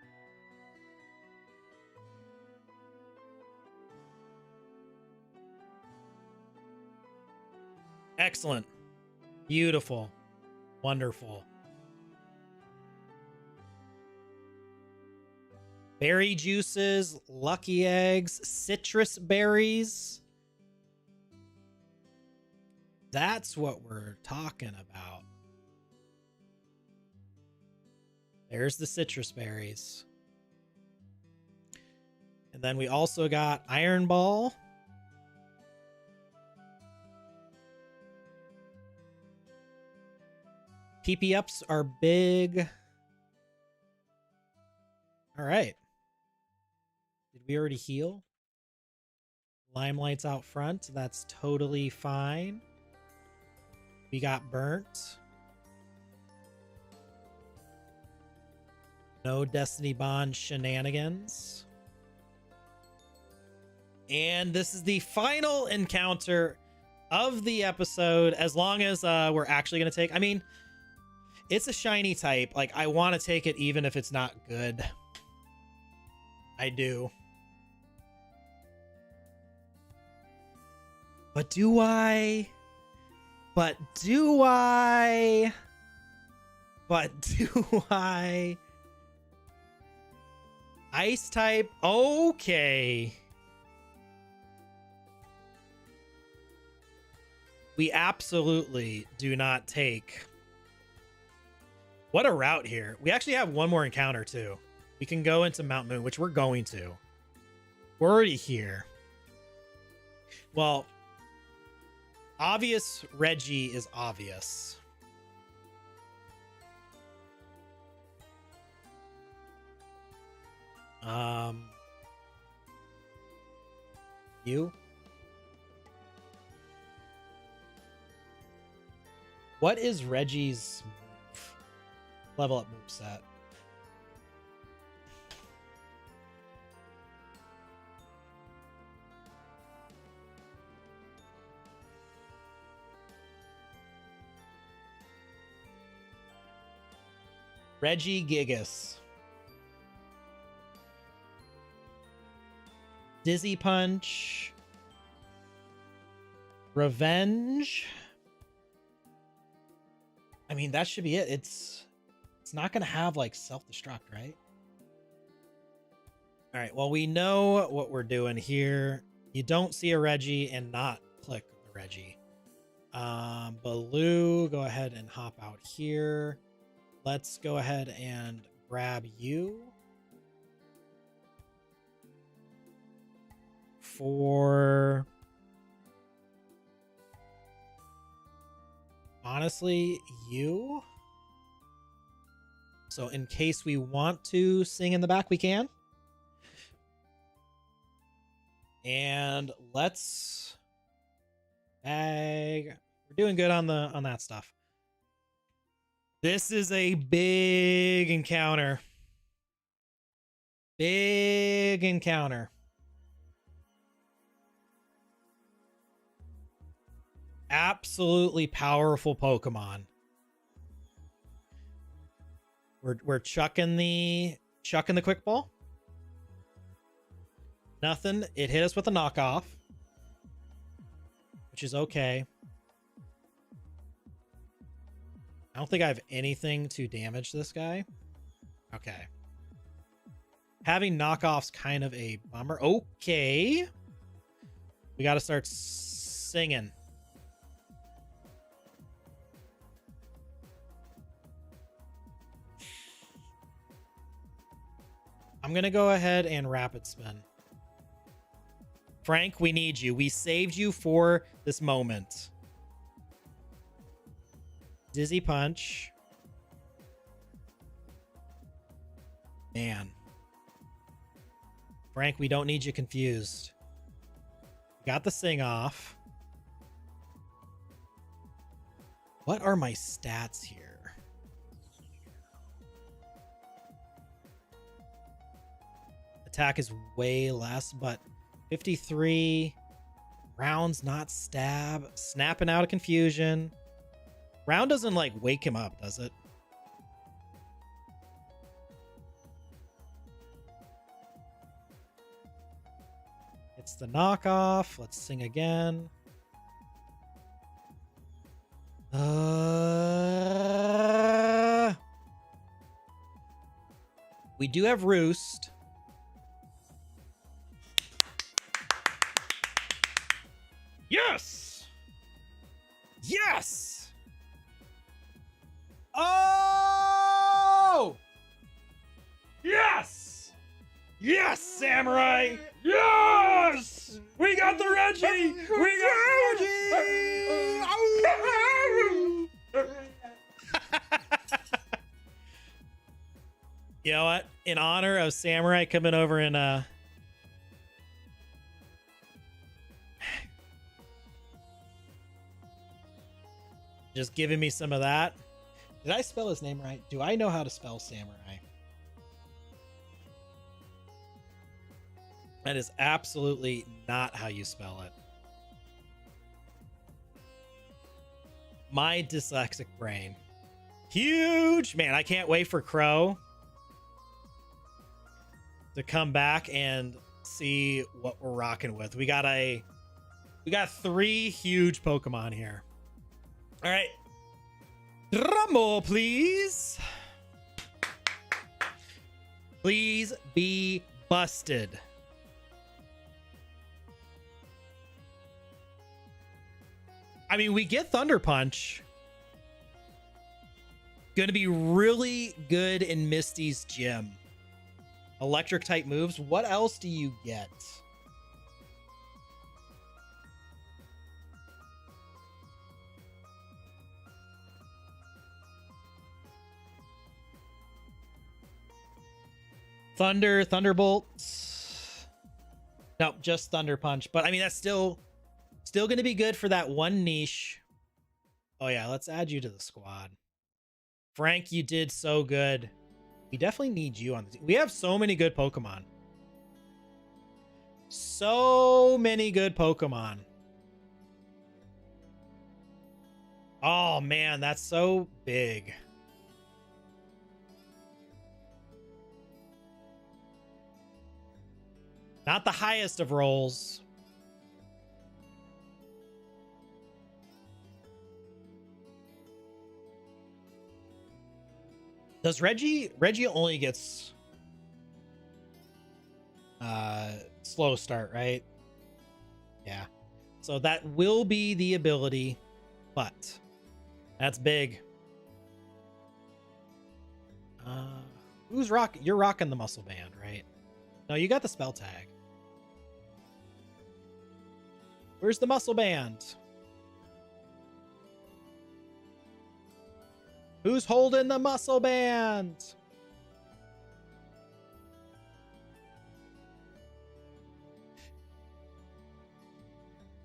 Speaker 1: Excellent. Beautiful. Wonderful. Berry juices, lucky eggs, citrus berries. That's what we're talking about. There's the citrus berries. And then we also got Iron Ball. PP ups are big. All right. Did we already heal? Limelight's out front. That's totally fine. We got burnt. No Destiny Bond shenanigans. And this is the final encounter of the episode, as long as we're actually going to take... I mean, it's a shiny type. Like, I want to take it even if it's not good. I do. But do I? But do I? But do I? Ice type? Okay. We absolutely do not take. What a route here. We actually have one more encounter too. We can go into Mount Moon, which we're going to. We're already here. Well, obvious Reggie is obvious. You? What is Reggie's level up moveset? Reggie Gigas. Dizzy Punch. Revenge. I mean, that should be it. It's not going to have like self-destruct, right? All right. Well, we know what we're doing here. You don't see a Reggie and not click the Reggie. Baloo, go ahead and hop out here. Let's go ahead and grab you. For... honestly, you. So in case we want to sing in the back, we can. And let's bag. We're doing good on that stuff. This is a big encounter. Big encounter. Absolutely powerful Pokemon. We're chucking the quick ball. Nothing. It hit us with a knockoff, which is okay. I don't think I have anything to damage this guy. Okay. Having knockoffs kind of a bummer. Okay. We got to start singing. I'm going to go ahead and rapid spin. Frank, we need you. We saved you for this moment. Dizzy Punch. Man. Frank, we don't need you confused. Got the sing off. What are my stats here? Attack is way less, but 53 rounds, not stab. Snapping out of confusion. Round doesn't like wake him up, does it? It's the knockoff. Let's sing again. We do have Roost. Yes! Yes! Oh! Yes! Yes, Samurai! Yes! We got the Reggie! We got the Reggie! You know what? In honor of Samurai coming over and just giving me some of that. Did I spell his name right? Do I know how to spell Samurai? That is absolutely not how you spell it. My dyslexic brain. Huge! Man, I can't wait for Crow to come back and see what we're rocking with. We got 3 huge Pokemon here. All right. Drum roll, please. Please be busted. I mean, we get Thunder Punch. Gonna be really good in Misty's gym. Electric type moves. What else do you get? Thunderbolts. No, just Thunder Punch. But I mean, that's still going to be good for that one niche. Oh yeah, let's add you to the squad. Frank, you did so good. We definitely need you on the team. We have so many good Pokemon. So many good Pokemon. Oh man, that's so big. Not the highest of rolls. Does Reggie only gets slow start, right? Yeah. So that will be the ability, but that's big. Who's you're rocking the muscle band, right? No, you got the spell tag. Where's the muscle band? Who's holding the muscle band?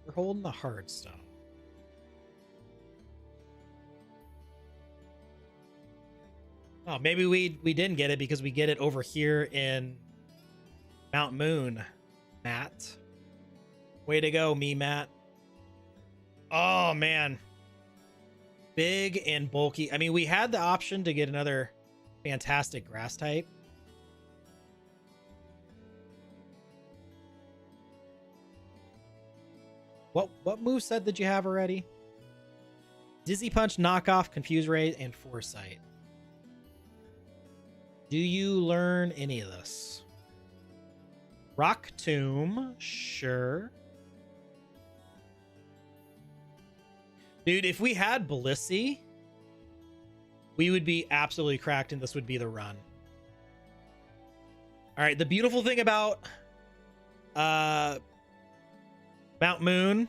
Speaker 1: We're holding the hard stone. Oh, maybe we didn't get it because we get it over here in Mount Moon. Matt. Way to go, Mematt. Oh, man. Big and bulky. I mean, we had the option to get another fantastic grass type. What moveset did you have already? Dizzy Punch, Knockoff, Confuse Ray, and Foresight. Do you learn any of this? Rock Tomb, sure. Dude, if we had Blissey, we would be absolutely cracked and this would be the run. All right, the beautiful thing about Mount Moon,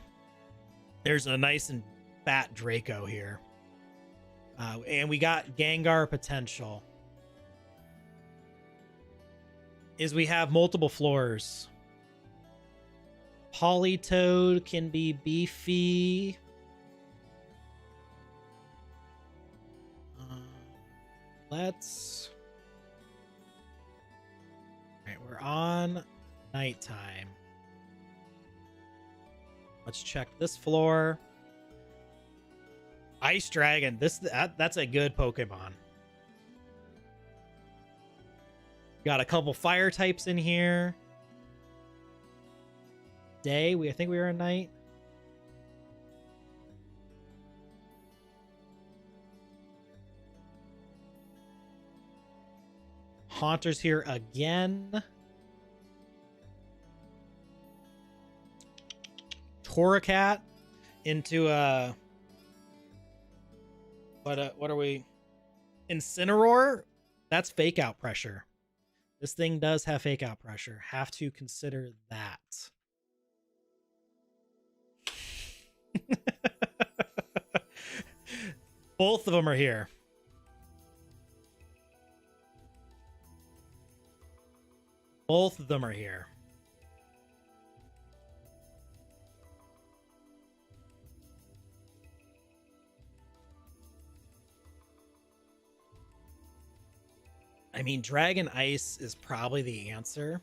Speaker 1: there's a nice and fat Draco here. And we got Gengar potential. Is we have multiple floors. Politoed can be beefy. Let's... All right, we're on nighttime. Let's check this floor. Ice Dragon. That's a good Pokemon. Got a couple fire types in here. Day. I think we were at night. Haunter's here again. Torracat into a What are we? Incineroar? That's fake out pressure. This thing does have fake out pressure. Have to consider that. Both of them are here. Both of them are here. I mean, Dragon Ice is probably the answer.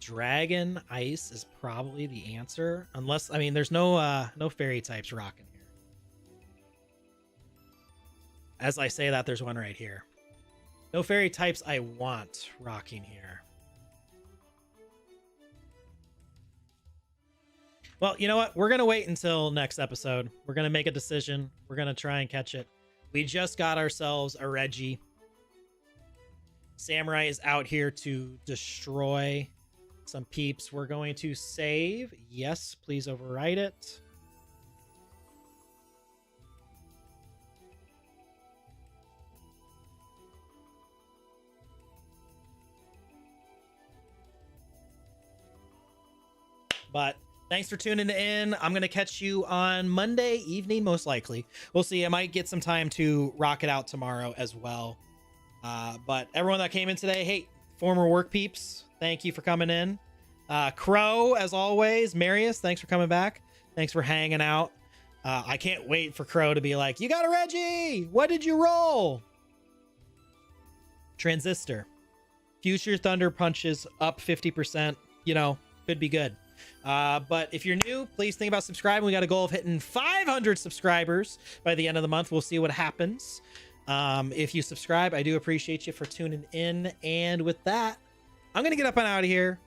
Speaker 1: Dragon Ice is probably the answer. Unless, I mean, there's no fairy types rocking here. As I say that, there's one right here. No fairy types I want rocking here. Well, you know what? We're going to wait until next episode. We're going to make a decision. We're going to try and catch it. We just got ourselves a Reggie. Samurai is out here to destroy some peeps. We're going to save. Yes, please overwrite it. But thanks for tuning in. I'm going to catch you on Monday evening, most likely. We'll see. I might get some time to rock it out tomorrow as well. But everyone that came in today, hey, former work peeps, thank you for coming in. Crow, as always. Marius, thanks for coming back. Thanks for hanging out. I can't wait for Crow to be like, you got a Reggie. What did you roll? Transistor. Future Thunder punches up 50%. You know, could be good. But if you're new, please think about subscribing. We got a goal of hitting 500 subscribers by the end of the month. We'll see what happens. If you subscribe, I do appreciate you for tuning in. And with that, I'm going to get up and out of here.